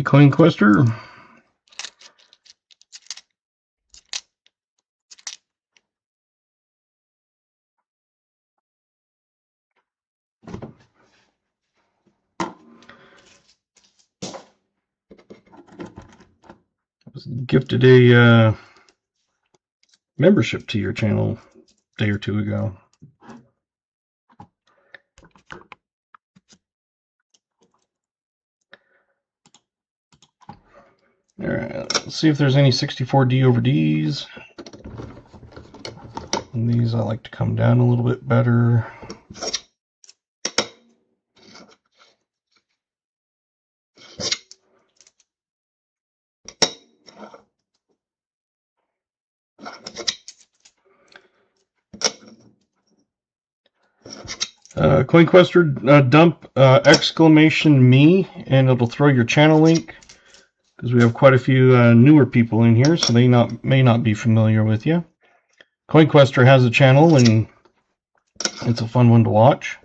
S1: Hey, Coin Quester. I was gifted a membership to your channel a day or two ago. Alright, let's see if there's any 64D over Ds. And these I like to come down a little bit better. CoinQuester, dump exclamation me, and it'll throw your channel link, because we have quite a few newer people in here, so they may not be familiar with you. CoinQuester has a channel, and it's a fun one to watch.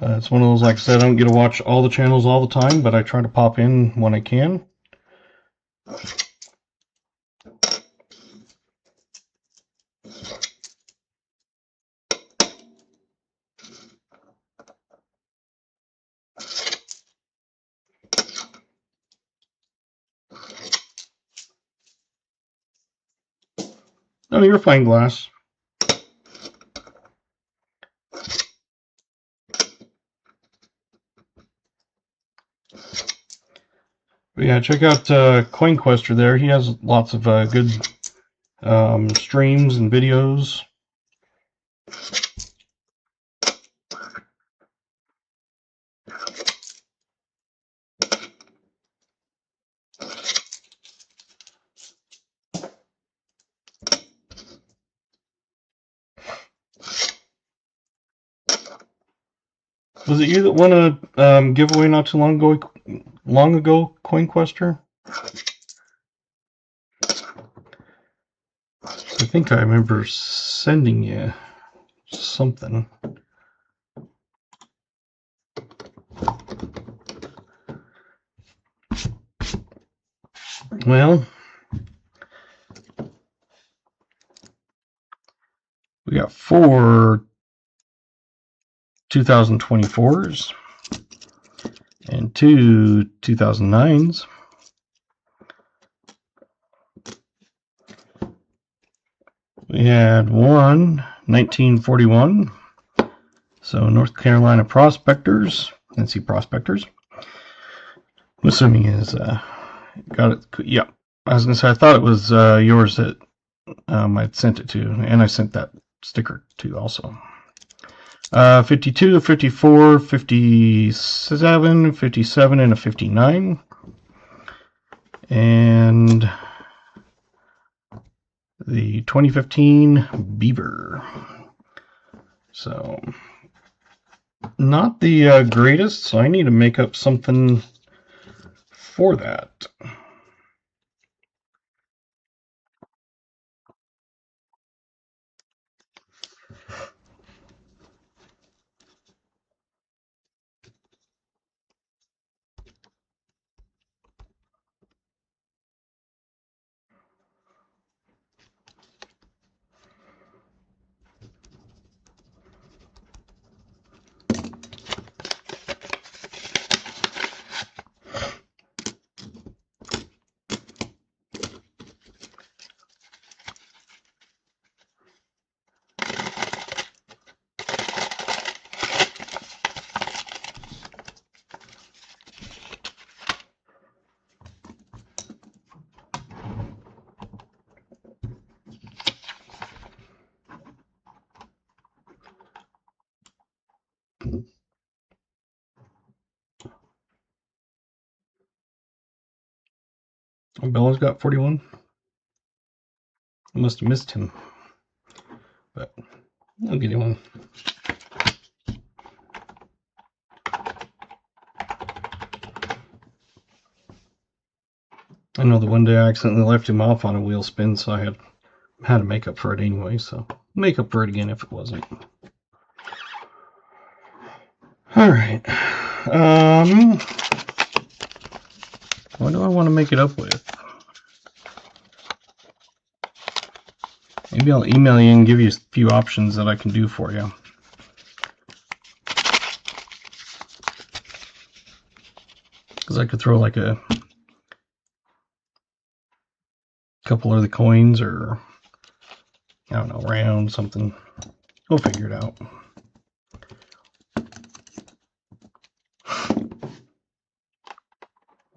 S1: It's one of those, like I said, I don't get to watch all the channels all the time, but I try to pop in when I can. Oh, you're fine, Glass. But yeah, check out CoinQuester there. He has lots of good streams and videos. Was it you that won a giveaway not too long ago, CoinQuester? I think I remember sending you something. Well, we got 4 2024s and 2 2009s. We had one 1941, so North Carolina Prospectors, NC Prospectors. I'm assuming is got it. Yeah, I was gonna say I thought it was yours that I'd sent it to, and I sent that sticker to also. 52, 54, 57, 57, and a 59. And the 2015 Beaver. So, not the greatest, so I need to make up something for that. Bella's got 41. I must have missed him, but I'll get him one. I know the one day I accidentally left him off on a wheel spin, so I had to make up for it anyway, so make up for it again if it wasn't. Alright. What do I want to make it up with? Maybe I'll email you and give you a few options that I can do for you. Because I could throw like a couple of the coins, or I don't know, round something. We'll figure it out.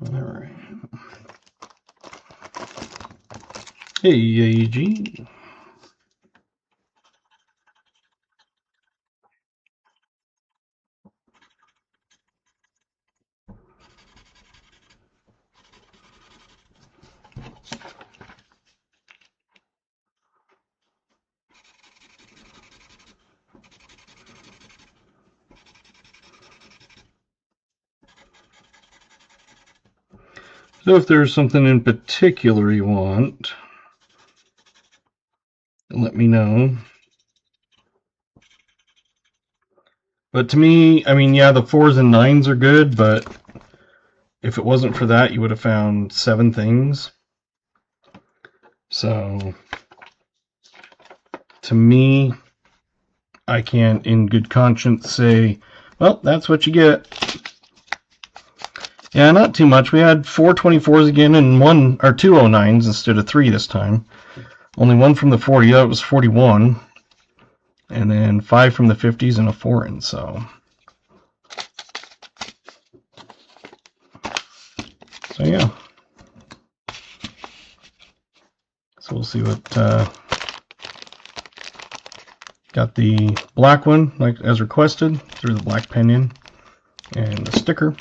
S1: Alright. Hey, AG. So if there's something in particular you want, let me know. But to me, I mean, yeah, the 4s and 9s are good, but if it wasn't for that, you would have found 7 things. So, to me, I can't in good conscience say, well, that's what you get. Yeah, not too much. We had 4 24s again and 2 09s instead of 3 this time. Only 1 from the 40, that was 41. And then 5 from the 50s and a foreign, so yeah. So we'll see what, got the black one, like as requested, threw the black pen in, and the sticker.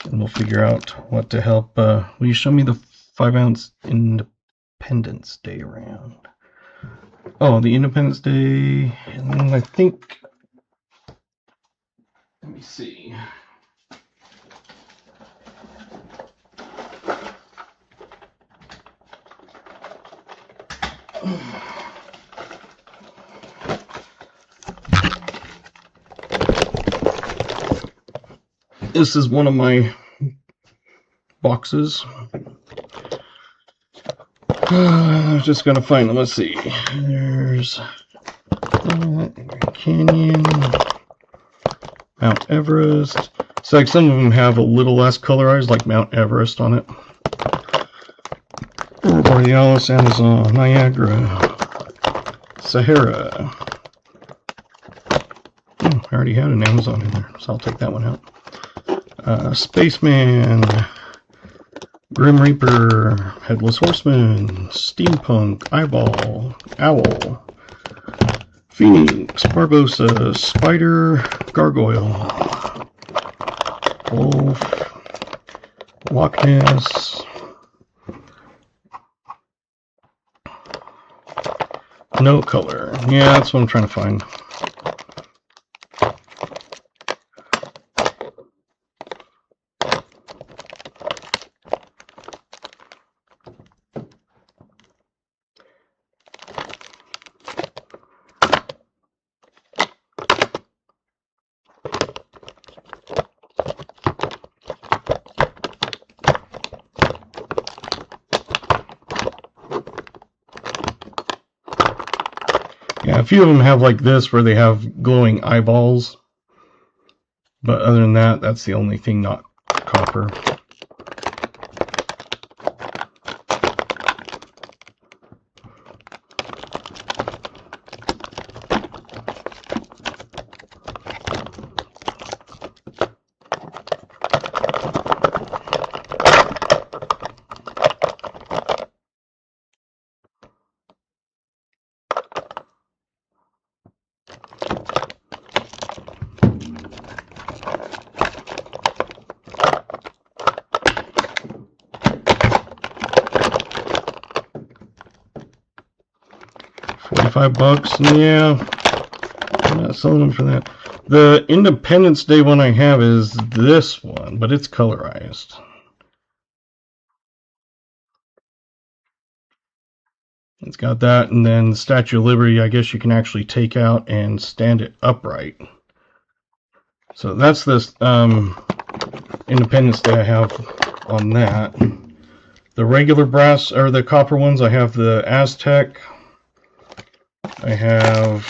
S1: And we'll figure out what to help. Will you show me the 5-ounce Independence Day round? Oh, the Independence Day, and I think, let me see. This is one of my boxes. I'm just gonna find them. Let's see. There's Canyon, Mount Everest. It's like some of them have a little less colorized, like Mount Everest on it. Borealis, Amazon, Niagara, Sahara. I already had an Amazon in there, so I'll take that one out. Spaceman, Grim Reaper, Headless Horseman, Steampunk, Eyeball, Owl, Phoenix, Barbosa, Spider, Gargoyle, Wolf, Loch Ness, no color. Yeah, that's what I'm trying to find. Yeah, a few of them have like this where they have glowing eyeballs, but other than that, that's the only thing not copper. $45, yeah, I'm not selling them for that. The Independence Day one I have is this one, but it's colorized. It's got that, and then the Statue of Liberty, I guess you can actually take out and stand it upright. So that's this Independence Day I have. on that. The regular brass, or the copper ones, I have the Aztec. I have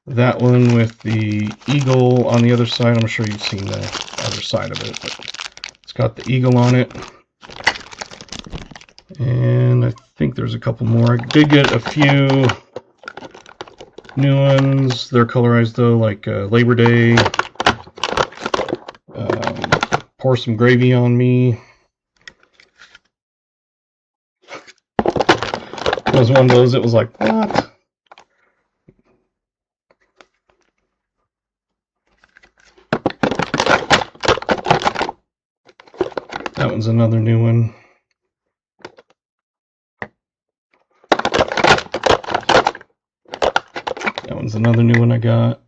S1: that one with the eagle on the other side. I'm sure you've seen the other side of it, but it's got the eagle on it. And I think there's a couple more. I did get a few new ones. They're colorized though, like Labor Day. Pour Some Gravy on Me. It was one of those, it was like, what? That one's another new one. That one's another new one I got.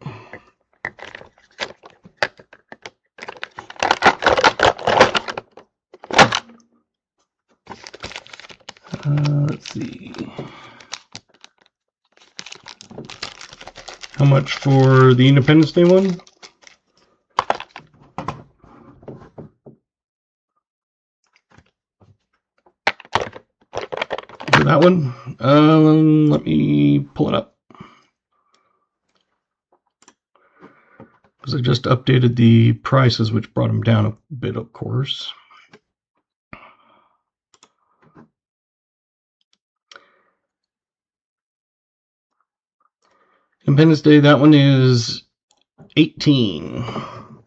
S1: Let's see. How much for the Independence Day one? For that one? Let me pull it up. Because I just updated the prices, which brought them down a bit, of course. Independence Day, that one is $18.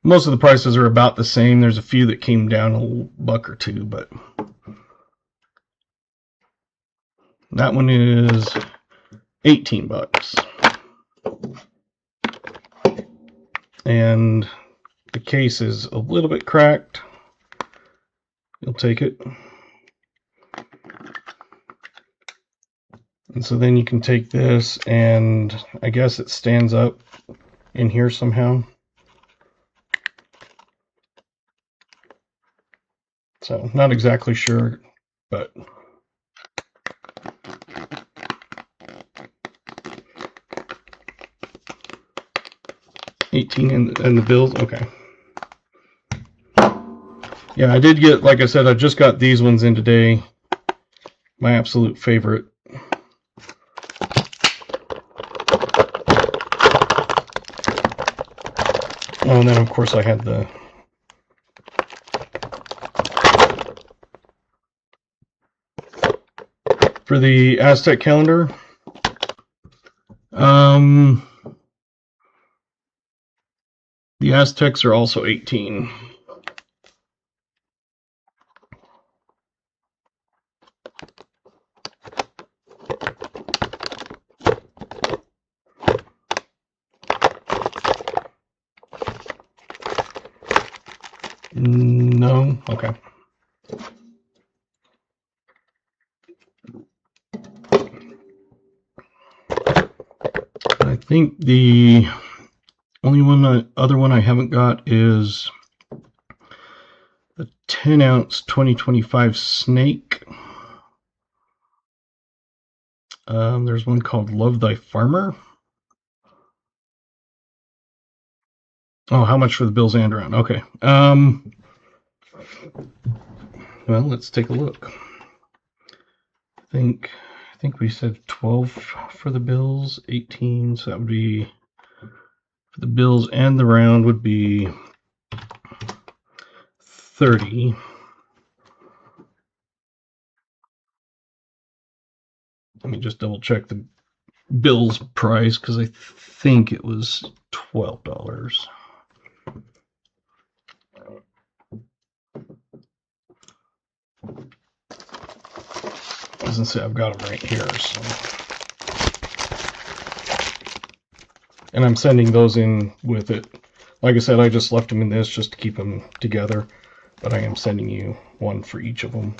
S1: Most of the prices are about the same. There's a few that came down a buck or two, but that one is $18. And the case is a little bit cracked. You'll take it. And so then you can take this, and I guess it stands up in here somehow. So, not exactly sure, but $18 and the bills, okay. Yeah, I did get, like I said, I just got these ones in today. My absolute favorite. Oh, and then of course I had the for the Aztec calendar. The Aztecs are also 18. No? Okay. I think the only other one I haven't got is the 10-ounce 2025 snake. There's one called Love Thy Farmer. Oh, how much for the bills and around? Okay. Well, let's take a look. I think we said 12 for the bills, 18, so that would be for the bills and the round would be 30. Let me just double check the bills price because I think it was $12. As I say, I've got them right here. So. And I'm sending those in with it. Like I said, I just left them in this just to keep them together. But I am sending you one for each of them.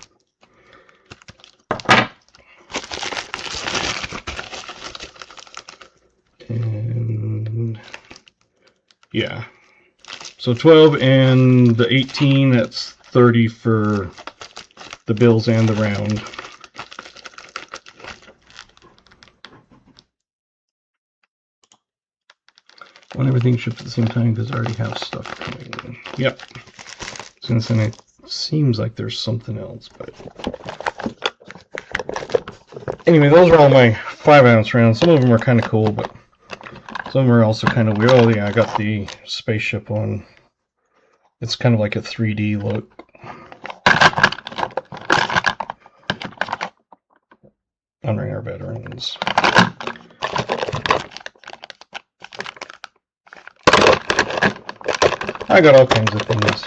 S1: And yeah. So 12 and the 18, that's 30 for the bills and the round. When everything ships at the same time, does it already have stuff coming in? Yep. Since then it seems like there's something else, but anyway, those are all my 5-ounce rounds. Some of them are kind of cool, but some of them are also kind of weird. Oh yeah, I got the spaceship one. It's kind of like a 3D look. Honoring our veterans. I got all kinds of things.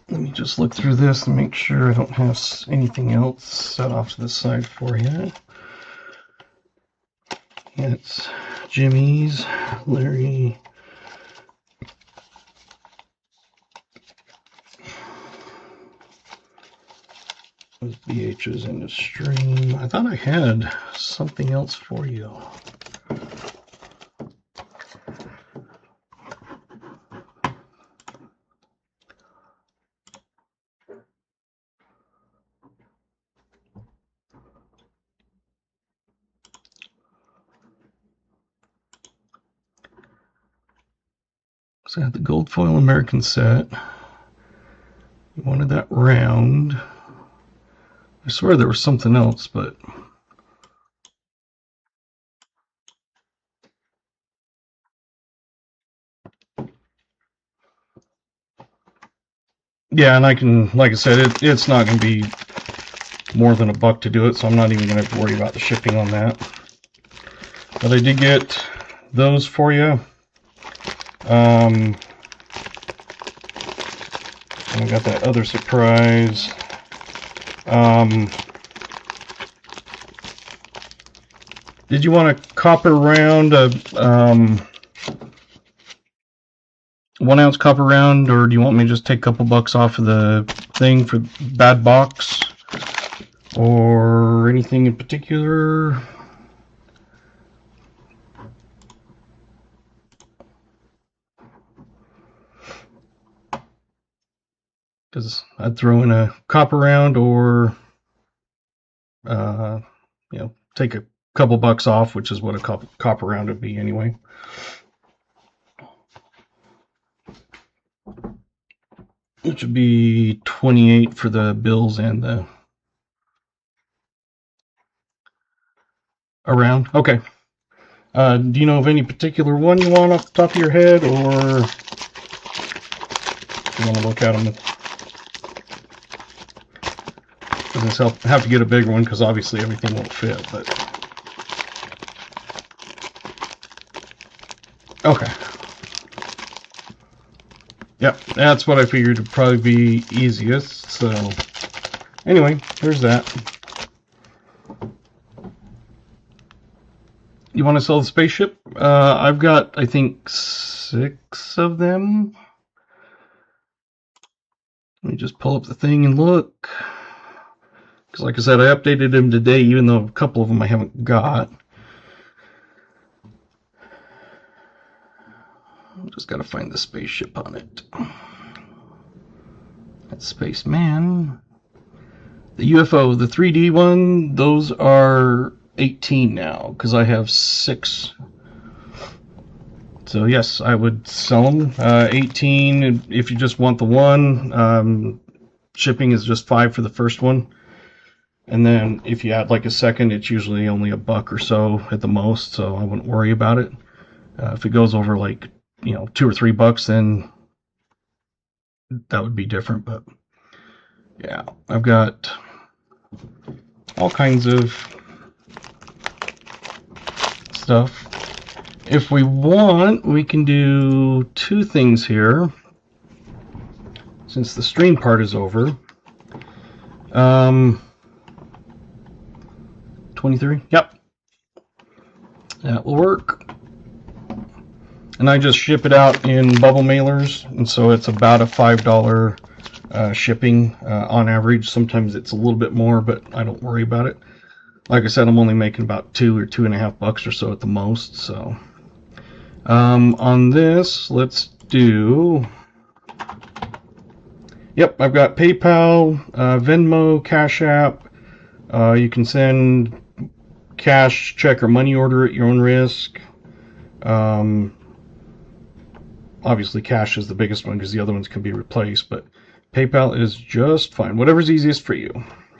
S1: Let me just look through this and make sure I don't have anything else set off to the side for you. It's Jimmy's, Larry. Those BHs in the stream. I thought I had something else for you. So I had the gold foil American set. You wanted that round. I swear there was something else, but yeah, and I can, like I said, it's not going to be more than $1 to do it, so I'm not even going to have to worry about the shipping on that. But I did get those for you. And I got that other surprise. Did you want a copper round, 1-ounce copper round, or do you want me to just take a couple bucks off of the thing for bad box, or anything in particular? Because I'd throw in a copper round, or you know, take a couple bucks off, which is what a copper round would be anyway. Which would be 28 for the bills and the around. Okay. Do you know of any particular one you want off the top of your head, or you want to look at them? Doesn't have to get a bigger one because obviously everything won't fit, but okay. Yep, that's what I figured would probably be easiest. So anyway, there's that. You want to sell the spaceship? I've got, I think, 6 of them. Let me just pull up the thing and look. Because like I said, I updated them today, even though a couple of them I haven't got. Just got to find the spaceship on it. That's Spaceman. The UFO, the 3D one, those are 18 now, because I have 6. So yes, I would sell them. 18 if you just want the one. Shipping is just $5 for the first one. And then if you add like a second, it's usually only $1 or so at the most, so I wouldn't worry about it. If it goes over like, you know, $2 or $3, then that would be different. But yeah, I've got all kinds of stuff. If we want, we can do 2 things here, since the stream part is over. 23? Yep. That will work. And I just ship it out in bubble mailers, and so it's about a $5 shipping on average. Sometimes it's a little bit more, but I don't worry about it. Like I said, I'm only making about $2 or $2.50 or so at the most. So on this, let's do... Yep, I've got PayPal, Venmo, Cash App. You can send cash, check, or money order at your own risk. Obviously, cash is the biggest one because the other ones can be replaced, but PayPal is just fine. Whatever's easiest for you.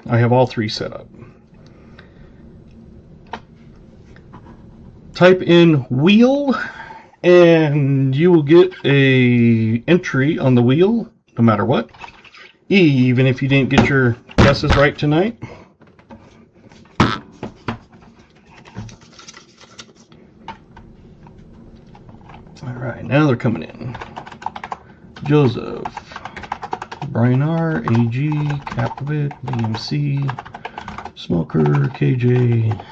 S1: I have all three set up. Type in wheel, and you will get a entry on the wheel, no matter what. Even if you didn't get your guesses right tonight. Alright, now they're coming in. Joseph, Brian R, AG, Kapovic, BMC, Smoker, KJ,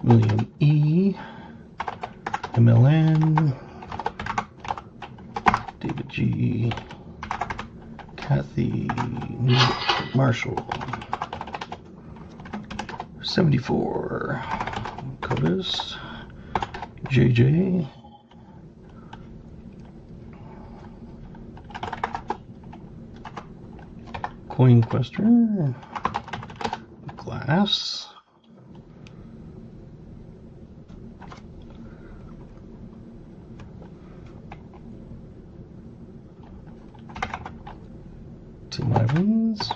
S1: William E, MLN, David G, Kathy, Marshall, 74, Codis, JJ, Coin Quester, Glass, Tim Ivins,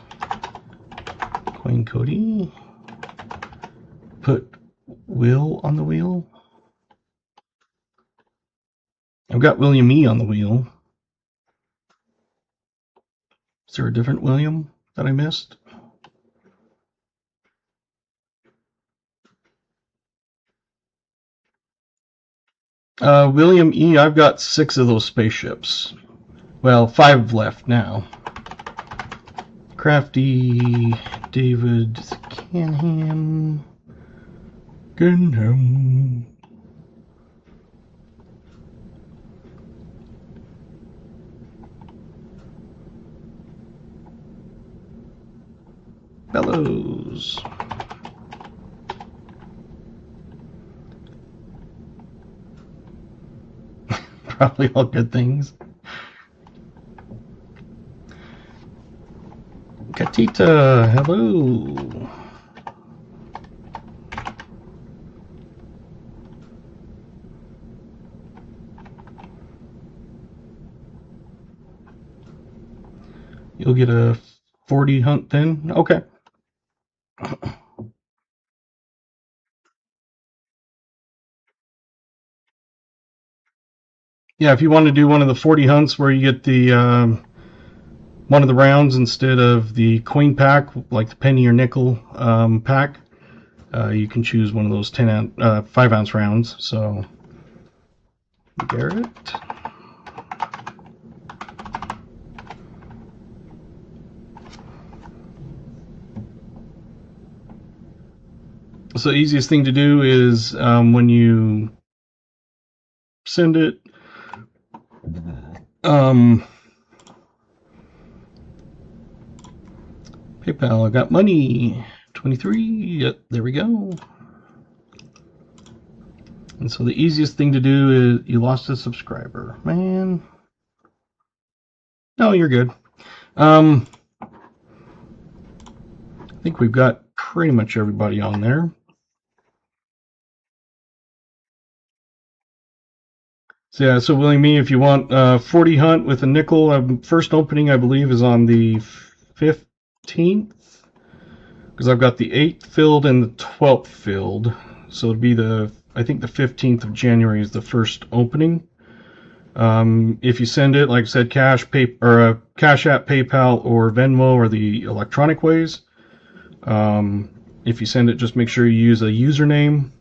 S1: Coin Cody, put Will on the wheel. I've got William E on the wheel. Is there a different William that I missed? William E, I've got 6 of those spaceships. Well, 5 left now. Crafty, David, Canham, Bellows. Probably all good things. Katita, hello. You'll get a 40 hunt then? Okay. Yeah, if you want to do one of the 40 hunts where you get the one of the rounds instead of the coin pack, like the penny or nickel pack, you can choose one of those 5-ounce rounds. So, Garrett. So the easiest thing to do is when you send it, PayPal, I got money, 23, yep, there we go. And so the easiest thing to do is, you lost a subscriber, man. No, you're good. I think we've got pretty much everybody on there. So yeah, so William E, if you want 40 hunt with a nickel, first opening I believe is on the 15th, because I've got the 8th filled and the 12th filled. So it'd be I think the 15th of January is the first opening. If you send it, like I said, Cash App, PayPal, or Venmo, or the electronic ways. If you send it, just make sure you use a username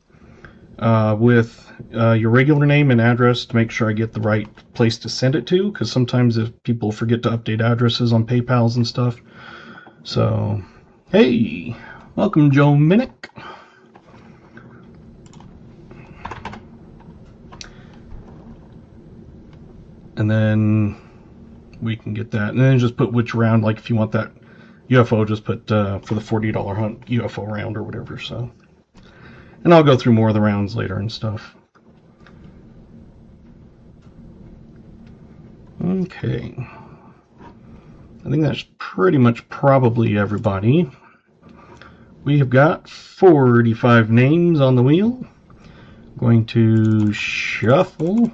S1: with your regular name and address to make sure I get the right place to send it to, because sometimes if people forget to update addresses on PayPals and stuff. So, hey, welcome, Joe Minnick. And then we can get that, and then just put which round, like if you want that UFO, just put for the $40 hunt UFO round or whatever. So, and I'll go through more of the rounds later and stuff. Okay. I think that's pretty much probably everybody. We have got 45 names on the wheel. Going to shuffle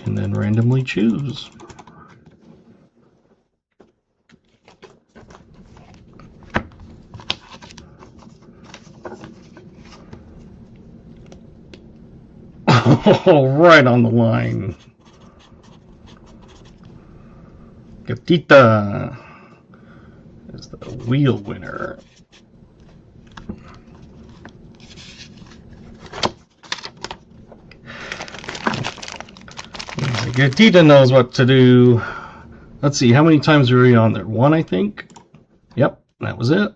S1: and then randomly choose. Oh, right on the line. Gatita is the wheel winner. Gatita knows what to do. Let's see, how many times were we on there? One, I think. Yep, that was it.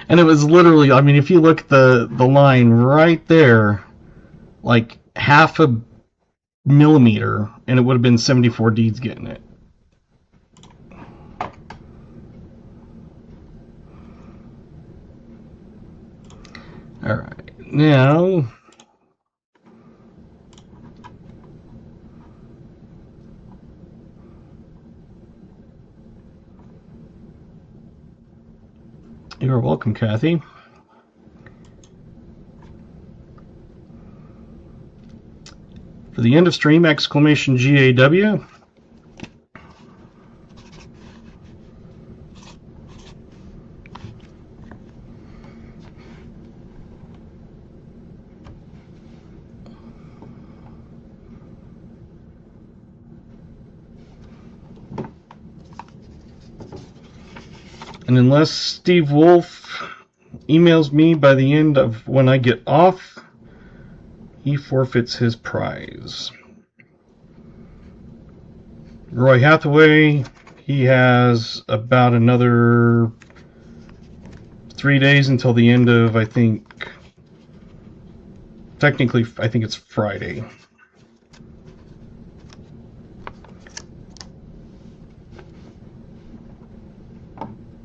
S1: And it was literally, I mean, if you look at the line right there, like half a millimeter, and it would have been 74 deeds getting it. All right, now you're welcome, Kathy. For the end of stream, exclamation GAW. And unless Steve Wolf emails me by the end of when I get off, he forfeits his prize. Roy Hathaway, he has about another 3 days until the end of, I think, technically, I think it's Friday.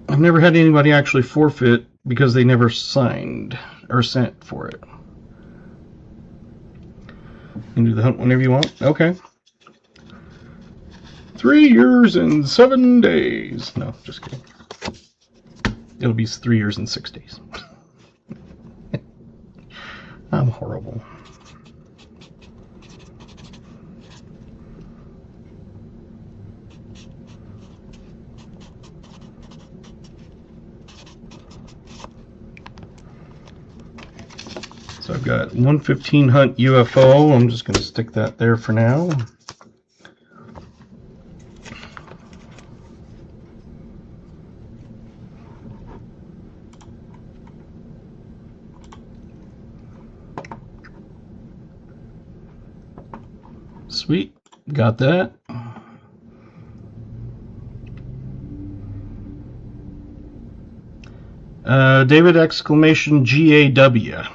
S1: I've never had anybody actually forfeit because they never signed or sent for it. You can do the hunt whenever you want. Okay. 3 years and 7 days. No, just kidding. It'll be 3 years and 6 days. I'm horrible. So I've got 115 Hunt UFO. I'm just going to stick that there for now. Sweet, got that. David exclamation GAW.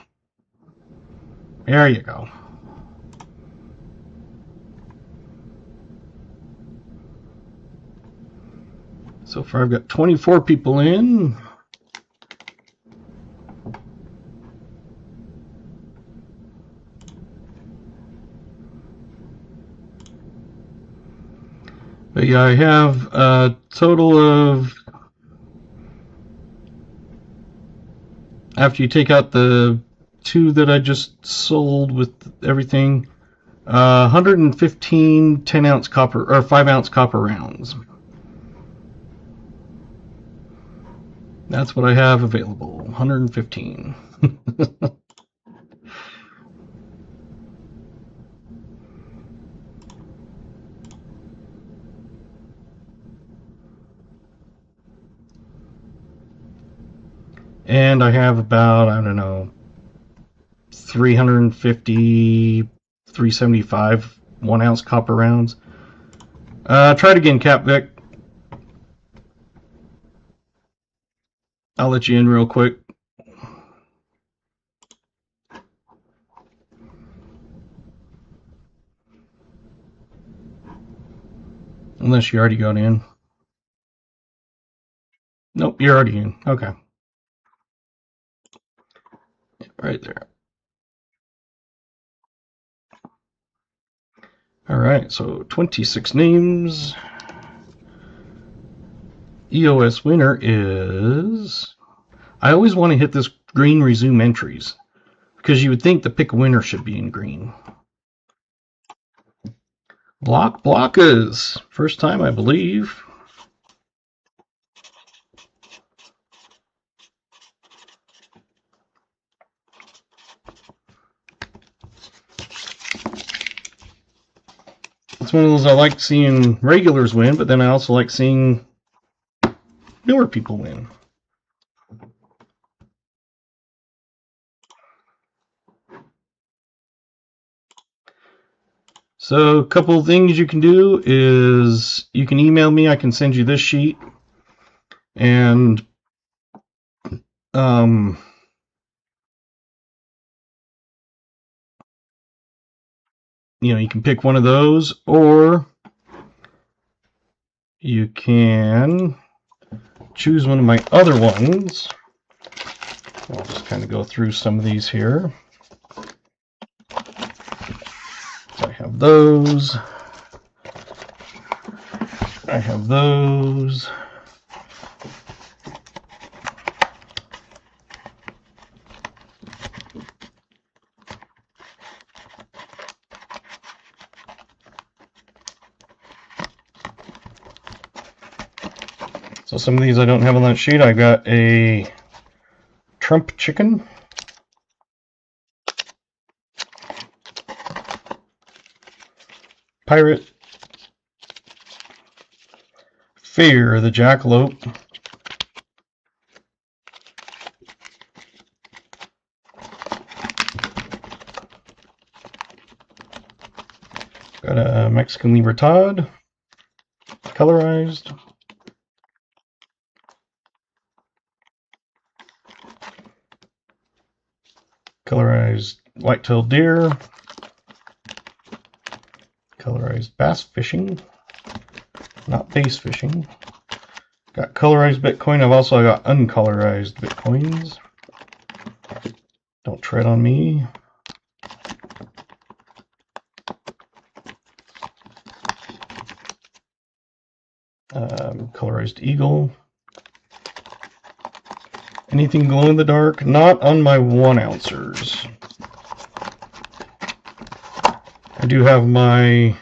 S1: There you go. So far I've got 24 people in. But yeah, I have a total of, after you take out the 2 that I just sold with everything, 115 10-ounce copper or 5-ounce copper rounds. That's what I have available, 115. And I have about, I don't know, 350, 375 1-ounce copper rounds. Try it again, Cap Vic. I'll let you in real quick. Unless you already got in. Nope, you're already in. Okay. right there. All right, so 26 names. EOS winner is... I always want to hit this green resume entries, because you would think the pick winner should be in green. Blockers. First time, I believe. It's one of those I like seeing regulars win, but then I also like seeing newer people win. So a couple of things you can do is you can email me. I can send you this sheet, and you can pick one of those, or you can choose one of my other ones. I'll just kind of go through some of these here. I have those. I have those. So some of these I don't have on that sheet. I got a Trump chicken. Pirate. Fear the jackalope. Got a Mexican Libertad. Colorized. Colorized white-tailed deer. Colorized bass fishing. Not bass fishing. Got colorized Bitcoin. I've also got uncolorized Bitcoins. Don't tread on me. Colorized eagle. Anything glow in the dark? Not on my 1 ouncers. I do have my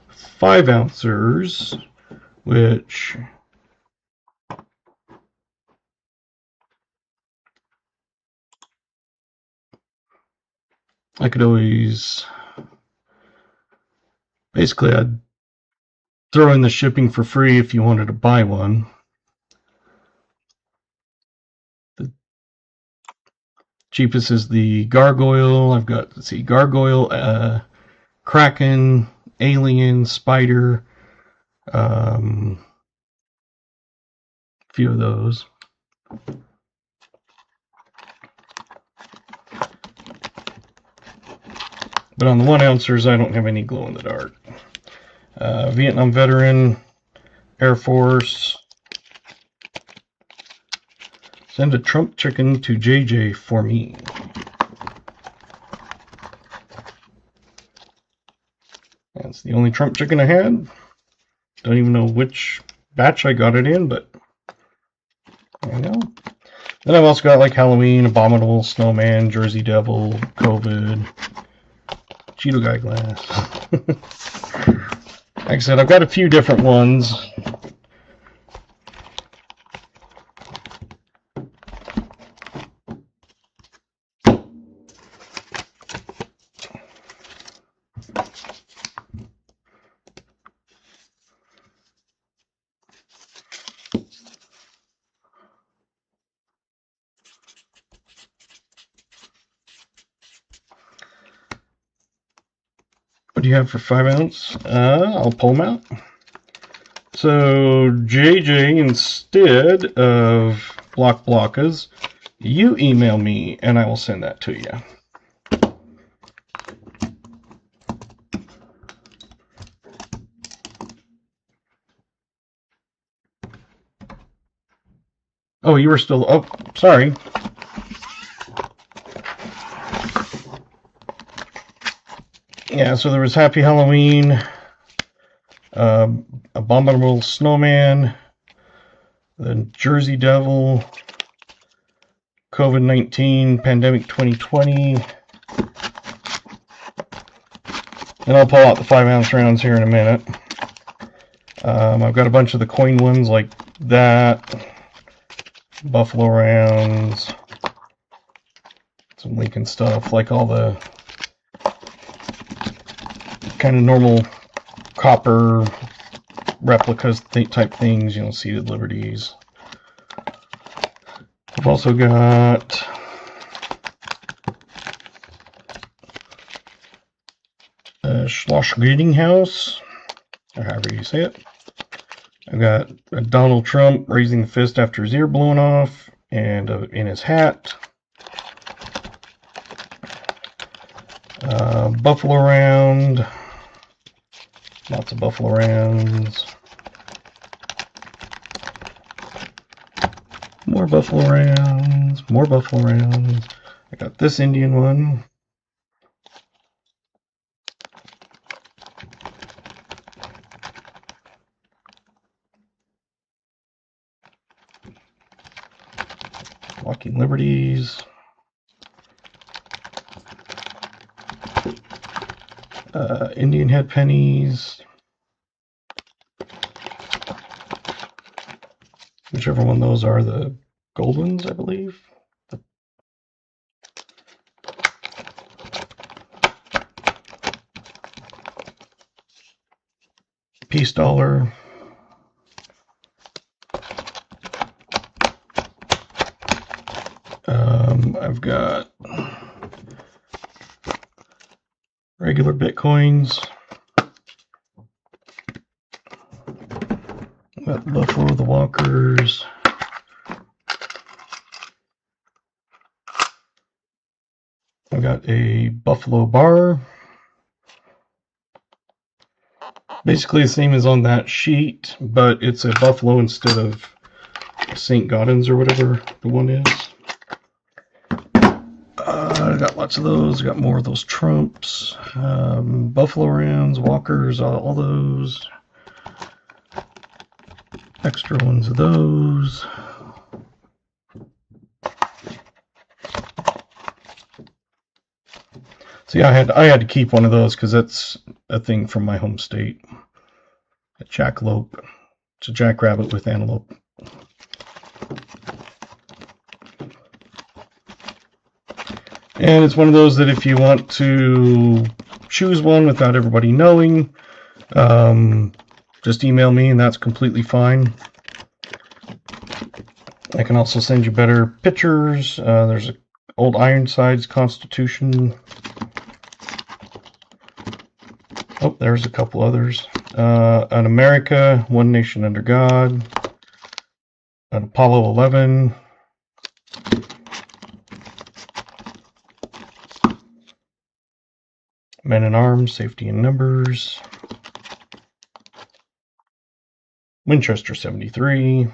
S1: 5 ouncers, which I could always, basically I'd throw in the shipping for free if you wanted to buy one. The cheapest is the gargoyle. I've got, let's see, gargoyle, kraken, alien, spider, a few of those. But on the 1 ouncers, I don't have any glow in the dark. Vietnam veteran, Air Force. Send a Trump chicken to JJ for me. That's the only Trump chicken I had. Don't even know which batch I got it in, but there you go. Then I've also got like Halloween, Abominable, Snowman, Jersey Devil, COVID, Cheeto Guy Glass. Like I said, I've got a few different ones. What do you have for 5 ounce? I'll pull them out. So JJ, instead of blockas, you email me and I will send that to you. Oh, you were still, oh, sorry. Yeah, so there was Happy Halloween, Abominable Snowman, the Jersey Devil, COVID-19, Pandemic 2020. And I'll pull out the 5-ounce rounds here in a minute. I've got a bunch of the coin ones like that, Buffalo rounds, some Lincoln stuff, like all the kind of normal copper replicas type things, you know, seated liberties. I've also got Schloss House, or however you say it. I've got Donald Trump raising the fist after his ear blown off, and in his hat. Buffalo round, lots of buffalo rounds. More buffalo rounds, more buffalo rounds. I got this Indian one. Walking Liberties. Indian head pennies. Whichever one those are, the gold ones, I believe. Peace dollar. I've got regular Bitcoins. I've got Buffalo, the Walkers. I've got a Buffalo bar. Basically the same as on that sheet, but it's a Buffalo instead of St. Gaudens or whatever the one is. I got lots of those. I got more of those Trumps, Buffalo rounds, Walkers, all those. Extra ones of those. So yeah, I had to keep one of those because that's a thing from my home state. A jackalope. It's a jackrabbit with antelope. And it's one of those that if you want to choose one without everybody knowing, just email me and that's completely fine. I can also send you better pictures. There's an old Ironsides Constitution. Oh, there's a couple others. An America, One Nation Under God. An Apollo 11. Men in Arms, Safety in Numbers. Winchester 73.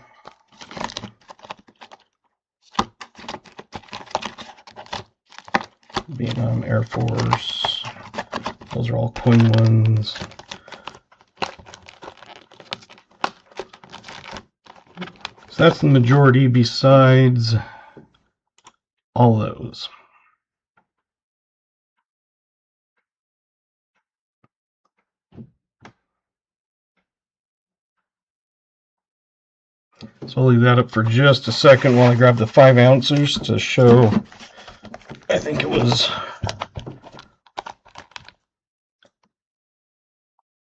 S1: Vietnam Air Force. Those are all coin ones. So that's the majority besides all those. So I'll leave that up for just a second while I grab the 5 ounces to show. I think it was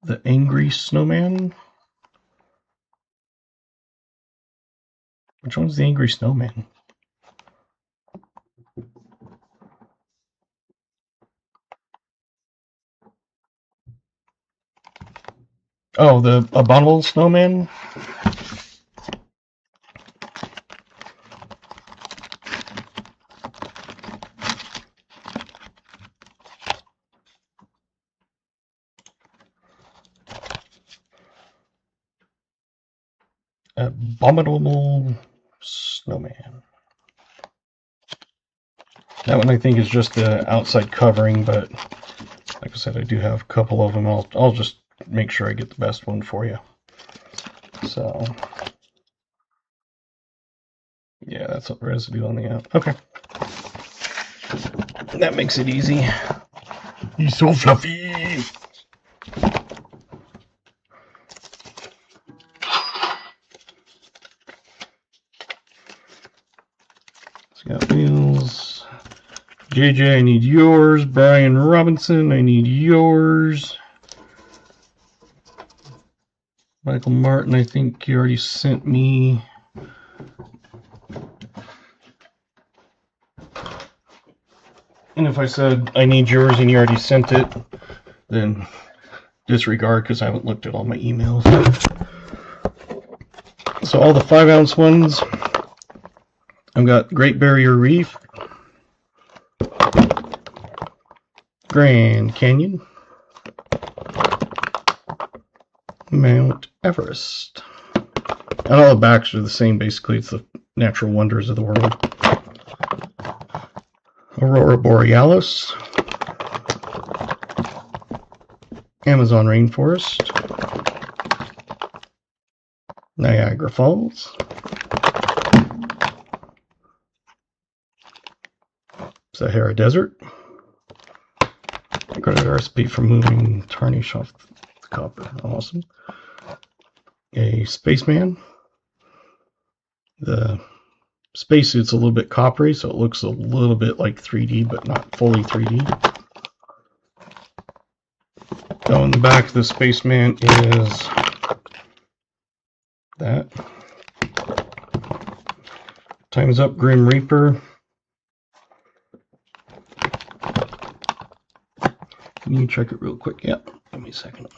S1: the Angry Snowman. Which one's the Angry Snowman? Oh, the Abominable Snowman? Abominable Snowman. That one I think is just the outside covering, but like I said, I do have a couple of them. I'll just make sure I get the best one for you. So, yeah, that's what residue on the out. Okay. That makes it easy. He's so fluffy. Got wheels. JJ, I need yours. Brian Robinson, I need yours. Michael Martin, I think you already sent me. And if I said I need yours and you already sent it, then disregard because I haven't looked at all my emails. So all the 5-ounce ones, I've got Great Barrier Reef, Grand Canyon, Mount Everest. And all the backs are the same, basically. It's the natural wonders of the world. Aurora Borealis, Amazon Rainforest, Niagara Falls, Sahara Desert. I got a recipe for moving tarnish off the copper. Awesome. A spaceman. The spacesuit's a little bit coppery, so it looks a little bit like 3D, but not fully 3D. So in the back of the spaceman is that. Time's Up Grim Reaper. Can you check it real quick? Yep. Give me a second.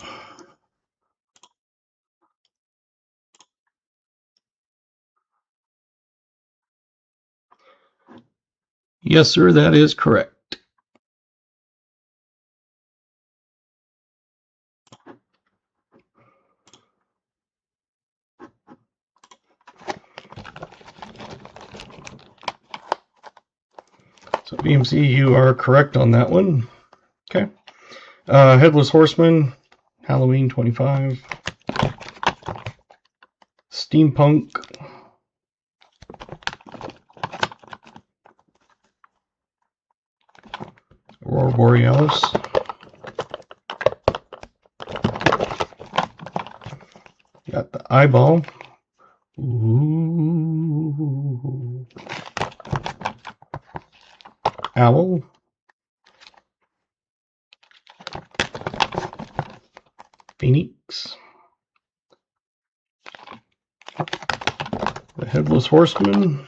S1: Yes, sir, that is correct. So BMC, you are correct on that one. Okay. Headless Horseman, Halloween 25. Steampunk. Aurora Borealis. Got the eyeball. Ooh. Owl. Phoenix. The Headless Horseman.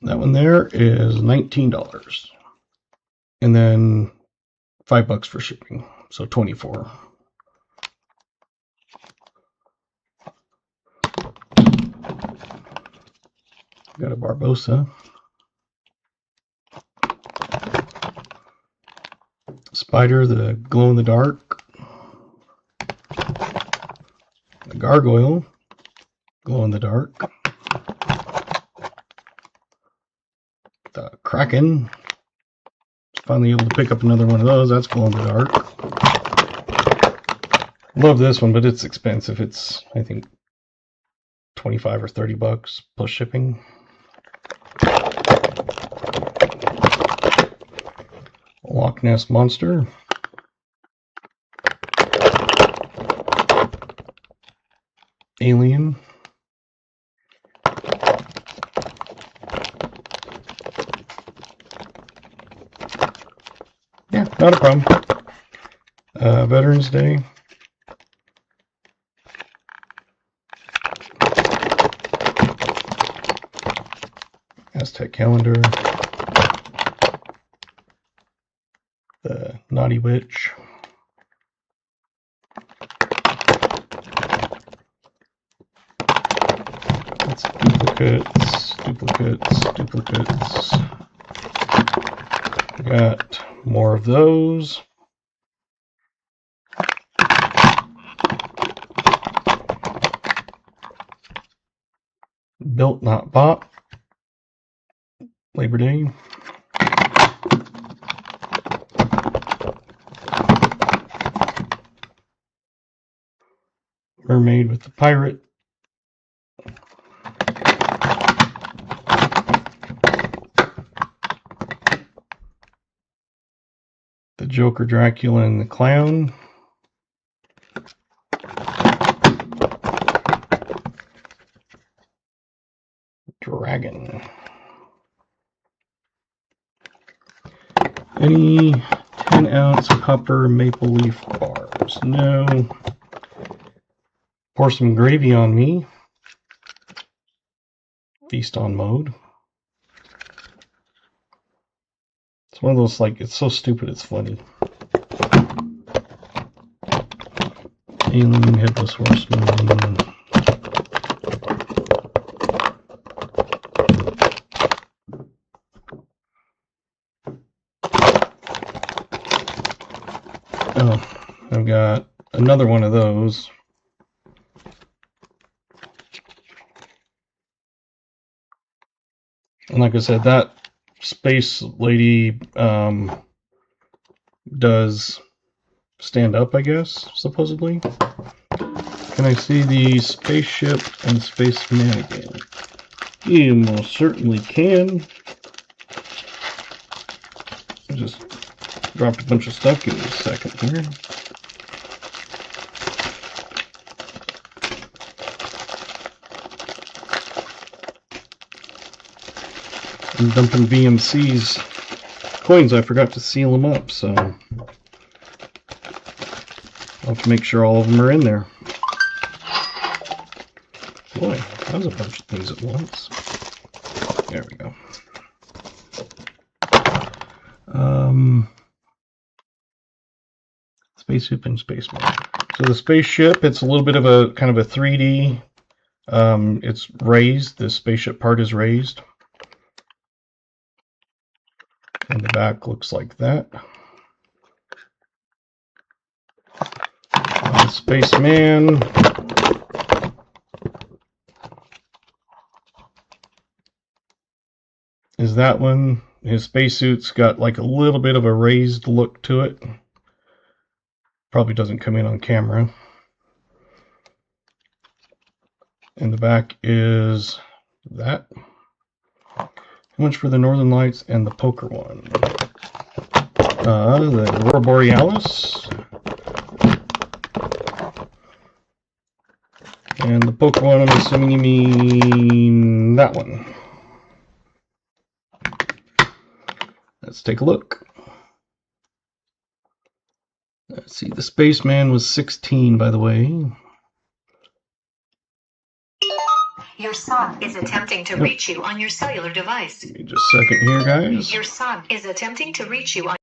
S1: That one there is $19. And then $5 for shipping. So $24. Got a Barbosa. Spider, the glow in the dark. The gargoyle, glow in the dark. The Kraken. Finally able to pick up another one of those. That's glow in the dark. Love this one, but it's expensive. It's, I think, 25 or 30 bucks plus shipping. Loch Ness Monster. Alien. Yeah, not a problem. Veterans Day. Aztec calendar. The Naughty Witch. That's duplicates, duplicates, duplicates. Got more of those. Built, not bought. Labor Day. Mermaid with the pirate. The Joker, Dracula, and the Clown. Dragon. Any 10-ounce copper maple leaf bars? No. Pour some gravy on me. Feast on mode. It's one of those, like, it's so stupid it's funny. Alien Headless Horseman. Oh, I've got another one of those. And like I said, that space lady does stand up, I guess, supposedly. Can I see the spaceship and spaceman again? You most certainly can. I just dropped a bunch of stuff. Give me a second here. I'm dumping VMC's coins. I forgot to seal them up, so I'll have to make sure all of them are in there. Boy, that was a bunch of things at once. There we go. Spacesuit and spaceman. So the spaceship, it's a little bit of a kind of a 3D. It's raised. The spaceship part is raised. And the back looks like that. The spaceman. Is that one. His spacesuit's got like a little bit of a raised look to it. Probably doesn't come in on camera. And the back is that. How much for the Northern Lights and the poker one? The Aurora Borealis. And the poker one, I'm assuming you mean that one. Let's take a look. Let's see, the Spaceman was 16, by the way.
S2: Your son is attempting to reach you on your cellular device.
S1: Give me just a second here, guys.
S2: Your son is attempting to reach you on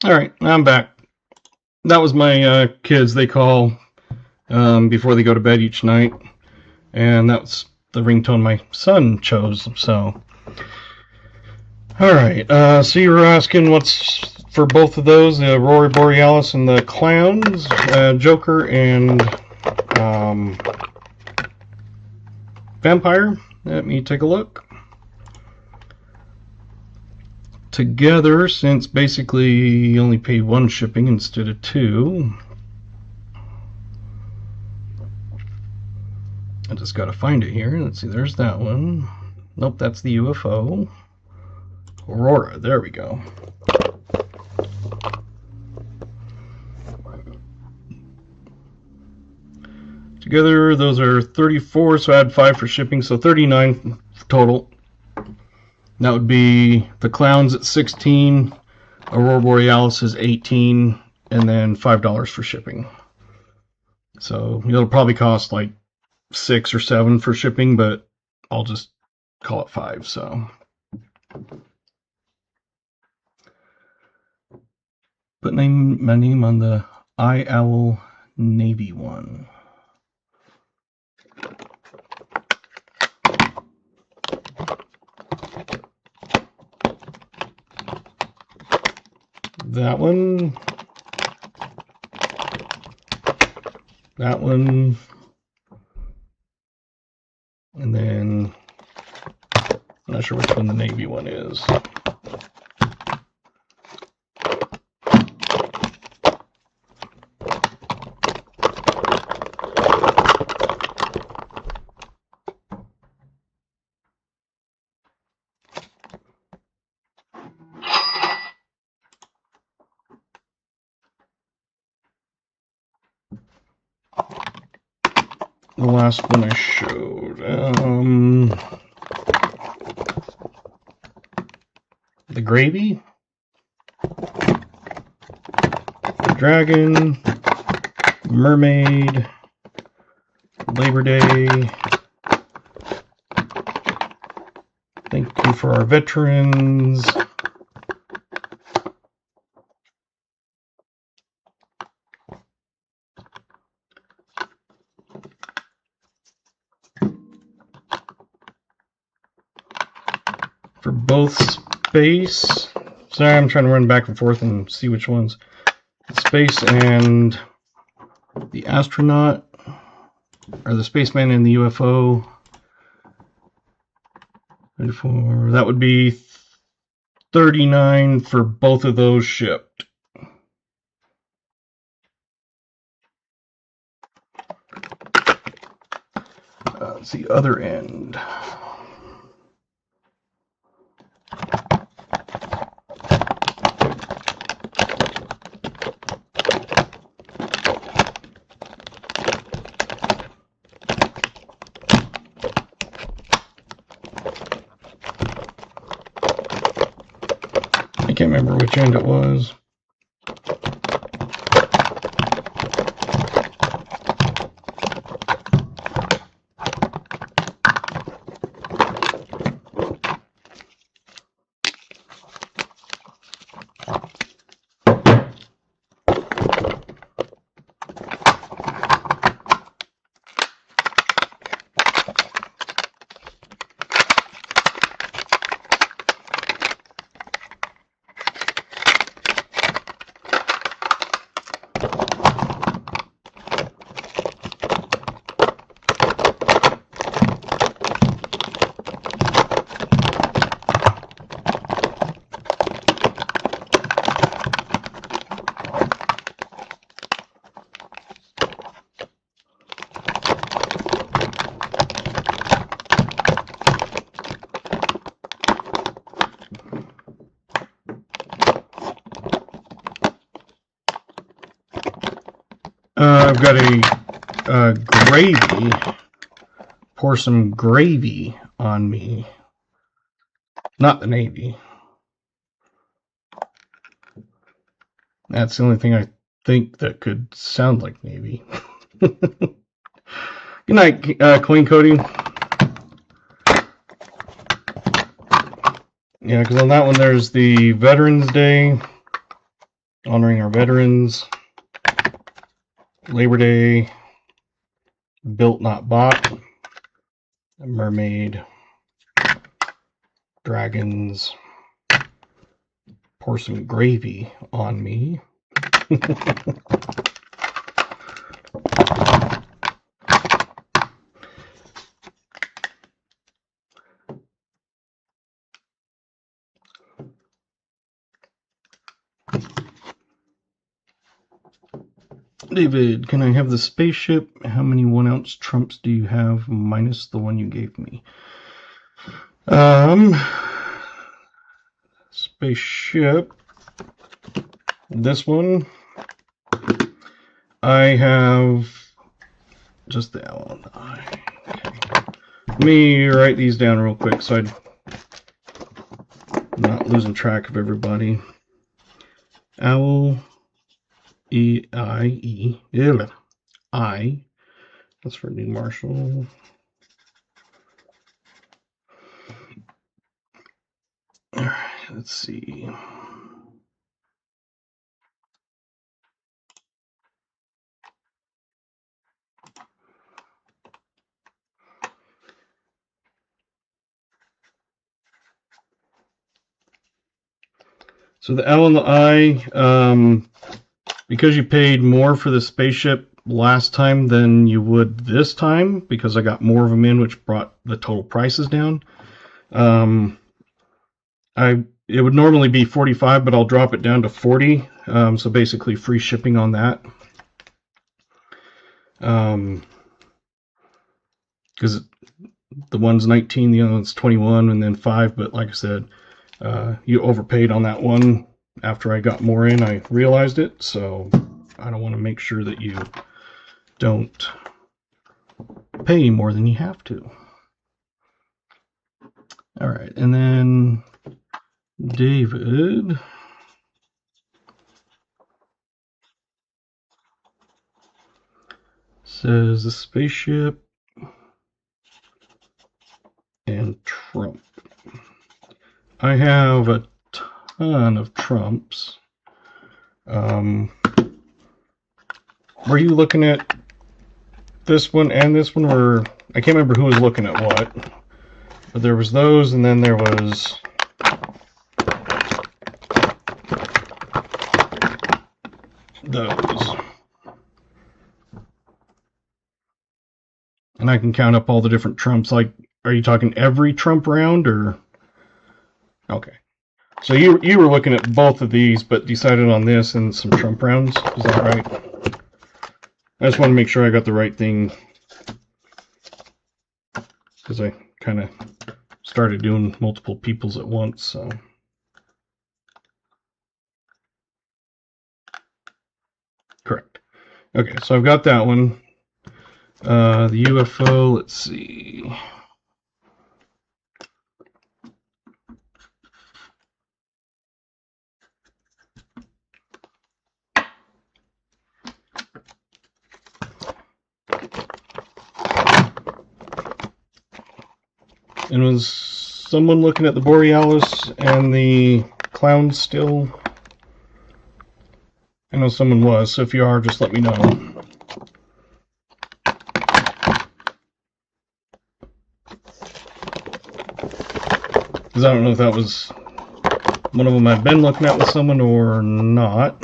S1: All right, I'm back. That was my kids. They call before they go to bed each night, and that's the ringtone my son chose. So, all right. So you were asking what's for both of those: the Aurora Borealis and the clowns, Joker and vampire. Let me take a look. Together, since basically you only paid one shipping instead of two. I just gotta find it here. Let's see, there's that one. Nope, that's the UFO. Aurora, there we go. Together, those are 34, so add 5 for shipping, so 39 total. That would be the clowns at 16, Aurora Borealis is 18, and then $5 for shipping. So it'll probably cost like 6 or 7 for shipping, but I'll just call it 5. So put my name on the IOwl Navy one. That one. That one. And then I'm not sure which one the Navy one is. The last one I showed. The Gravy, Dragon, Mermaid, Labor Day. Thank you for our veterans. For both space, sorry, I'm trying to run back and forth and see which ones. Space and the astronaut, or the spaceman and the UFO. That would be 39 for both of those shipped. Let's see, other end. I can't remember which end it was. I've got a gravy. Pour some gravy on me. Not the Navy. That's the only thing I think that could sound like Navy. Good night, Queen Cody. Yeah, because on that one there's the Veterans Day. honoring our veterans. Labor Day, built not bought. A mermaid, dragons, pour some gravy on me. David, can I have the spaceship? How many 1-ounce trumps do you have minus the one you gave me? Spaceship. This one. I have just the L and the I. Okay. Let me write these down real quick so I'm not losing track of everybody. Owl. I. That's for New Marshall. All right, let's see. So the L and the I, because you paid more for the spaceship last time than you would this time, because I got more of them in, which brought the total prices down. It would normally be $45, but I'll drop it down to $40. So basically free shipping on that. Because the one's 19, the other one's 21, and then 5. But like I said, you overpaid on that one. After I got more in, I realized it. So I don't want to make sure that you don't pay more than you have to. All right, and then David says the spaceship and Trump. I have a ton of Trumps. Were you looking at this one and this one? Or I can't remember who was looking at what. But there was those, and then there was those. And I can count up all the different Trumps. Like, are you talking every Trump round, or? Okay. So you were looking at both of these, but decided on this and some Trump rounds. Is that right? I just want to make sure I got the right thing, because I kind of started doing multiple people's at once. So. Correct. Okay, so I've got that one. The UFO, let's see. And was someone looking at the Borealis and the clowns still? I know someone was, so if you are, just let me know. Because I don't know if that was one of them I've been looking at with someone or not.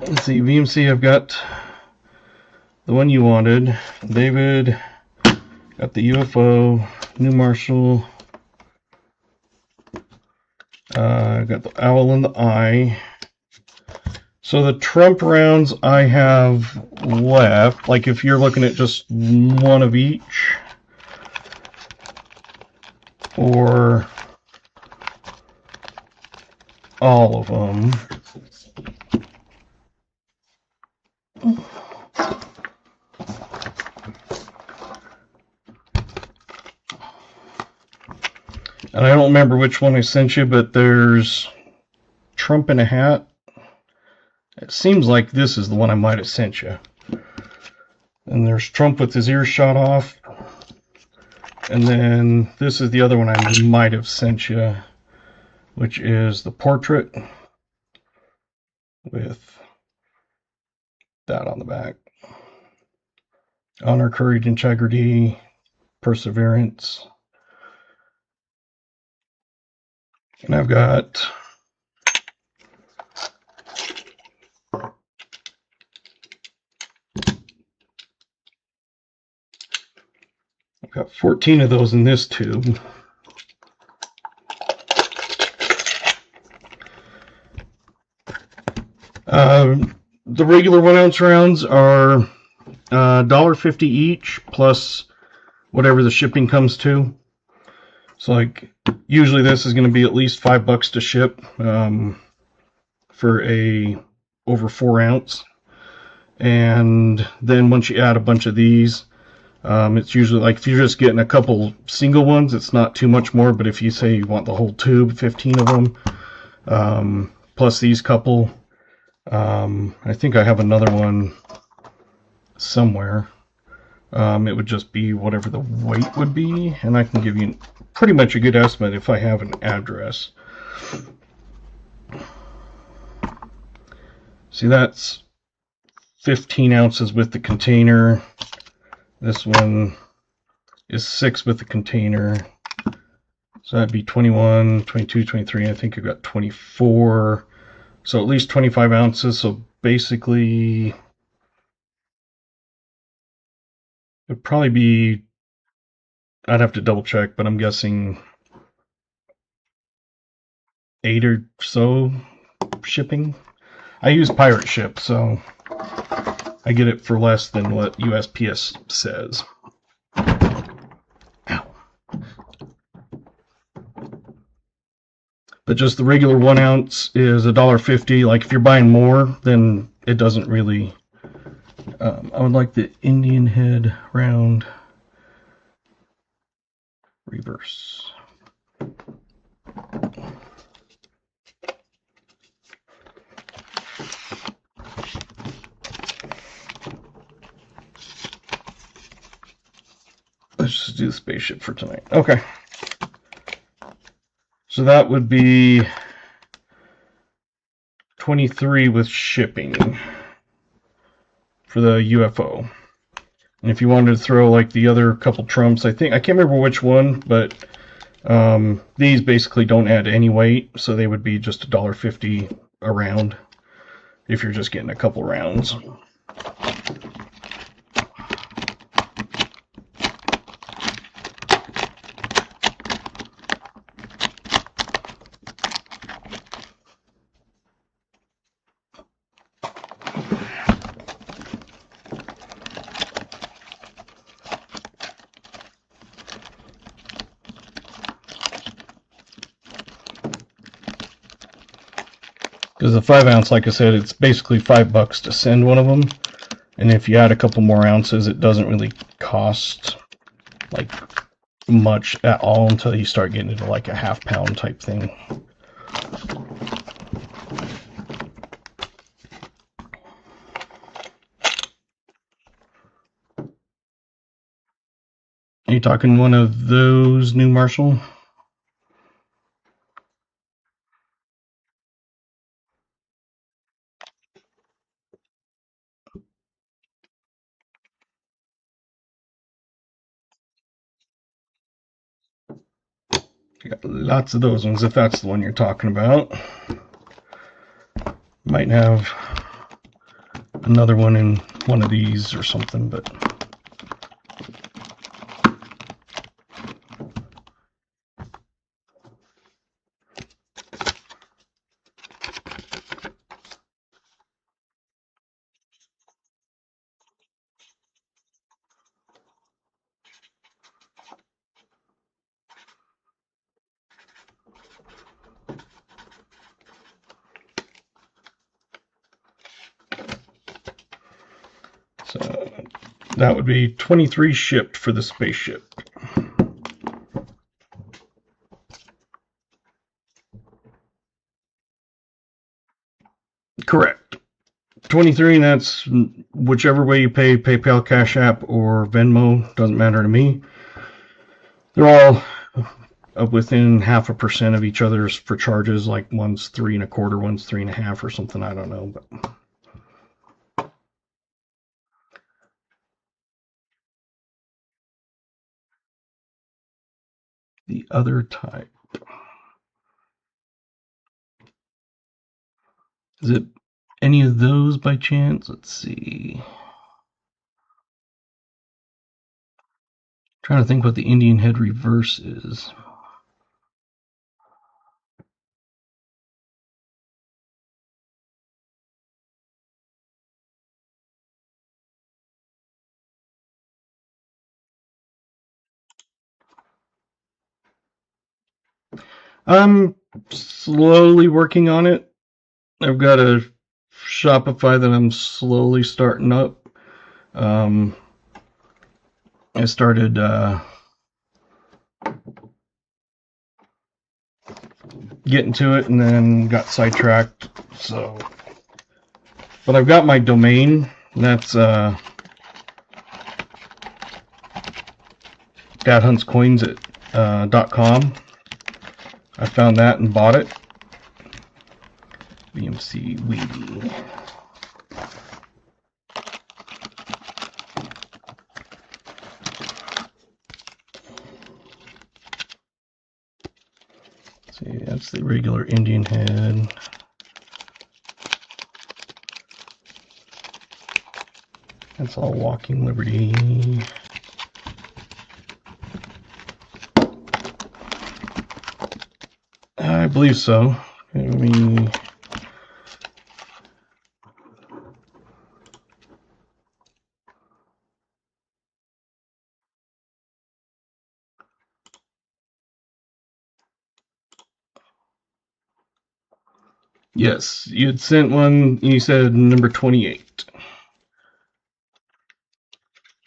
S1: Let's see, VMC, I've got the one you wanted. David got the UFO, New Marshall. Got the owl and the eye. So the Trump rounds I have left, like if you're looking at just one of each, or all of them. And I don't remember which one I sent you, but there's Trump in a hat. It seems like this is the one I might have sent you. And there's Trump with his ears shot off. And then this is the other one I might have sent you, which is the portrait with that on the back. Honor, courage, integrity, perseverance. And I've got I've got 14 of those in this tube. The regular 1 ounce rounds are $1.50 each plus whatever the shipping comes to. So like usually this is going to be at least $5 to ship for a over 4 ounce. And then once you add a bunch of these, it's usually like if you're just getting a couple single ones, it's not too much more. But if you say you want the whole tube, 15 of them, plus these couple, I think I have another one somewhere. It would just be whatever the weight would be, and I can give you pretty much a good estimate if I have an address. See, that's 15 ounces with the container. This one is 6 with the container. So that'd be 21, 22, 23. I think I've got 24. So at least 25 ounces. So basically, it'd probably be, I'd have to double check, but I'm guessing 8 or so shipping. I use Pirate Ship, so I get it for less than what USPS says. Ow. But just the regular 1 ounce is $1.50. Like if you're buying more, then it doesn't really. I would like the Indian head round reverse. Let's just do the spaceship for tonight. Okay. So that would be 23 with shipping for the UFO. And if you wanted to throw like the other couple Trumps, I can't remember which one, but these basically don't add any weight, so they would be just $1.50 a round if you're just getting a couple rounds. Because the 5 ounce, like I said, it's basically $5 to send one of them. And if you add a couple more ounces, it doesn't really cost like much at all until you start getting into like a half-pound type thing. Are you talking one of those new Marshall? You got lots of those ones if that's the one you're talking about. Might have another one in one of these or something, but so that would be 23 shipped for the spaceship. Correct. 23, and that's whichever way you pay, PayPal, Cash App, or Venmo, doesn't matter to me. They're all up within 0.5% of each other's for charges, like one's 3 1/4, one's 3 1/2 or something, I don't know. But the other type, is it any of those by chance? Let's see. Trying to think what the Indian head reverse is. I'm slowly working on it. I've got a Shopify that I'm slowly starting up. I started getting to it and then got sidetracked. So, but I've got my domain. That's dadhuntscoins.com. I found that and bought it. BMC Weedy. See, that's the regular Indian head. That's all Walking Liberty. I believe so. Let me. Yes, you had sent one. You said number 28.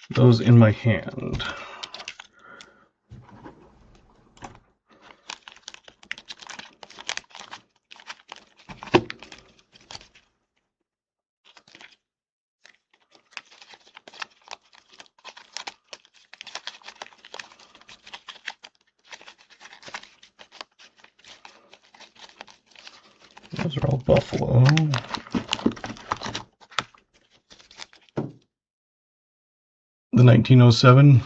S1: Those in my hand. Those are all buffalo. The 1907.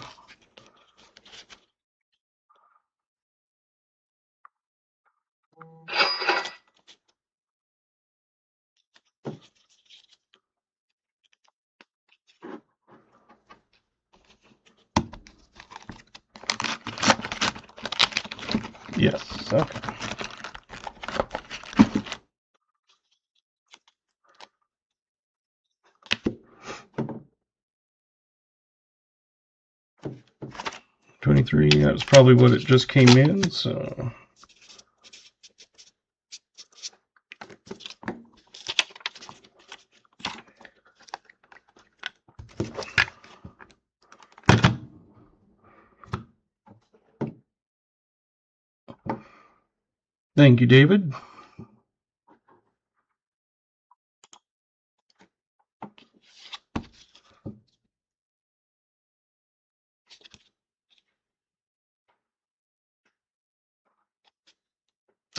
S1: Yes, okay. $23, that was probably what it just came in, so. Thank you, David.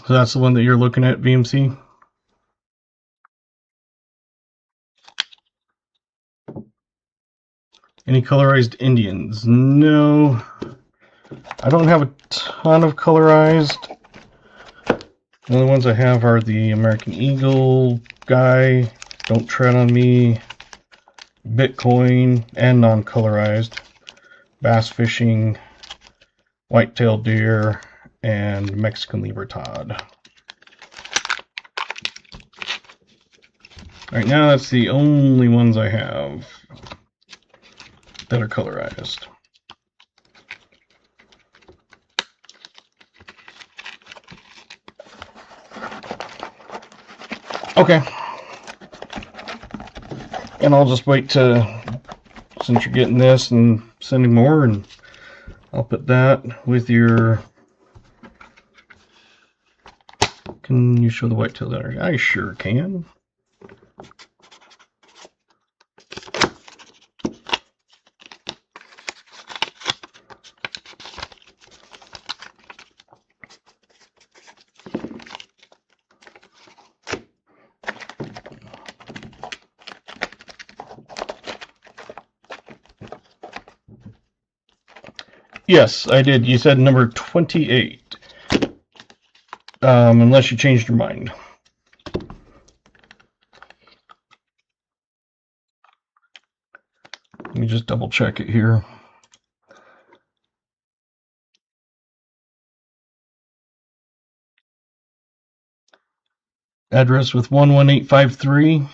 S1: So that's the one that you're looking at, VMC? Any colorized Indians? No. I don't have a ton of colorized. The only ones I have are the American Eagle guy, Don't Tread on Me, Bitcoin, and non-colorized, bass fishing, white-tailed deer, and Mexican Libertad. Right now, that's the only ones I have that are colorized. Okay. And I'll just wait since you're getting this and sending more, and I'll put that with your. Can you show the whitetail there? I sure can. Yes, I did. You said number 28. Unless you changed your mind. Let me just double check it here. Address with 11853.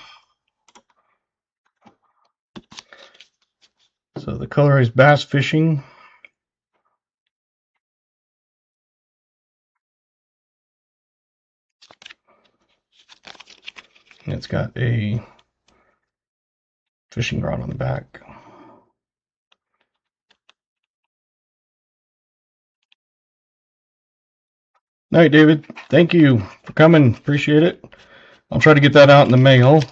S1: So the color is bass fishing. And it's got a fishing rod on the back. All right, David. Thank you for coming. Appreciate it. I'll try to get that out in the mail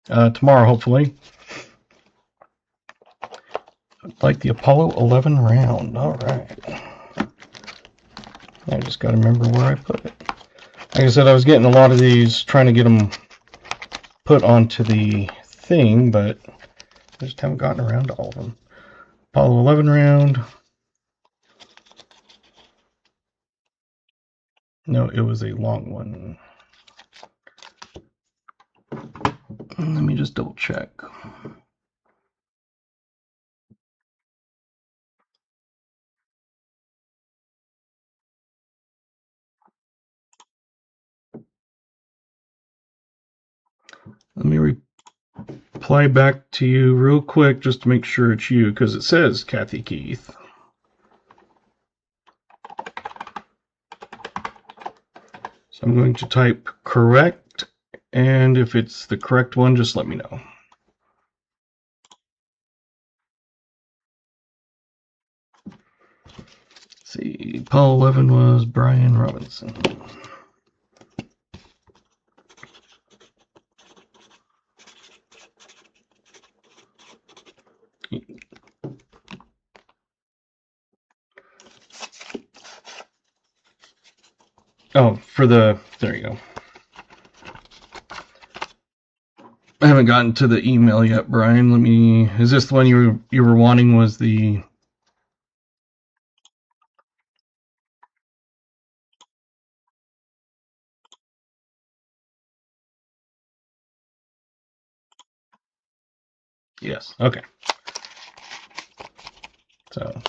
S1: tomorrow, hopefully. Like the Apollo 11 round. All right. I just got to remember where I put it. Like I said, I was getting a lot of these, trying to get them put onto the thing, but I just haven't gotten around to all of them. Apollo 11 round. No, it was a long one. Let me just double check. Let me reply back to you real quick just to make sure it's you, because it says Kathy Keith. So I'm going to type correct, and if it's the correct one, just let me know. Let's see, Paul 11 was Brian Robinson. Oh, there you go. I haven't gotten to the email yet, Brian. Is this the one you were wanting, was the... Yes, okay. So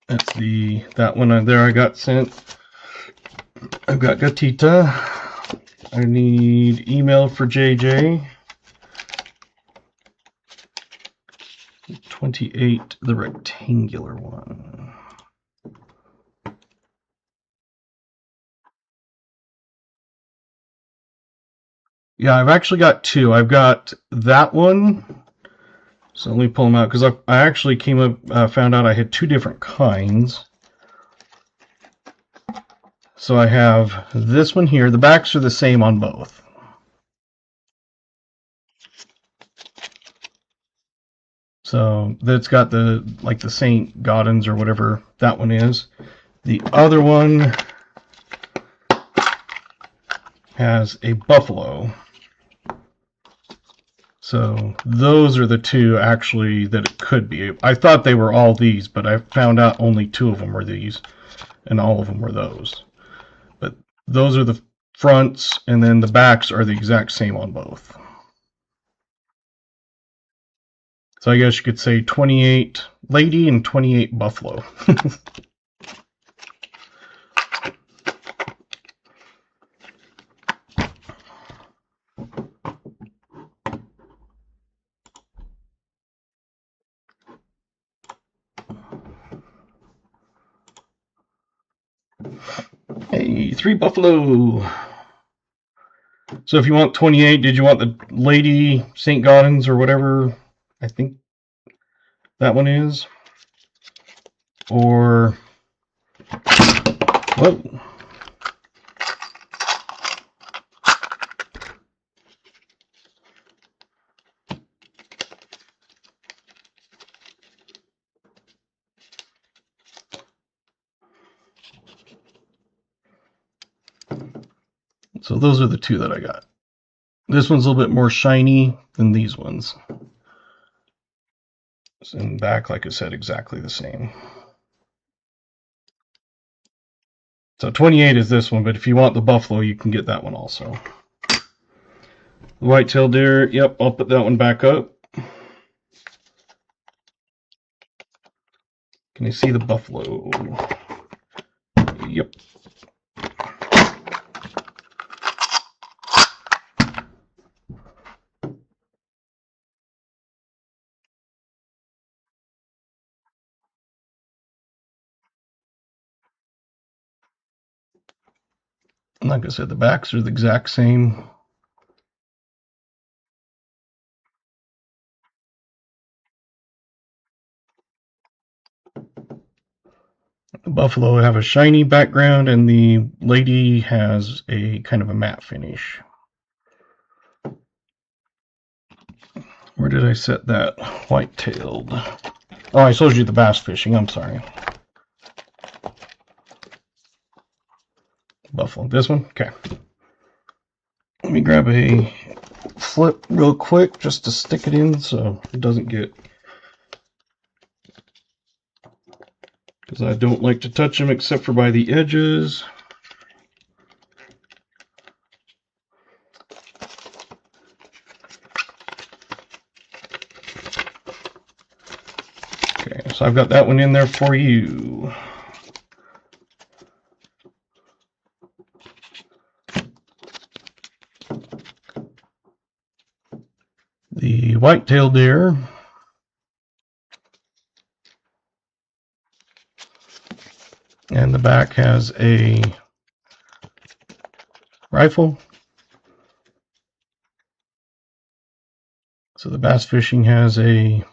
S1: that's that one there I got sent. I've got Gatita. I need email for JJ. 28, the rectangular one. Yeah, I've actually got two. I've got that one. So let me pull them out, because I actually found out I had two different kinds. So I have this one here. The backs are the same on both. So that's got the St. Gaudens or whatever that one is. The other one has a buffalo. So those are the two actually that it could be. I thought they were all these, but I found out only two of them were these, and all of them were those. But those are the fronts, and then the backs are the exact same on both. So I guess you could say 28 lady and 28 buffalo. Hey, 3 buffalo. So if you want 28, did you want the Lady St. Gaudens or whatever I think that one is? Or, whoa. So those are the two that I got. This one's a little bit more shiny than these ones. And back, like I said, exactly the same. So 28 is this one, but if you want the buffalo, you can get that one also. The white-tailed deer, yep, I'll put that one back up. Can you see the buffalo? Yep. Like I said, the backs are the exact same. The buffalo have a shiny background, and the lady has a kind of a matte finish. Where did I set that? White-tailed. Oh, I showed you the bass fishing. I'm sorry. Buffalo. This one? Okay. Let me grab a flip real quick just to stick it in so it doesn't get... because I don't like to touch them except for by the edges. Okay, so I've got that one in there for you. The white-tailed deer. And the back has a rifle. So the bass fishing has a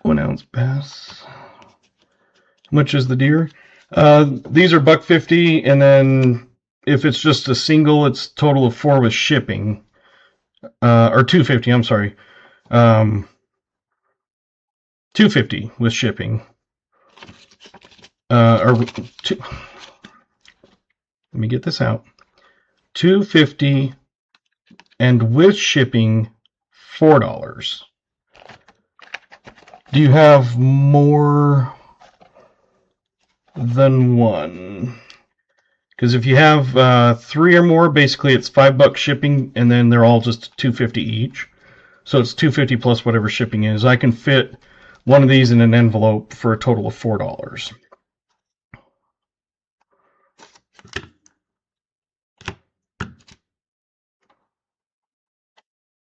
S1: 1 ounce bass. How much is the deer? These are $1.50, and then if it's just a single, it's total of 4 with shipping. Or $2.50, I'm sorry. $2.50 with shipping. Let me get this out. $2.50 and with shipping $4. Do you have more than one? Because if you have 3 or more, basically it's $5 shipping, and then they're all just $2.50 each. So it's $2.50 plus whatever shipping is. I can fit one of these in an envelope for a total of $4.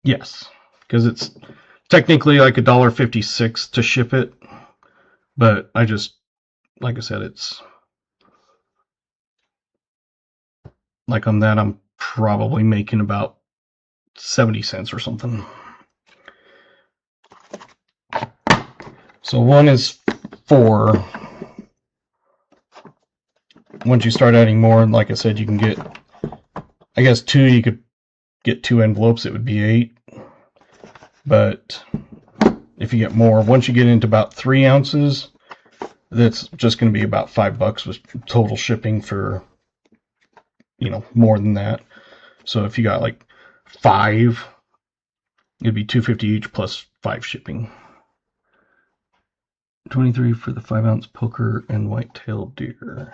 S1: Yes, because it's technically like $1.56 to ship it, but I just, like I said, it's like on that I'm probably making about 70 cents or something. So one is 4. Once you start adding more, like I said, you can get, I guess 2, you could get 2 envelopes, it would be 8. But if you get more, once you get into about 3 ounces, that's just going to be about $5 with total shipping for, you know, more than that. So if you got like 5, it'd be $2.50 each plus 5 shipping. 23 for the 5 ounce poker and white-tailed deer.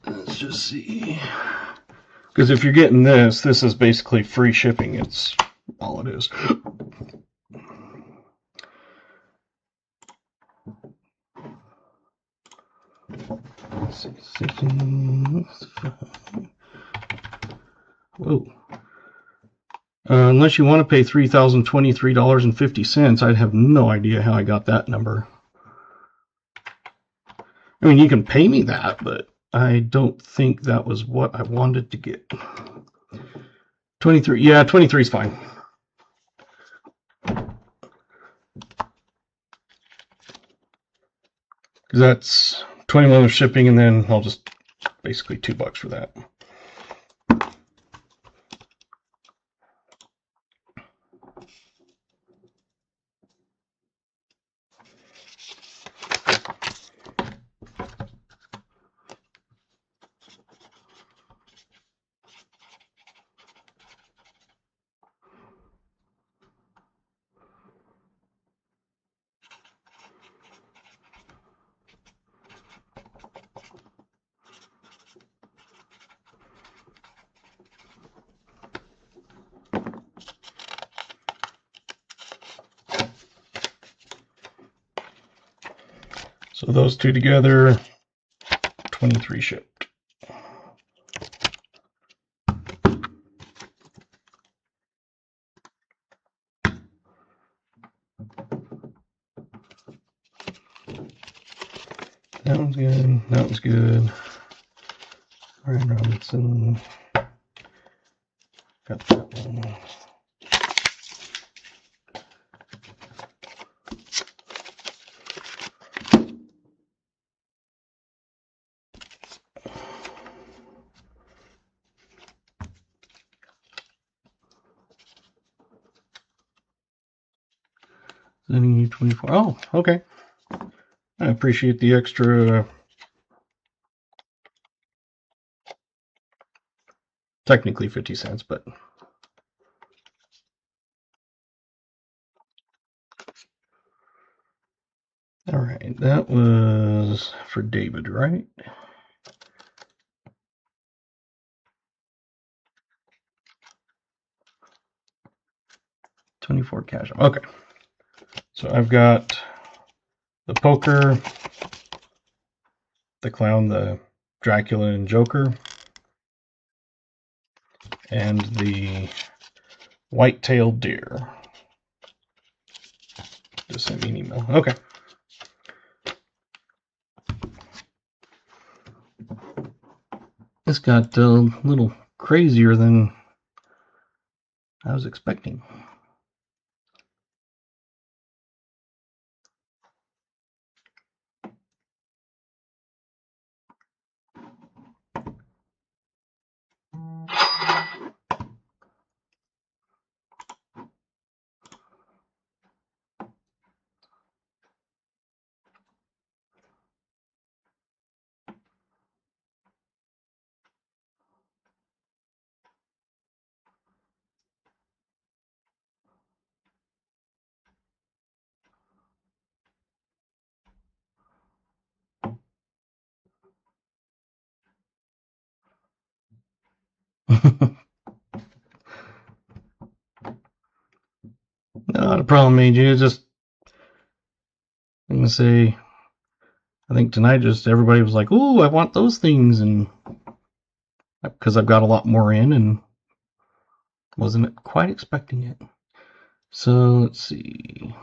S1: Let's just see. Because if you're getting this, this is basically free shipping. It's all it is. Let's see. 16. Whoa. Unless you want to pay $3,023.50, I'd have no idea how I got that number. I mean, you can pay me that, but I don't think that was what I wanted to get. 23, yeah, 23 is fine. Because that's 21 of shipping, and then I'll just basically $2 for that. So those two together, 23 shipped. That one's good. That one's good. Ryan Robinson. Got that one. Zenny 24. Oh, okay. I appreciate the extra. Technically 50 cents, but. All right, that was for David, right? $24 cash. Okay. So I've got the poker, the clown, the Dracula and Joker, and the white-tailed deer. Just sent me an email. Okay. This got a little crazier than I was expecting. Not a problem, AJ. It's just, I'm going to say, I think tonight just everybody was like, ooh, I want those things. And because I've got a lot more in and wasn't quite expecting it. So let's see.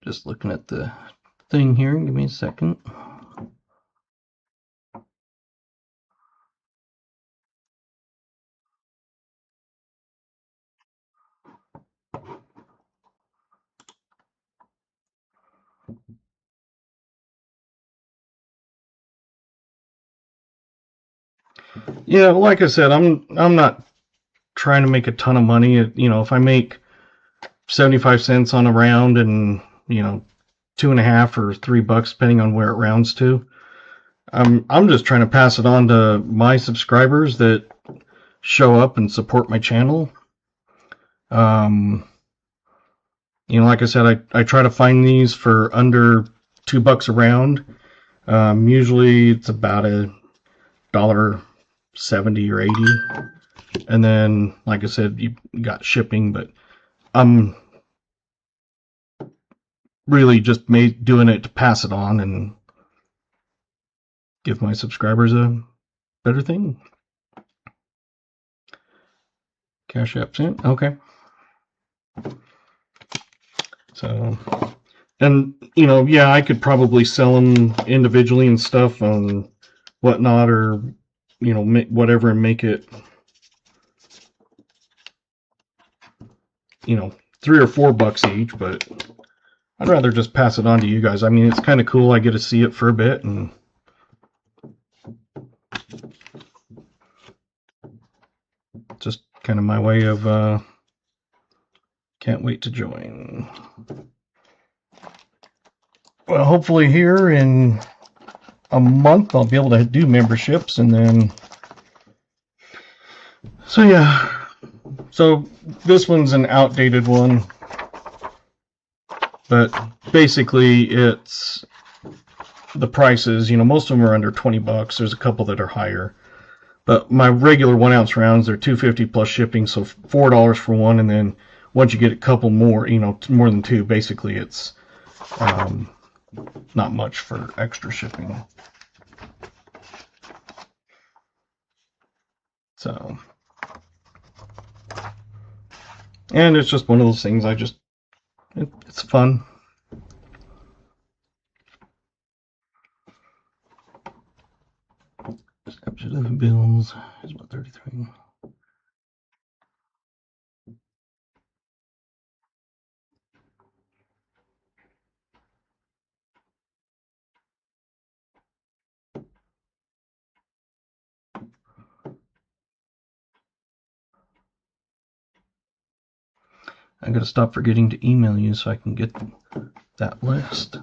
S1: Just looking at the thing here. Give me a second. Yeah, like I said, I'm not trying to make a ton of money. You know, if I make 75 cents on a round and, you know, $2.50 or $3, depending on where it rounds to, I'm just trying to pass it on to my subscribers that show up and support my channel. You know, like I said, I try to find these for under $2 a round. Usually it's about $1.70 or 80, and then, like I said, you got shipping. But I'm really just doing it to pass it on and give my subscribers a better thing. Cash App sent. Okay. So, and you know, yeah, I could probably sell them individually and stuff on whatnot, or you know, whatever, and make it, you know, $3 or $4 each. But I'd rather just pass it on to you guys. I mean, it's kind of cool. I get to see it for a bit, and just kind of my way of Can't wait to join. Well, hopefully here in a month I'll be able to do memberships, and then so yeah. So this one's an outdated one, but basically it's the prices. You know, most of them are under $20. There's a couple that are higher, but my regular 1 ounce rounds, they're $2.50 plus shipping, so $4 for one, and then once you get a couple more, you know, more than two, basically it's not much for extra shipping. So, and it's just one of those things. It's fun. Snapshot of the bills is about 33. I gotta stop forgetting to email you so I can get that list.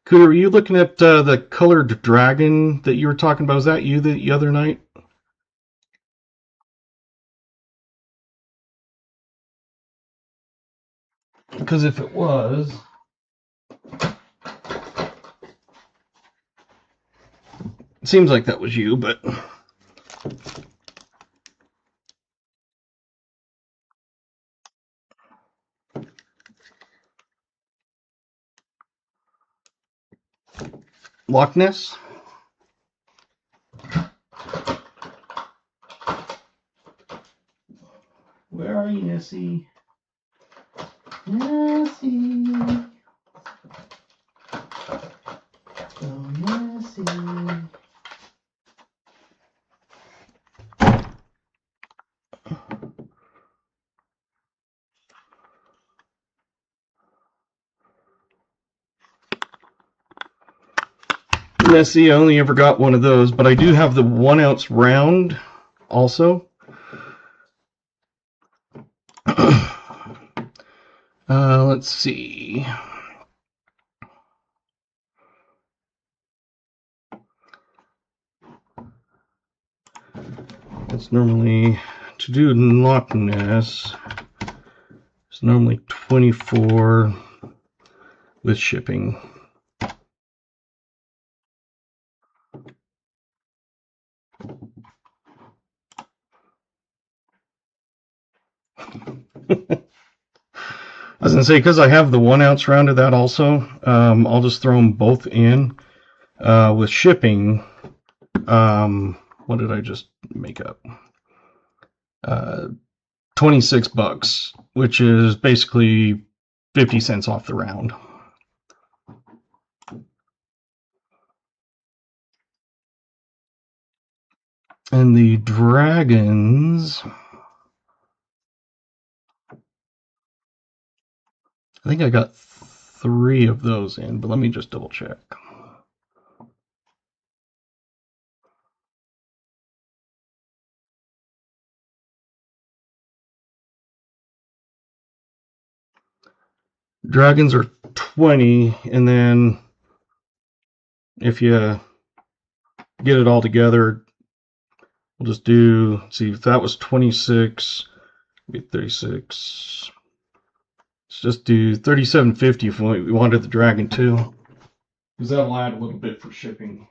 S1: Cooter, are you looking at the colored dragon that you were talking about? Was that you the other night? Because if it was, it seems like that was you, but Loch Ness? Where are you, Nessie? Nessie. Oh, Nessie. Nessie, I only ever got one of those, but I do have the 1 ounce round also. Let's see. It's normally, to do Loch Ness, it's normally 24 with shipping. I was gonna say, because I have the 1 ounce round of that also, I'll just throw them both in with shipping. What did I just make up? $26, which is basically 50 cents off the round. And the dragons, I think I got 3 of those in, but let me just double check. Dragons are 20, and then if you get it all together, we'll just do, let's see, if that was 26, be 36. Let's just do 37.50 if we wanted the dragon too, because that'll add a little bit for shipping.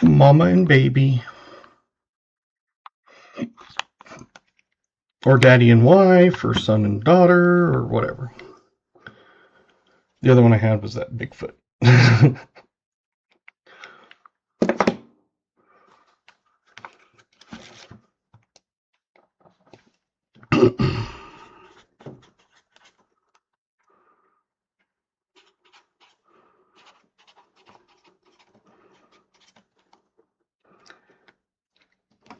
S1: Mama and baby. Or daddy and wife, or son and daughter, or whatever. The other one I had was that Bigfoot.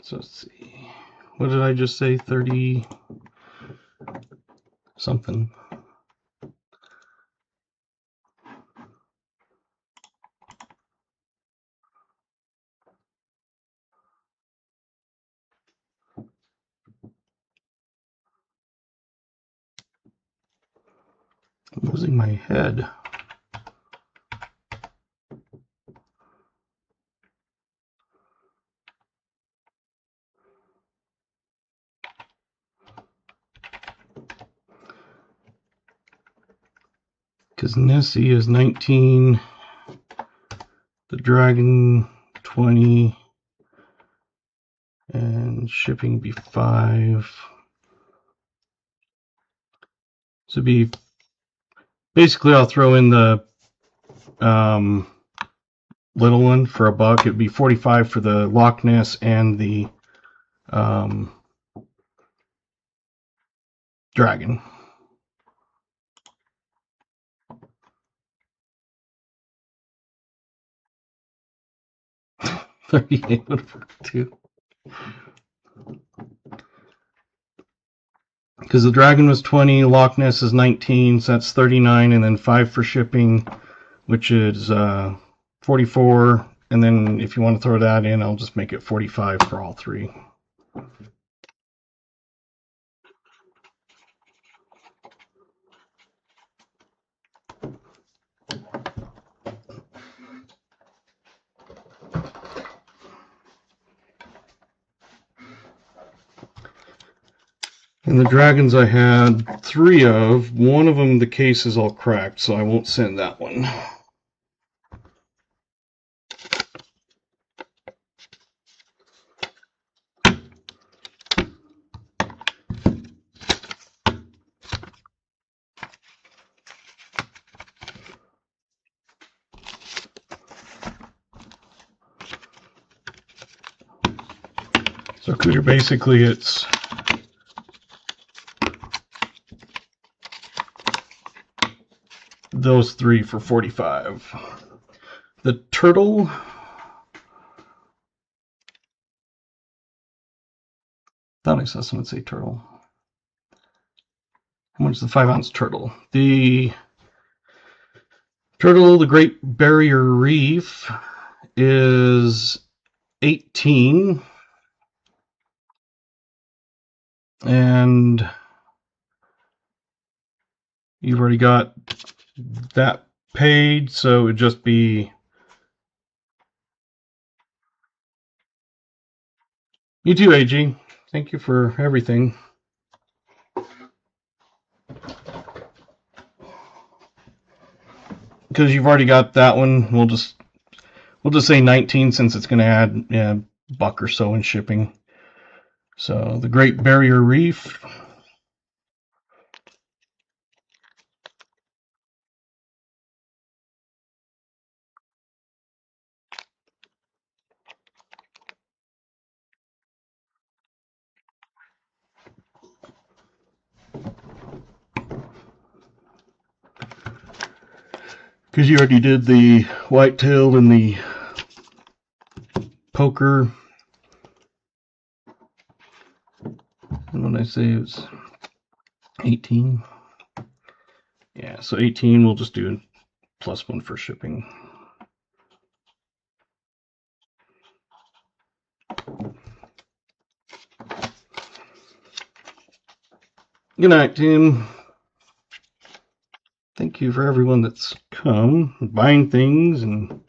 S1: So let's see. What did I just say? 30 something. I'm losing my head. Because Nessie is 19, the Dragon 20, and shipping be 5. So be basically I'll throw in the little one for $1. It'd be 45 for the Loch Ness and the Dragon. 38 would work too. Because the Dragon was 20, Loch Ness is 19, so that's 39, and then 5 for shipping, which is 44. And then if you want to throw that in, I'll just make it 45 for all 3. And the dragons I had 3 of. One of them, the case is all cracked, so I won't send that one. So Cooter, basically it's those 3 for 45. The turtle, thought I saw someone say turtle. How much is the 5-ounce turtle? The turtle, the Great Barrier Reef, is 18. And you've already got that paid, so it would just be... You too, AG. Thank you for everything. Because you've already got that one, we'll just say 19 since it's going to add $1 or so in shipping. So the Great Barrier Reef. Because you already did the white-tailed and the poker. And when I say it was 18. Yeah, so 18 we'll just do +1 for shipping. Good night, Tim. Thank you for everyone that's come, buying things, and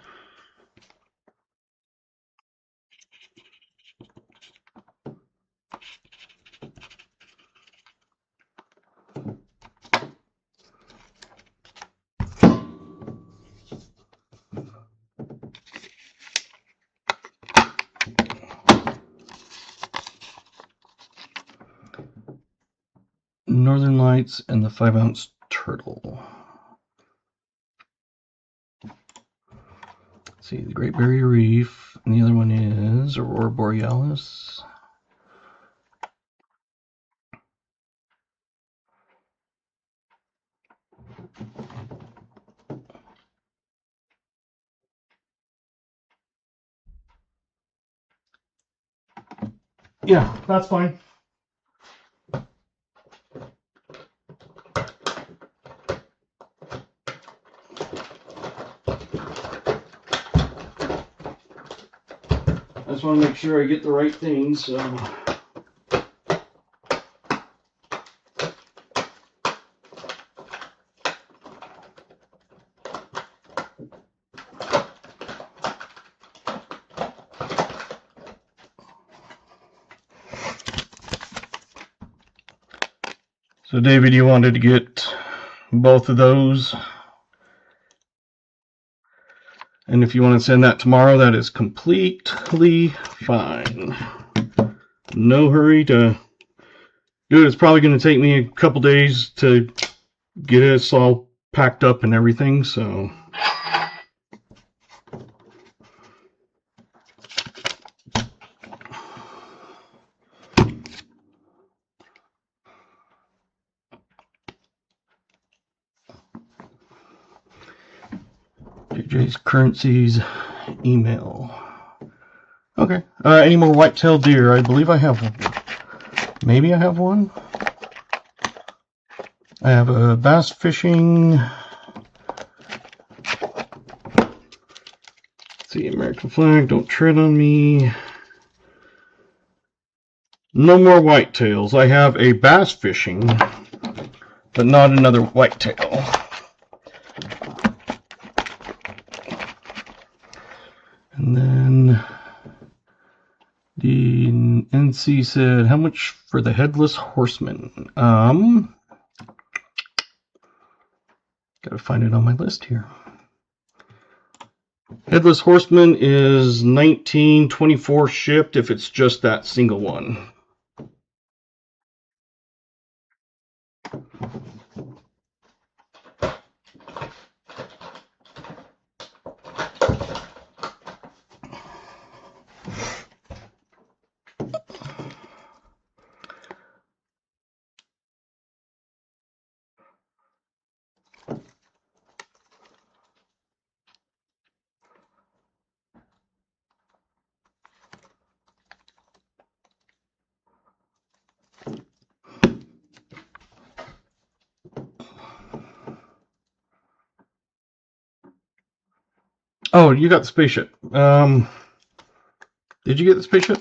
S1: Northern Lights and the 5-ounce turtle. Let's see, the Great Barrier Reef, and the other one is Aurora Borealis. Yeah, that's fine. I just want to make sure I get the right things, so. So David, you wanted to get both of those. And if you want to send that tomorrow, that is completely fine. No hurry to do it. It's probably going to take me a couple days to get it all packed up and everything, so. JJ's Currencies email. Okay. Any more white-tailed deer? I believe I have one. Maybe I have one. I have a bass fishing. Let's see, American flag, don't tread on me. No more whitetails. I have a bass fishing, but not another whitetail. And then the NC said, how much for the headless horseman? Gotta find it on my list here. Headless horseman is $19.24 shipped if it's just that single one. Oh, you got the spaceship. Did you get the spaceship?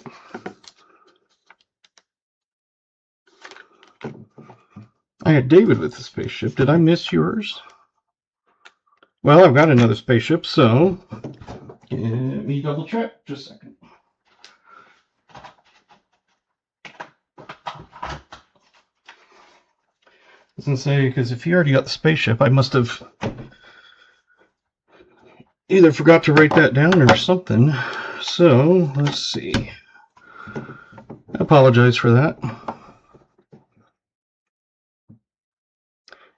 S1: I had David with the spaceship. Did I miss yours? Well, I've got another spaceship, so let me double check. Just a second. I was going to say, because if you already got the spaceship, I must have either forgot to write that down or something. So, let's see. I apologize for that.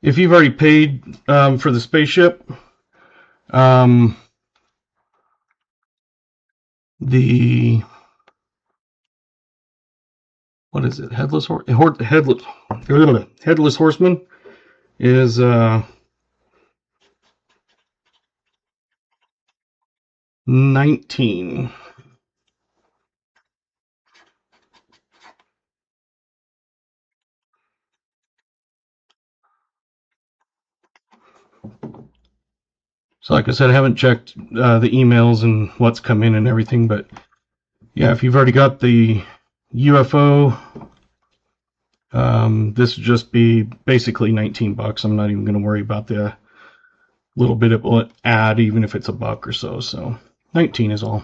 S1: If you've already paid for the spaceship, the what is it? Headless horseman is 19. So like I said, I haven't checked the emails and what's come in and everything, but yeah, if you've already got the UFO, this would just be basically $19. I'm not even going to worry about the little bit it will add, even if it's $1 or so. So 19 is all.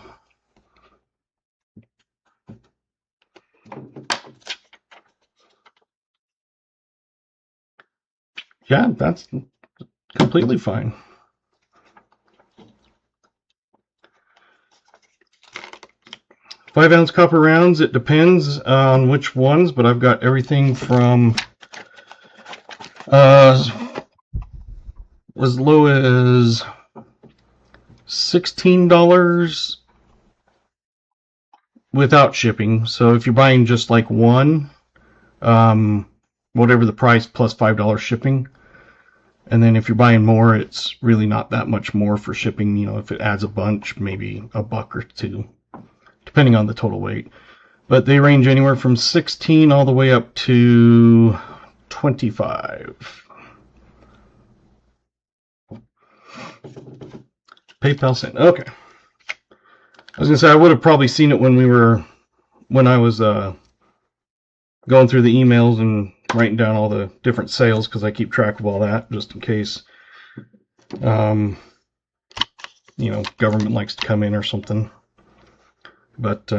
S1: Yeah, that's completely fine. 5-ounce copper rounds, it depends on which ones, but I've got everything from as low as $16 without shipping. So if you're buying just like one, whatever the price plus $5 shipping. And then if you're buying more, it's really not that much more for shipping. You know, if it adds a bunch, maybe $1 or $2, depending on the total weight. But they range anywhere from 16 all the way up to 25. PayPal sent. Okay. I was gonna say I would have probably seen it when I was going through the emails and writing down all the different sales, because I keep track of all that just in case government likes to come in or something. But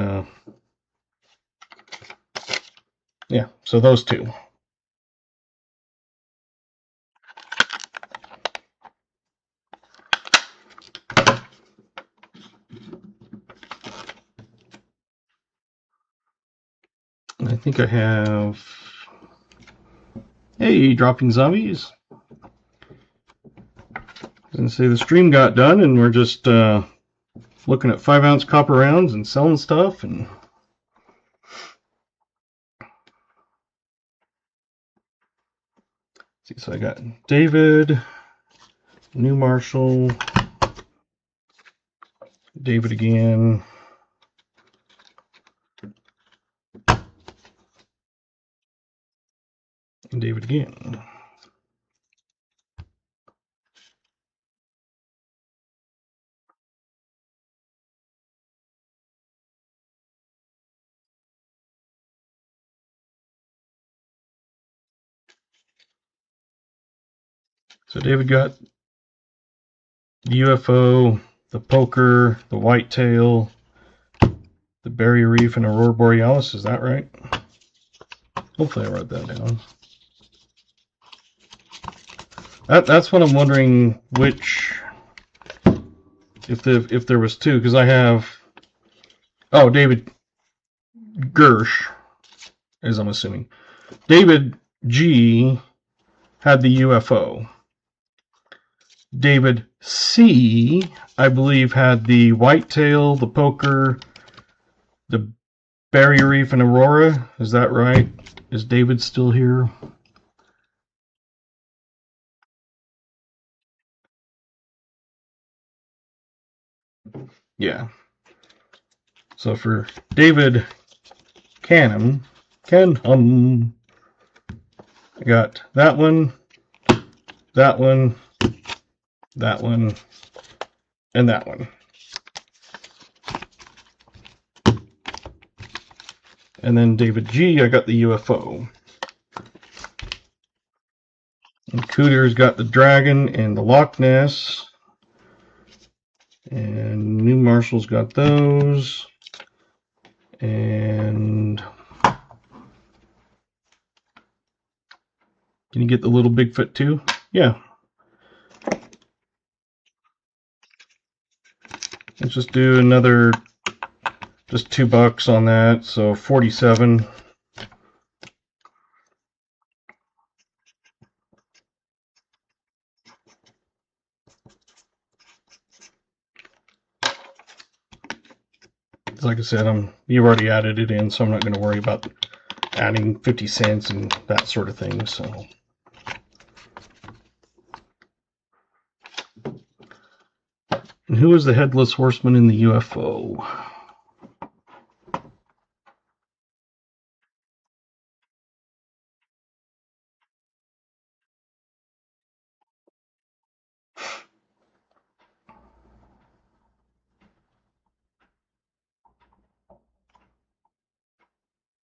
S1: yeah, so those two. And I think I have. Hey, dropping zombies. I was gonna say the stream got done, and we're just looking at 5-ounce copper rounds and selling stuff. And see, so I got David, New Marshall, David again. And David again. So David got the UFO, the poker, the whitetail, the barrier reef, and aurora borealis. Is that right? Hopefully I wrote that down. That's what I'm wondering, which, if there was two, because I have, David Gersh, as I'm assuming. David G had the UFO. David C, I believe, had the whitetail, the poker, the barrier reef, and aurora. Is that right? Is David still here? Yeah. So for David Canham, I got that one, that one, that one, and that one. And then David G, I got the UFO. And Cooter's got the dragon and the Loch Ness. And New Marshall's got those. And can you get the little Bigfoot too? Yeah. Let's just do another, just $2 on that, so 47. Like I said, you've already added it in, so I'm not going to worry about adding 50 cents and that sort of thing. So, and who was the headless horseman in the UFO?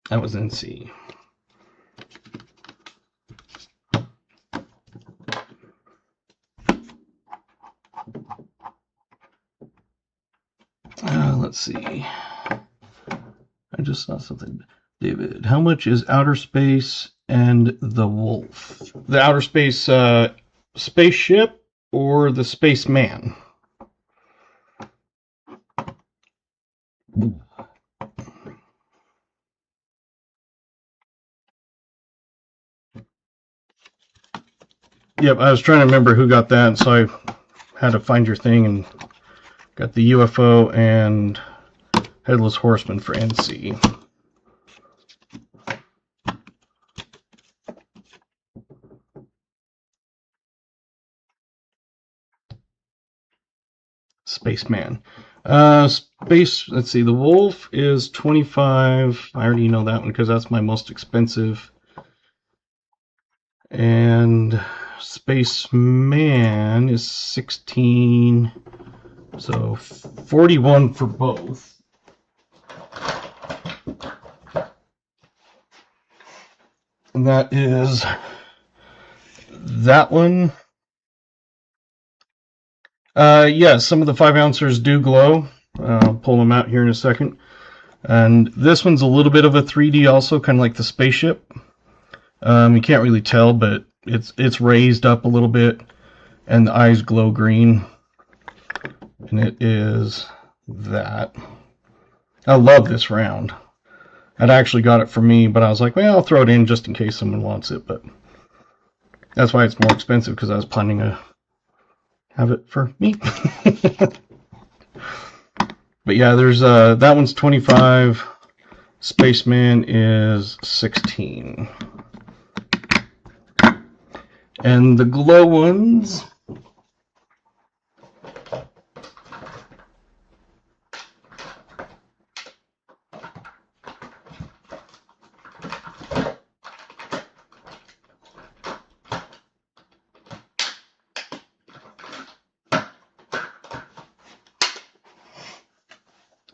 S1: That was NC. Let's see. I just saw something. David, how much is Outer Space and the Wolf? The Outer Space spaceship or the Spaceman? Yep, I was trying to remember who got that, so I had to find your thing and got the UFO and Headless Horseman for NC. Spaceman. Let's see, the Wolf is 25. I already know that one because that's my most expensive. And Spaceman is 16. So 41 for both. And that is that one. Yeah, some of the 5-ounces do glow. I'll pull them out here in a second. And this one's a little bit of a 3D also, kind of like the spaceship. You can't really tell, but it's raised up a little bit, and the eyes glow green. And it is that. I love this round. I'd actually got it for me, but I was like, well, I'll throw it in just in case someone wants it. But that's why it's more expensive, because I was planning to have it for me. But yeah, there's that one's 25. Spaceman is 16. And the glow ones,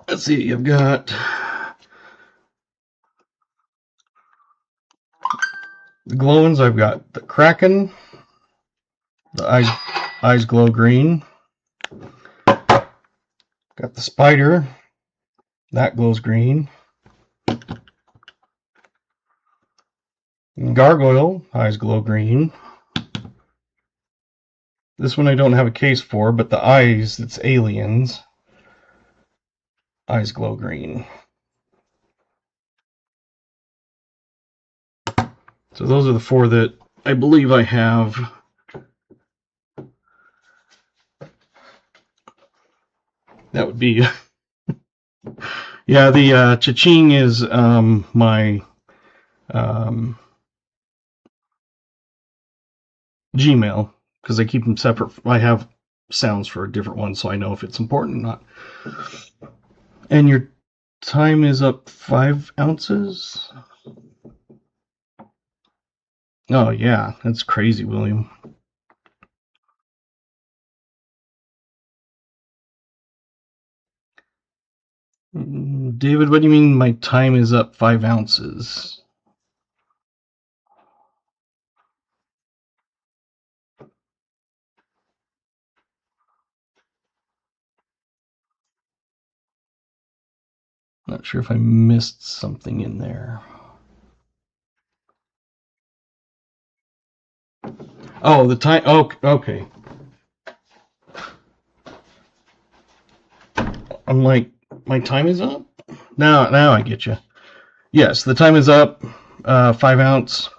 S1: let's see, you've got the glow ones. I've got the Kraken, the eyes glow green. Got the Spider, that glows green. Gargoyle, eyes glow green. This one I don't have a case for, but the eyes, it's aliens. Eyes glow green. So those are the 4 that I believe I have. That would be... yeah, the cha-ching is my Gmail, because I keep them separate. I have sounds for a different one, so I know if it's important or not. And your time is up 5 ounces? Oh, yeah, that's crazy, William. David, what do you mean my time is up 5 ounces? Not sure if I missed something in there. Oh, the time. Oh, okay. I'm like, my time is up? Now I get you. Yes, the time is up. 5 ounce.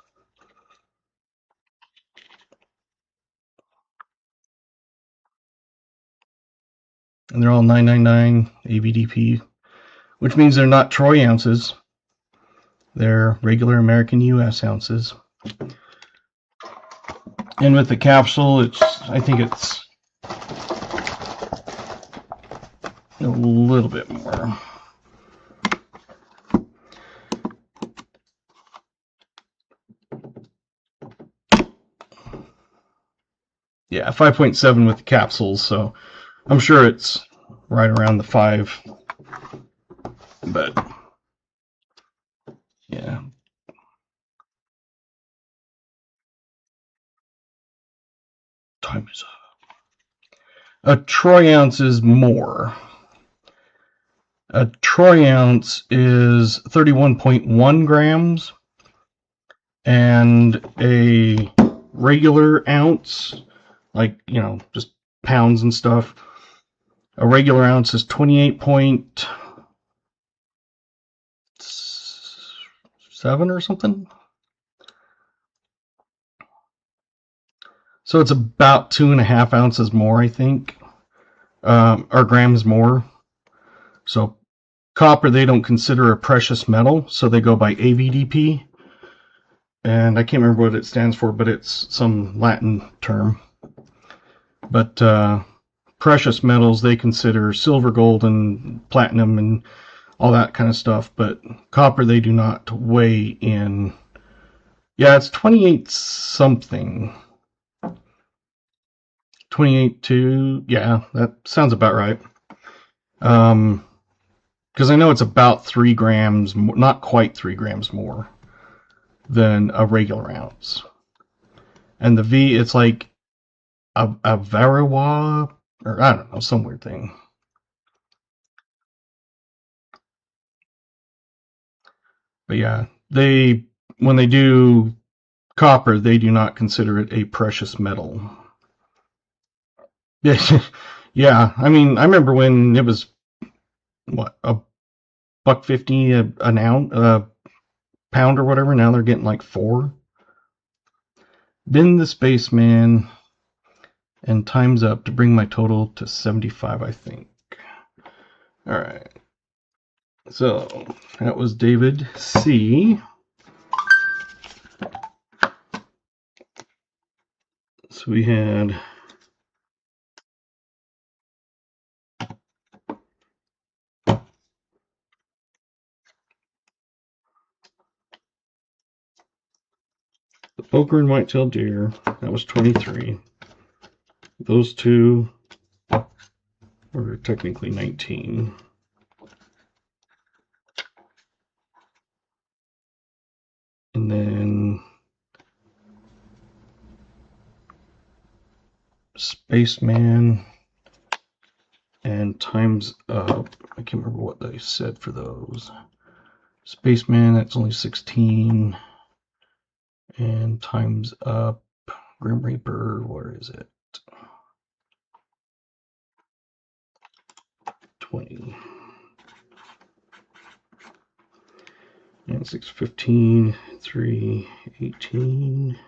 S1: And they're all 999 AVDP, which means they're not Troy ounces. They're regular American US ounces. And with the capsule, I think it's a little bit more. Yeah, 5.7 with the capsules, so I'm sure it's right around the 5. But yeah. Time is up. A troy ounce is more. A troy ounce is 31.1 grams, and a regular ounce, like, you know, just pounds and stuff, a regular ounce is 28.7 or something. So it's about 2.5 ounces more, I think, or grams more. So copper they don't consider a precious metal, so they go by AVDP. And I can't remember what it stands for, but it's some Latin term. But precious metals, they consider silver, gold, and platinum and all that kind of stuff. But copper, they do not weigh in. Yeah, it's 28 something. 28.2. Yeah, that sounds about right. Because I know it's about 3 grams, not quite 3 grams more than a regular ounce. And the V, it's like a Varawa, or I don't know, some weird thing. But yeah, when they do copper, they do not consider it a precious metal. Yeah, I mean, I remember when it was what, $1.50 an ounce, pound or whatever. Now they're getting like 4. Been the spaceman, and time's up to bring my total to 75, I think. All right. So that was David C. So we had the poker and white-tailed deer. That was 23. Those two were technically 19. And then Spaceman and Time's Up. I can't remember what they said for those. Spaceman, that's only 16. And Time's Up. Grim Reaper, where is it? 20. And 6, 15, 3, 18.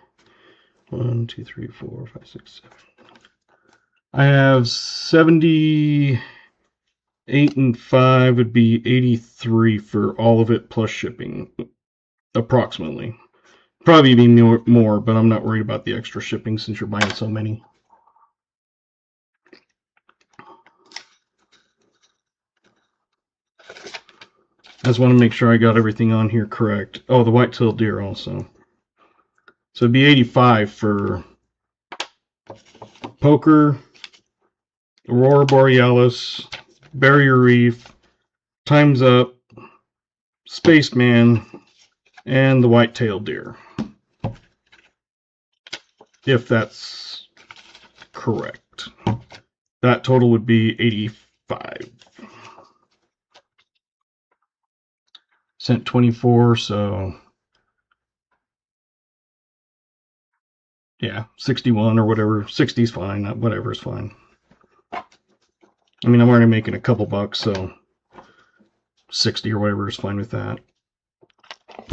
S1: 1, 2, 3, 4, 5, 6, 7. I have 78 and 5 would be 83 for all of it plus shipping, approximately. Probably be more, but I'm not worried about the extra shipping since you're buying so many. I just want to make sure I got everything on here correct. Oh, the white-tailed deer also. So it'd be 85 for poker, Aurora Borealis, Barrier Reef, Time's Up, Spaceman, and the white-tailed deer. If that's correct. That total would be 85. Sent 24, so yeah, 61 or whatever. 60 is fine, whatever is fine. I mean, I'm already making a couple bucks, so 60 or whatever is fine with that.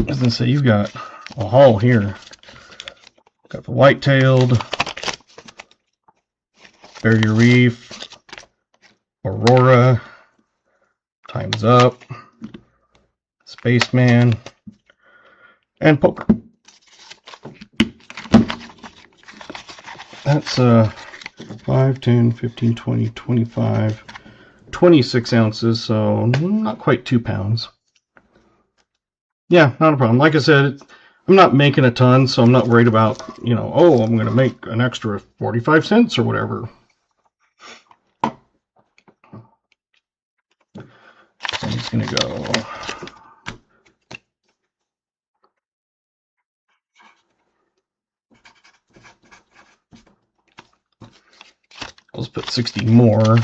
S1: As I say, you've got a haul here. Got the white-tailed, Barrier Reef, Aurora, Time's Up, Spaceman, and poker. That's 5, 10, 15, 20, 25, 26 ounces, so not quite 2 pounds. Yeah, not a problem. Like I said, I'm not making a ton, so I'm not worried about, oh, I'm going to make an extra 45 cents or whatever. So I'm just going to go. Let's put 60 more,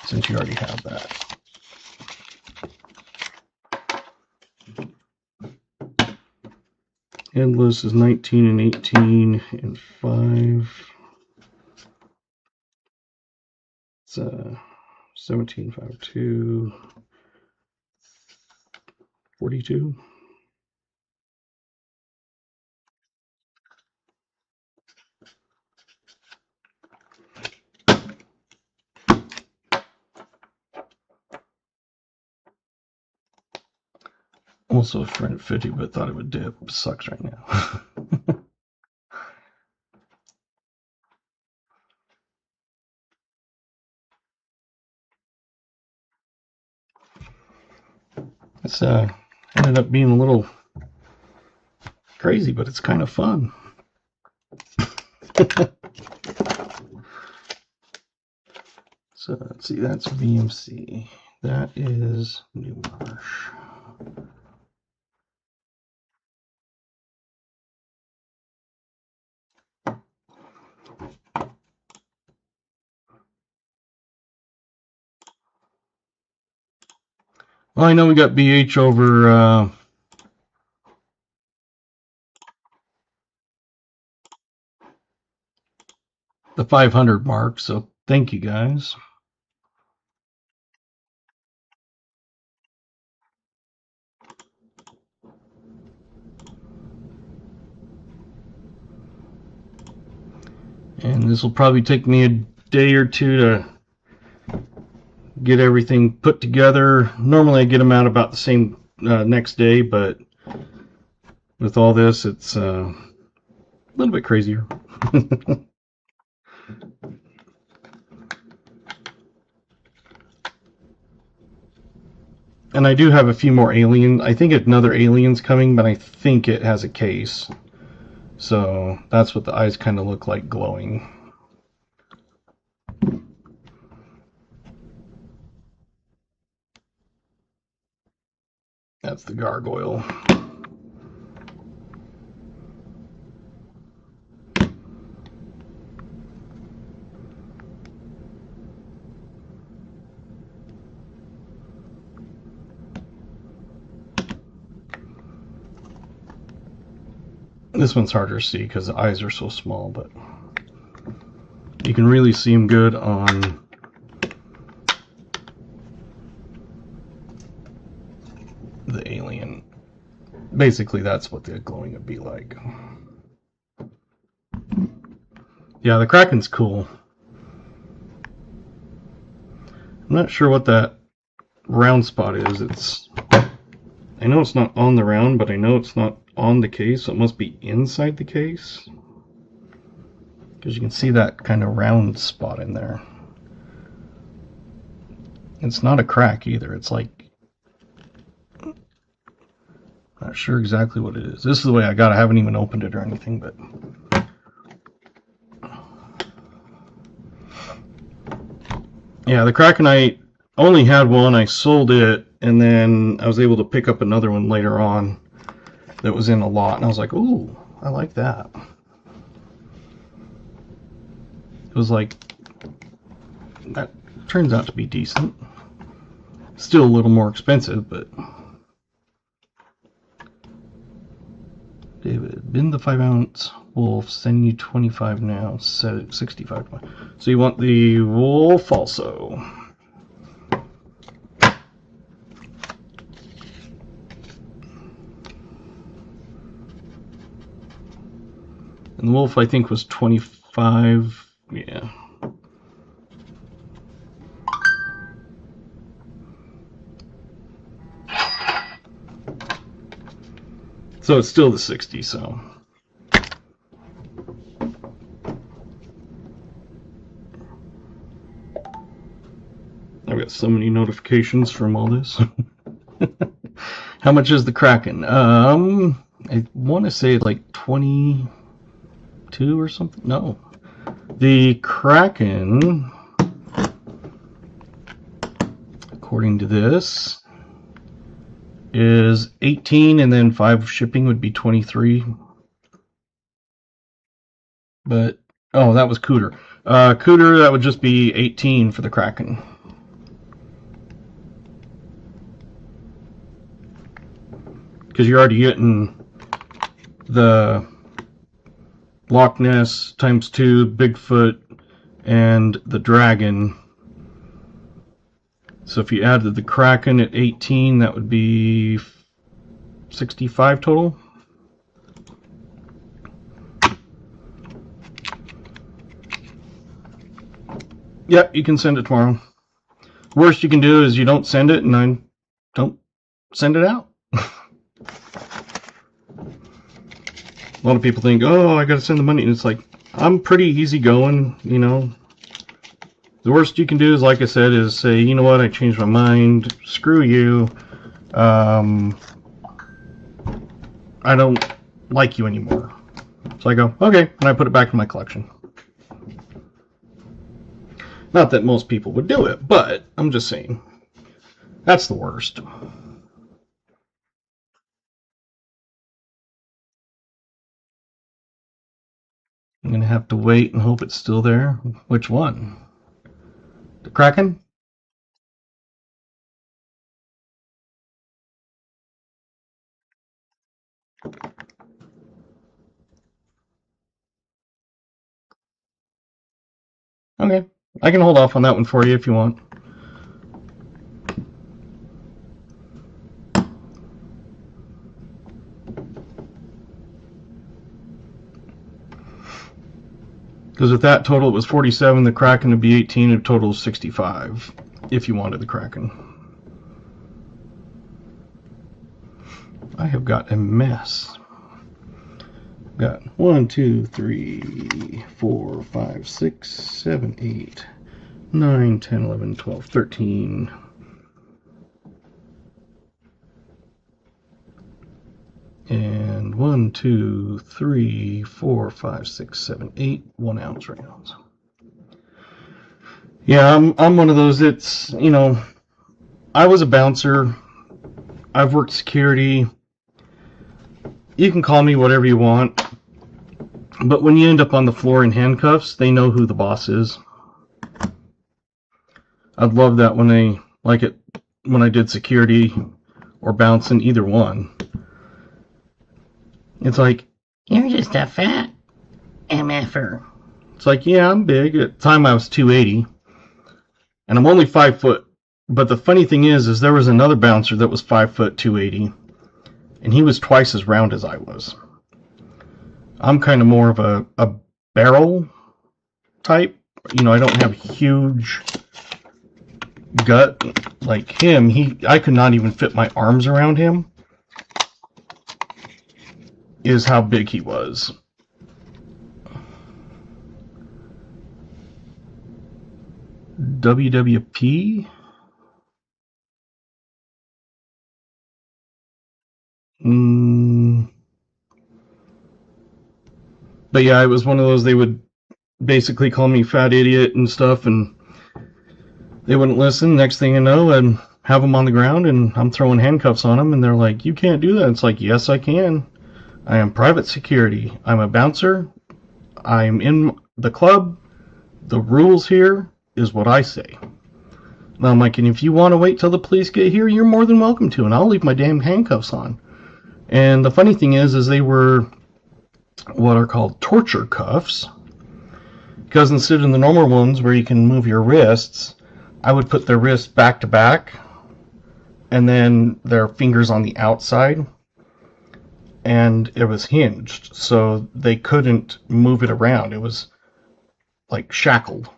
S1: since you already have that. Endless is 19 and 18 and 5. It's 17, 5, 2, 42. Also a friend at 50, but thought it would dip. Sucks right now. It's ended up being a little crazy, but it's kind of fun. So let's see, that's VMC. That is New Marsh. Well, I know we got BH over the 500 mark, so thank you guys. And this will probably take me a day or two to get everything put together. Normally I get them out about the same next day, but with all this, it's a little bit crazier. And I do have a few more aliens. I think another alien's coming, but I think it has a case. So that's what the eyes kind of look like glowing. That's the gargoyle. This one's harder to see because the eyes are so small, but you can really see them good on the alien. Basically, that's what the glowing would be like. Yeah, the Kraken's cool. I'm not sure what that round spot is. I know it's not on the round, but I know it's not on the case, so it must be inside the case. Because you can see that kind of round spot in there. It's not a crack either. It's like, not sure exactly what it is. This is the way I got it. I haven't even opened it or anything, but yeah, the Kraken, I only had one. I sold it, and then I was able to pick up another one later on that was in a lot, and I was like, ooh, I like that. It was like, that turns out to be decent. Still a little more expensive, but David, bin the 5-ounce wolf, send you 25 now, set it 65. So you want the wolf also. And the wolf, I think, was 25. Yeah. So it's still the 60, so. I've got so many notifications from all this. How much is the Kraken? I want to say like 22 or something. No. The Kraken, according to this, is 18, and then 5 shipping would be 23. But, oh, that was Cooter. Cooter, that would just be 18 for the Kraken. Because you're already getting the Loch Ness times 2, Bigfoot, and the Dragon. So if you added the Kraken at 18, that would be 65 total. Yep, you can send it tomorrow. Worst you can do is you don't send it, and I don't send it out. A lot of people think, oh, I gotta send the money, and it's like, I'm pretty easygoing, you know. The worst you can do is, like I said, is say, you know what, I changed my mind, screw you, I don't like you anymore. So I go, okay, and I put it back in my collection. Not that most people would do it, but I'm just saying. That's the worst. I'm going to have to wait and hope it's still there. Which one? The Kraken? Okay. I can hold off on that one for you if you want. Because if that total was 47, the Kraken would be 18, a total of 65, if you wanted the Kraken. I have got a mess. Got 1, 2, 3, 4, 5, 6, 7, 8, 9, 10, 11, 12, 13. And 1, 2, 3, 4, 5, 6, 7, 8 1 ounce rounds. Yeah, I'm one of those. It's, you know, I was a bouncer. I've worked security. You can call me whatever you want. But when you end up on the floor in handcuffs, they know who the boss is. I'd love that when they, like it, when I did security or bouncing, either one. It's like, you're just a fat MFer. It's like, yeah, I'm big. At the time I was 280. And I'm only 5 foot. But the funny thing is there was another bouncer that was 5 foot, 280. And he was twice as round as I was. I'm kind of more of a barrel type. You know, I don't have huge gut like him. I could not even fit my arms around him. Is how big he was. WWP? But yeah, it was one of those, they would basically call me fat idiot and stuff, and they wouldn't listen. Next thing you know, I'd have them on the ground, and I'm throwing handcuffs on them, and they're like, you can't do that. It's like, yes, I can. I am private security. I'm a bouncer. I'm in the club. The rules here is what I say. And I'm like, and if you want to wait till the police get here, you're more than welcome to, and I'll leave my damn handcuffs on. And the funny thing is they were what are called torture cuffs, because instead of the normal ones where you can move your wrists, I would put their wrists back to back, and then their fingers on the outside, and it was hinged, so they couldn't move it around. It was like shackled.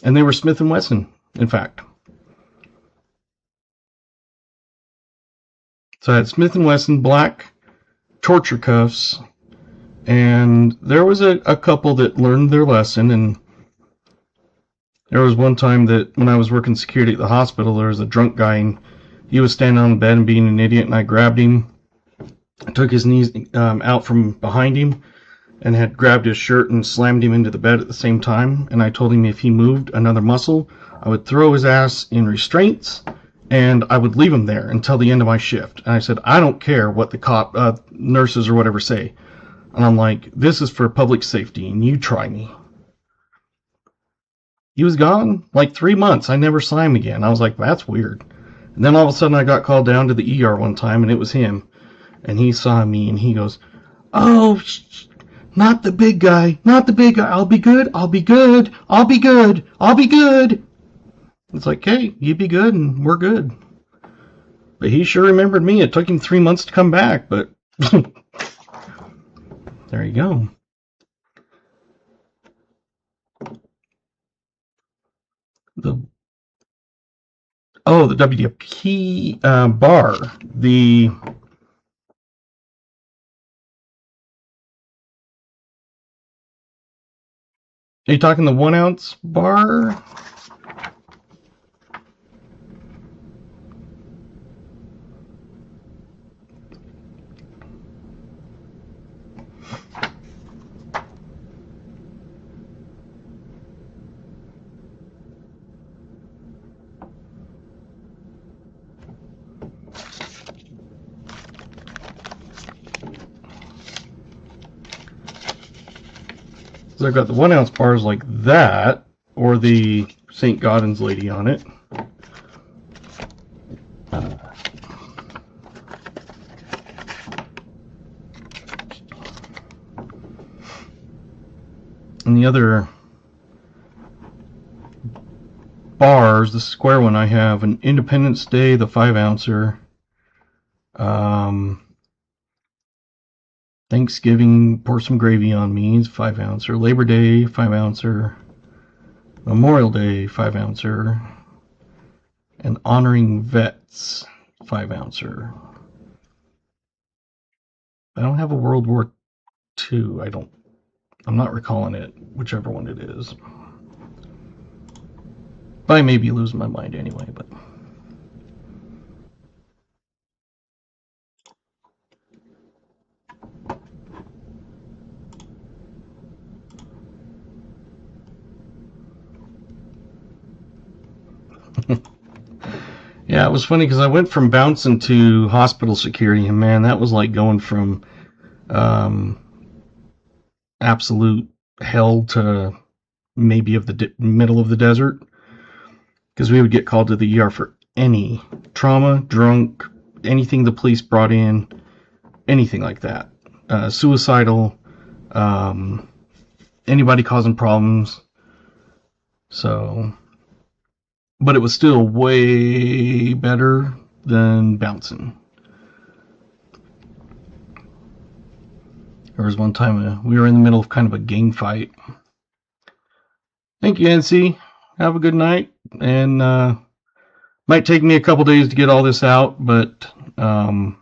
S1: And they were Smith & Wesson, in fact. So I had Smith & Wesson black torture cuffs, and there was a couple that learned their lesson. And there was one time that when I was working security at the hospital, there was a drunk guy, and he was standing on the bed and being an idiot, and I grabbed him, took his knees out from behind him, and had grabbed his shirt and slammed him into the bed at the same time. And I told him if he moved another muscle, I would throw his ass in restraints, and I would leave him there until the end of my shift. And I said, I don't care what the nurses or whatever say. And I'm like, this is for public safety, and you try me. He was gone like 3 months. I never saw him again. I was like, that's weird. And then all of a sudden I got called down to the ER one time, and it was him. And he saw me, and he goes, oh, not the big guy, not the big guy. I'll be good, I'll be good, I'll be good, I'll be good. It's like, hey, you be good, and we're good. But he sure remembered me. It took him 3 months to come back, but there you go. The WDP bar. Are you talking the 1 ounce bar? So I've got the 1 ounce bars like that, or the St. Gaudens lady on it. And the other bars, the square one, I have an Independence Day, the 5 ouncer. Thanksgiving, pour some gravy on me, 5 ouncer. Labor Day, 5 ouncer. Memorial Day, 5 ouncer. And honoring vets, 5 ouncer. I don't have a World War II. I'm not recalling it, whichever one it is. But I may be losing my mind anyway, but. Yeah, it was funny because I went from bouncing to hospital security, and man, that was like going from absolute hell to maybe of the middle of the desert, because we would get called to the ER for any trauma, drunk, anything the police brought in, anything like that, suicidal, anybody causing problems. So, but it was still way better than bouncing. There was one time we were in the middle of kind of a gang fight. Thank you, NC. Have a good night. And might take me a couple days to get all this out, but I'll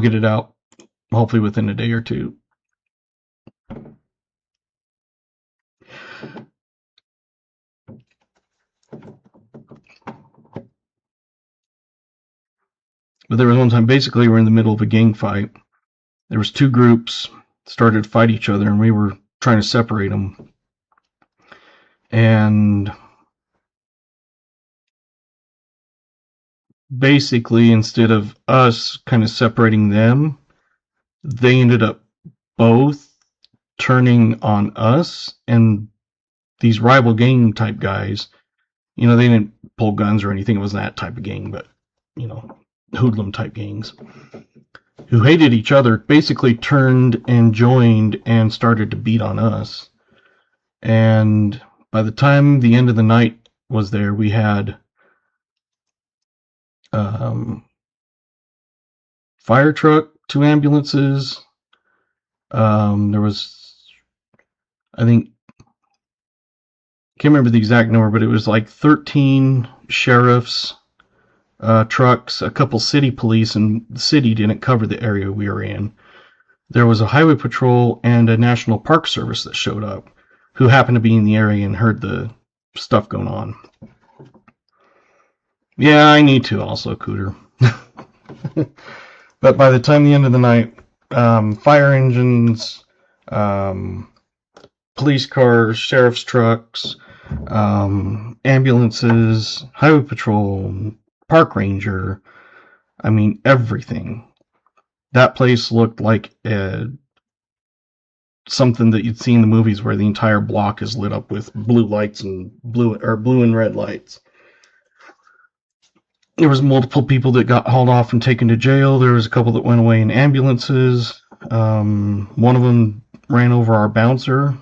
S1: get it out hopefully within a day or two. But there was one time, basically, we're in the middle of a gang fight. There was two groups started to fight each other, and we were trying to separate them. And basically, instead of us kind of separating them, they ended up both turning on us. And these rival gang type guys, they didn't pull guns or anything. It wasn't that type of gang, but, hoodlum type gangs who hated each other basically turned and joined and started to beat on us. And by the time the end of the night was there, we had fire truck, 2 ambulances. There was, I think, can't remember the exact number, but it was like 13 sheriffs, trucks, a couple city police, and the city didn't cover the area we were in. There was a highway patrol and a National Park Service that showed up, who happened to be in the area and heard the stuff going on. Yeah, I need to also, Cooter. But by the time the end of the night, fire engines, police cars, sheriff's trucks, ambulances, highway patrol, park ranger, I mean, everything. That place looked like something that you'd see in the movies where the entire block is lit up with blue lights and blue and red lights. There was multiple people that got hauled off and taken to jail. There was a couple that went away in ambulances. One of them ran over our bouncer,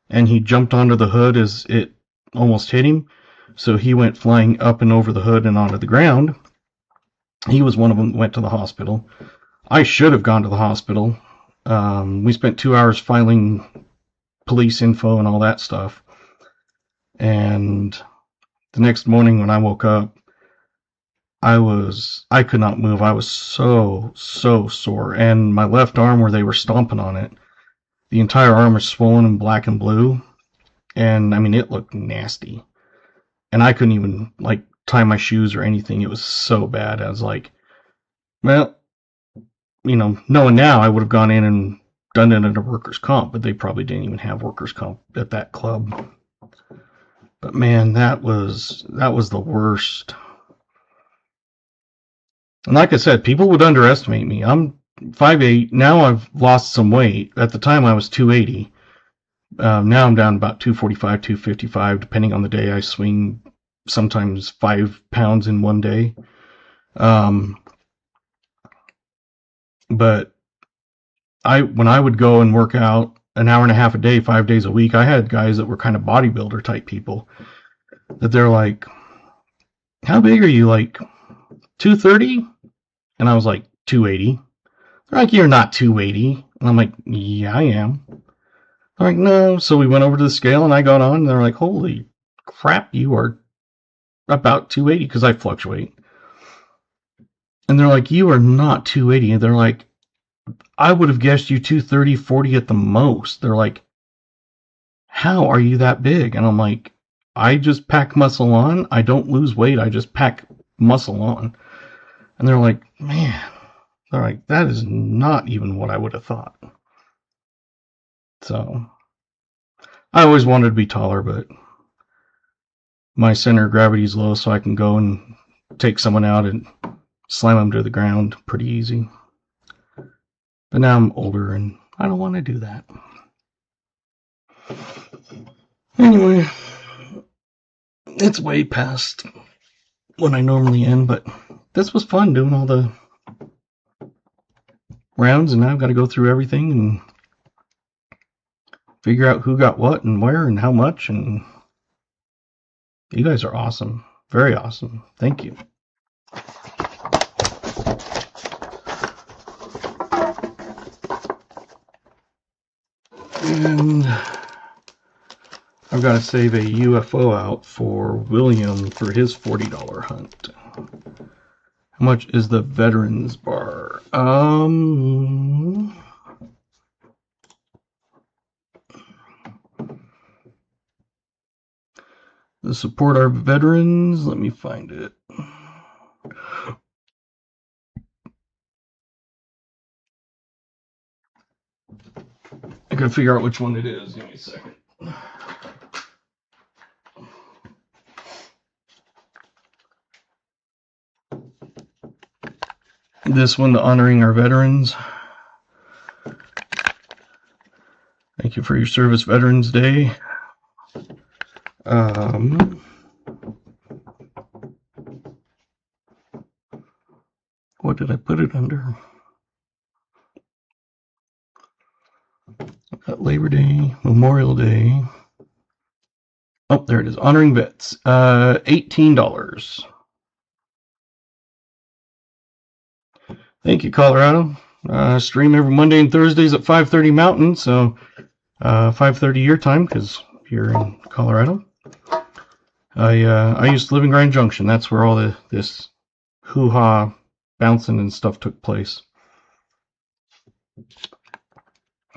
S1: and he jumped onto the hood as it almost hit him. So he went flying up and over the hood and onto the ground. He was one of them that went to the hospital. I should have gone to the hospital. We spent 2 hours filing police info and all that stuff. And the next morning when I woke up, I could not move. I was so sore. And my left arm, where they were stomping on it, the entire arm was swollen and black and blue, and I mean it looked nasty. And I couldn't even like tie my shoes or anything. It was so bad. I was like, well, knowing now, I would have gone in and done it under workers' comp, but they probably didn't even have workers' comp at that club. But man, that was the worst. And like I said, people would underestimate me. I'm 5'8". Now I've lost some weight. At the time, I was 280. Now I'm down about 245, 255, depending on the day. I swing sometimes 5 pounds in one day. But when I would go and work out an hour and a half a day, 5 days a week, I had guys that were kind of bodybuilder type people that they're like, how big are you? Like 230? And I was like 280. They're like, you're not 280. And I'm like, yeah, I am. They're like, no. So we went over to the scale and I got on and they're like, holy crap, you are about 280 because I fluctuate. And they're like, you are not 280. And they're like, I would have guessed you 230, 40 at the most. They're like, how are you that big? And I'm like, I just pack muscle on. I don't lose weight. I just pack muscle on. And they're like, man, they're like, that is not even what I would have thought. So I always wanted to be taller, but my center of gravity is low, so I can go and take someone out and slam them to the ground pretty easy. But now I'm older and I don't want to do that. Anyway, it's way past when I normally end, but this was fun doing all the rounds, and now I've got to go through everything and figure out who got what and where and how much, and you guys are awesome. Very awesome. Thank you. And I've got to save a UFO out for William for his $40 hunt. How much is the Veterans Bar? To support our veterans, let me find it. I gotta figure out which one it is. Give me a second. This one, the Honoring Our Veterans. Thank you for your service, Veterans Day. What did I put it under? I've got Labor Day, Memorial Day. Oh, there it is. Honoring Vets. $18. Thank you, Colorado. Stream every Monday and Thursdays at 5:30 Mountain, so 5:30 your time because you're in Colorado. I used to live in Grand Junction. That's where all this hoo-ha bouncing and stuff took place.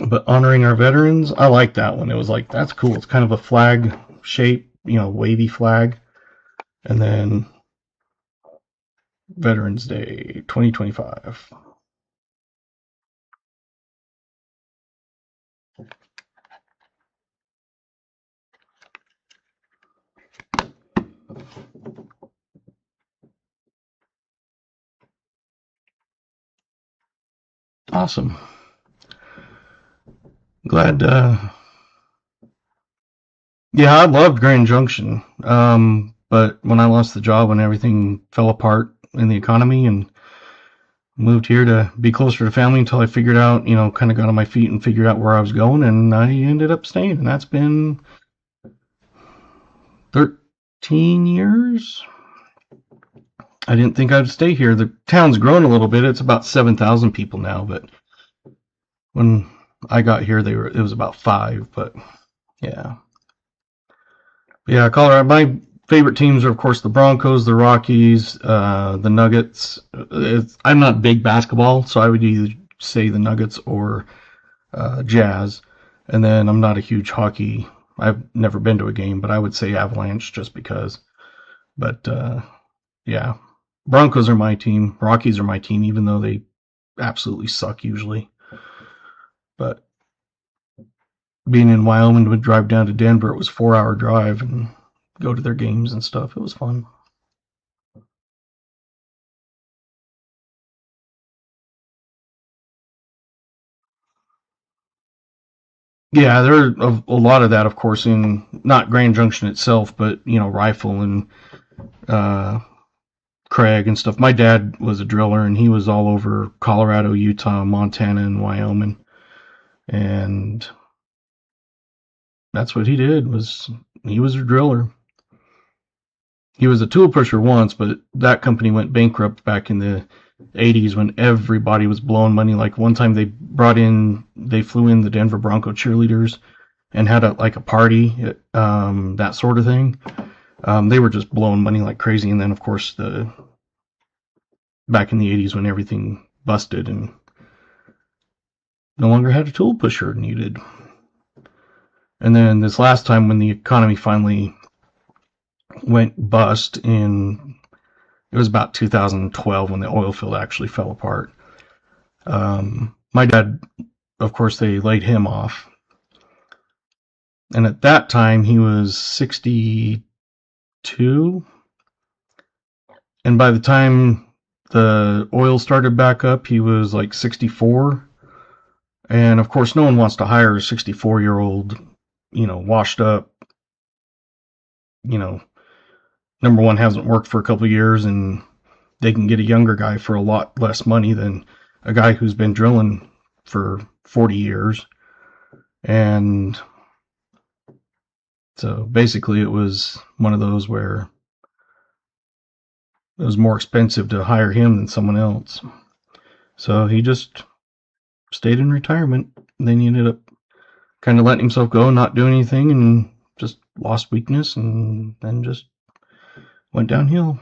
S1: But Honoring Our Veterans, I like that one. It was like, that's cool. It's kind of a flag shape, wavy flag. And then Veterans Day 2025. Awesome. Glad. Yeah, I loved Grand Junction. But when I lost the job and everything fell apart in the economy and moved here to be closer to family until I figured out, kind of got on my feet and figured out where I was going, and I ended up staying. And that's been 13 years. I didn't think I'd stay here. The town's grown a little bit. It's about 7,000 people now, but when I got here, it was about 5, but yeah. Yeah, Colorado, my favorite teams are, of course, the Broncos, the Rockies, the Nuggets. I'm not big basketball, so I would either say the Nuggets or Jazz. And then I'm not a huge hockey. I've never been to a game, but I would say Avalanche just because. But yeah, Broncos are my team. Rockies are my team, even though they absolutely suck usually. But being in Wyoming, would drive down to Denver. It was a 4 hour drive and go to their games and stuff. It was fun. Yeah, there are a lot of that, of course, in not Grand Junction itself, but Rifle and uh, Craig and stuff. My dad was a driller, and he was all over Colorado, Utah, Montana, and Wyoming, and that's what he did. He was a driller. He was a tool pusher once, but that company went bankrupt back in the 80s when everybody was blowing money. Like one time they flew in the Denver Bronco cheerleaders and had like a party, that sort of thing. They were just blowing money like crazy. And then, of course, back in the 80s when everything busted and no longer had a tool pusher needed. And then this last time when the economy finally went bust it was about 2012 when the oil field actually fell apart. My dad, of course, they laid him off. And at that time, he was 62. And by the time the oil started back up, he was like 64. And of course, no one wants to hire a 64-year-old, washed up, you know, number one, hasn't worked for a couple of years, and they can get a younger guy for a lot less money than a guy who's been drilling for 40 years. And so basically, it was one of those where it was more expensive to hire him than someone else. So he just stayed in retirement. Then he ended up kind of letting himself go, not doing anything, and just lost weakness, and then just went downhill.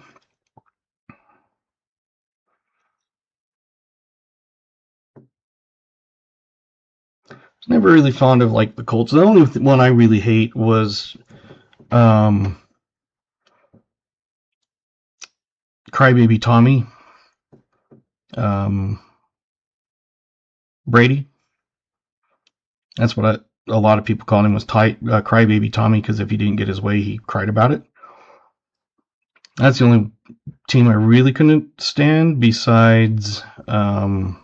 S1: I was never really fond of like the Colts. The only one I really hate was um, Crybaby Tommy, um, Brady. That's what a lot of people called him, was Crybaby Tommy, because if he didn't get his way, he cried about it. That's the only team I really couldn't stand, besides, of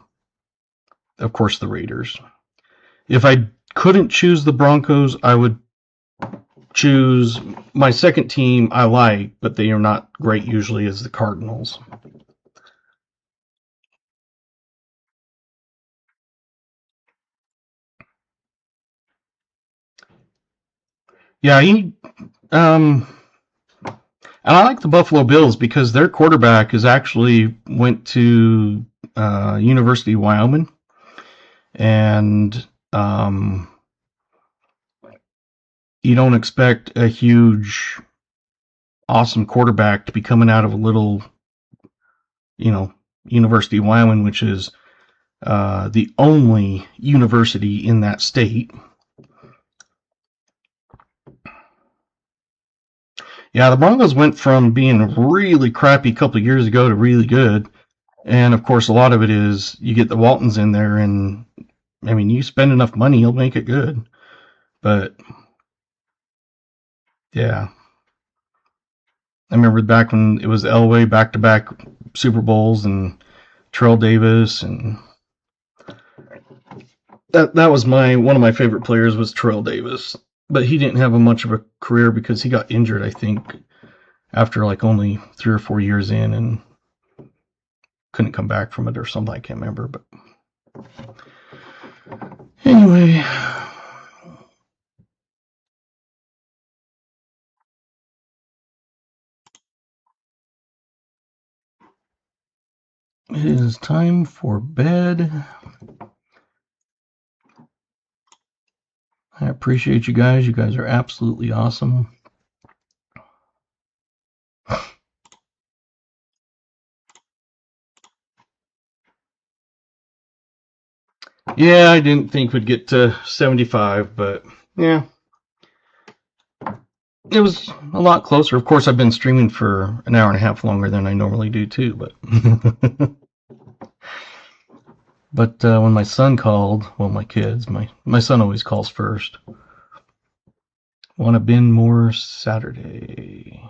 S1: course, the Raiders. If I couldn't choose the Broncos, I would choose my second team I like, but they are not great usually, as the Cardinals. Yeah, um, and I like the Buffalo Bills because their quarterback is actually went to University of Wyoming, and you don't expect a huge, awesome quarterback to be coming out of a little, University of Wyoming, which is the only university in that state. Yeah, the Broncos went from being really crappy a couple of years ago to really good. And of course, a lot of it is you get the Waltons in there, and I mean, you spend enough money, you'll make it good. But yeah, I remember back when it was Elway back to back Super Bowls and Terrell Davis, and that was one of my favorite players was Terrell Davis. But he didn't have much of a career because he got injured, I think, after like only 3 or 4 years in, and couldn't come back from it or something. I can't remember. But anyway, it is time for bed. I appreciate you guys. You guys are absolutely awesome. Yeah, I didn't think we'd get to 75, but yeah, it was a lot closer. Of course, I've been streaming for an hour and a half longer than I normally do too, but but when my son called, well, my kids, my son always calls first. Want to bin more Saturday?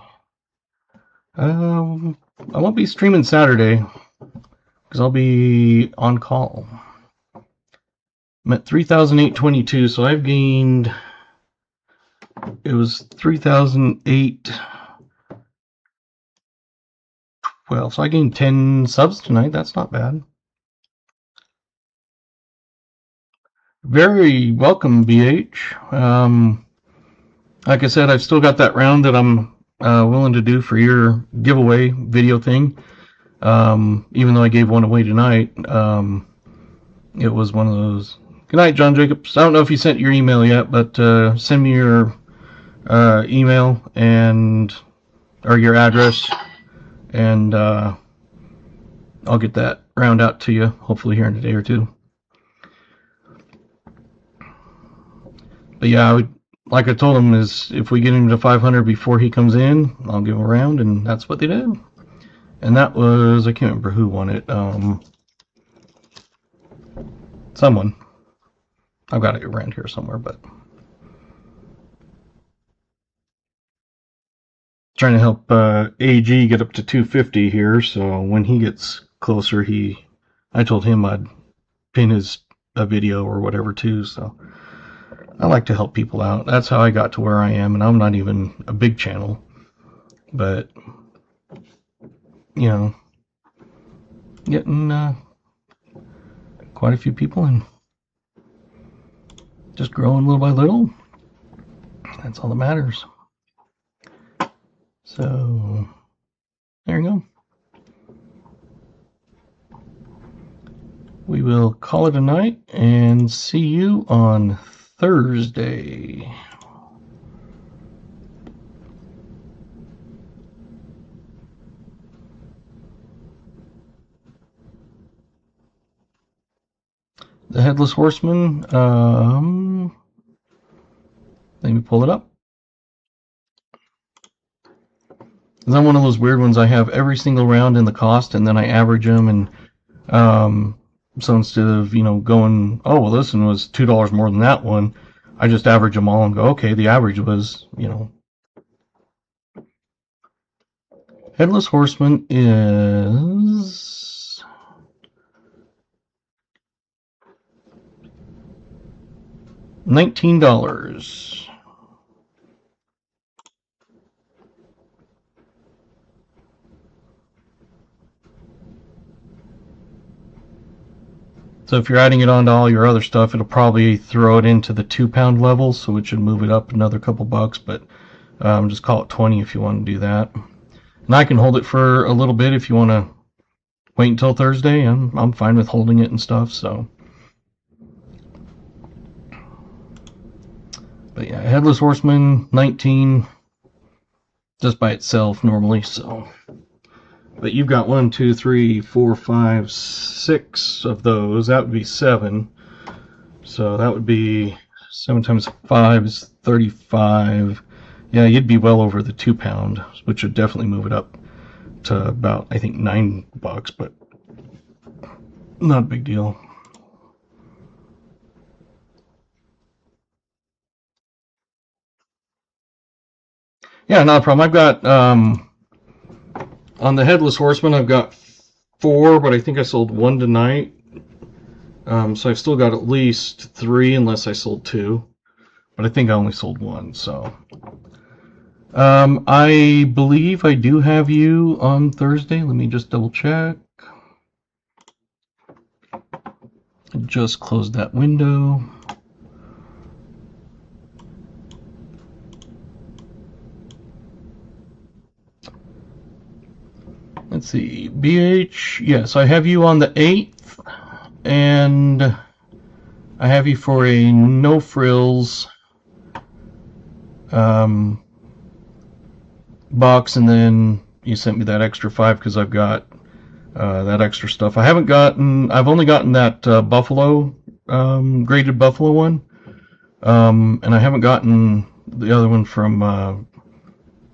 S1: I won't be streaming Saturday because I'll be on call. I'm at 3,822, so I've gained. It was 3,812, so I gained 10 subs tonight. That's not bad. Very welcome, BH. Like I said, I've still got that round that I'm willing to do for your giveaway video thing. Even though I gave one away tonight, it was one of those. Good night, John Jacobs. I don't know if you sent your email yet, but send me your email or your address, and I'll get that round out to you hopefully here in a day or two. But yeah, like I told him, is if we get him to 500 before he comes in, I'll give him a round, and that's what they did. And that was, I can't remember who won it. Someone. I've got it around here somewhere, but trying to help AG get up to 250 here. So when he gets closer, I told him I'd pin a video or whatever too. So I like to help people out. That's how I got to where I am, and I'm not even a big channel, but you know, getting quite a few people and just growing little by little. That's all that matters. So there you go. We will call it a night and see you on Thursday. The Headless Horseman, let me pull it up. I'm one of those weird ones. I have every single round in the cost, and then I average them, and so instead of going, oh well, this one was $2 more than that one, I just average them all and go, okay, the average was Headless Horseman is $19. So if you're adding it on to all your other stuff, it'll probably throw it into the 2-pound level, so it should move it up another couple bucks, but just call it 20 if you want to do that. And I can hold it for a little bit if you want to wait until Thursday. I'm fine with holding it and stuff, so. But yeah, Headless Horseman, 19, just by itself normally, so. But you've got 1, 2, 3, 4, 5, 6 of those. That would be 7. So that would be 7 times 5 is 35. Yeah, you'd be well over the 2-pound, which would definitely move it up to about, I think, $9, but not a big deal. Yeah, not a problem. I've got on the Headless Horseman, I've got 4, but I think I sold 1 tonight. So I've still got at least 3, unless I sold 2. But I think I only sold 1, so. I believe I do have you on Thursday. Let me just double check. I just closed that window. Let's see, BH, yes, I have you on the 8th, and I have you for a no frills box, and then you sent me that extra 5 because I've got that extra stuff. I've only gotten that buffalo graded buffalo one. And I haven't gotten the other one from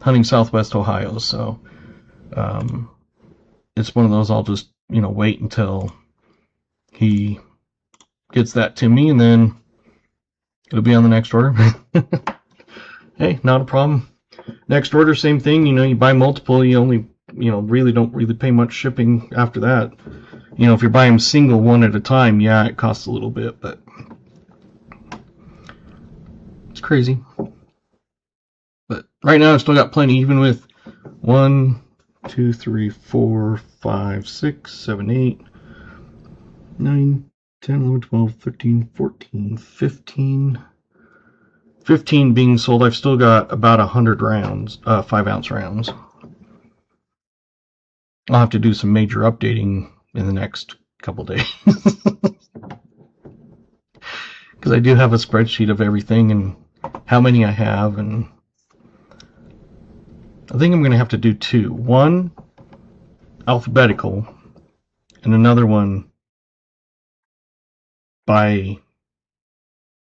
S1: Hunting Southwest Ohio, so it's one of those I'll just, wait until he gets that to me, and then it'll be on the next order. Hey, not a problem. Next order, same thing. You buy multiple, you only, really don't really pay much shipping after that. If you're buying single one at a time, yeah, it costs a little bit, but it's crazy. But right now, I've still got plenty, even with 1, 2, 3, 4, 5, 6, 7, 8, 9, 10, 11, 12, 13, 14, 15. 15 being sold. I've still got about 100 rounds, 5-ounce rounds. I'll have to do some major updating in the next couple days. Because I do have a spreadsheet of everything and how many I have, and I think I'm going to have to do 2. One alphabetical and another one by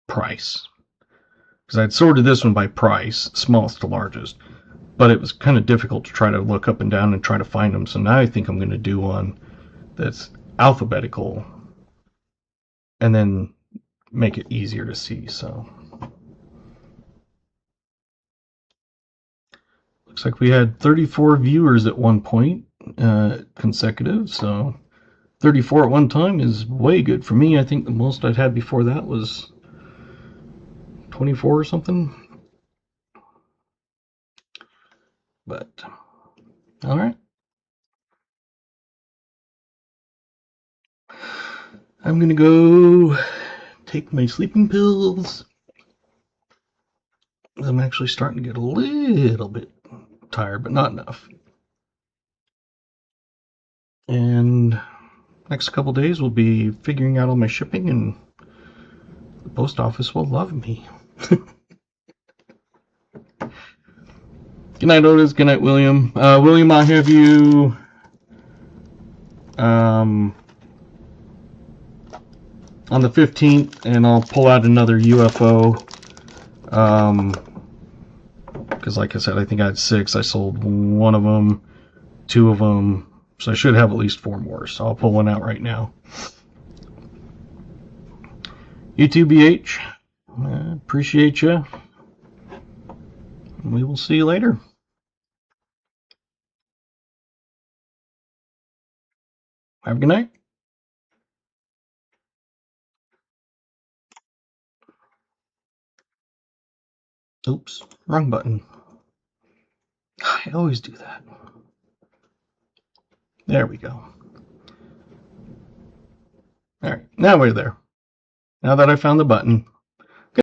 S1: price. Because I'd sorted this one by price, smallest to largest, but it was kind of difficult to try to look up and down and try to find them. So now I think I'm going to do one that's alphabetical and then make it easier to see. So looks like we had 34 viewers at one point, consecutive. So 34 at one time is way good for me. I think the most I'd had before that was 24 or something. But all right, I'm gonna go take my sleeping pills. I'm actually starting to get a little bit tired, but not enough. And next couple days we'll be figuring out all my shipping, and the post office will love me. Good night, Otis. Good night, William. William, I'll have you on the 15th, and I'll pull out another UFO. Because like I said, I think I had 6. I sold one of them, 2 of them, so I should have at least 4 more. So I'll pull one out right now. You too, BH. Appreciate you. We will see you later. Have a good night. Oops, wrong button. I always do that. There we go. All right, now we're there. Now that I found the button.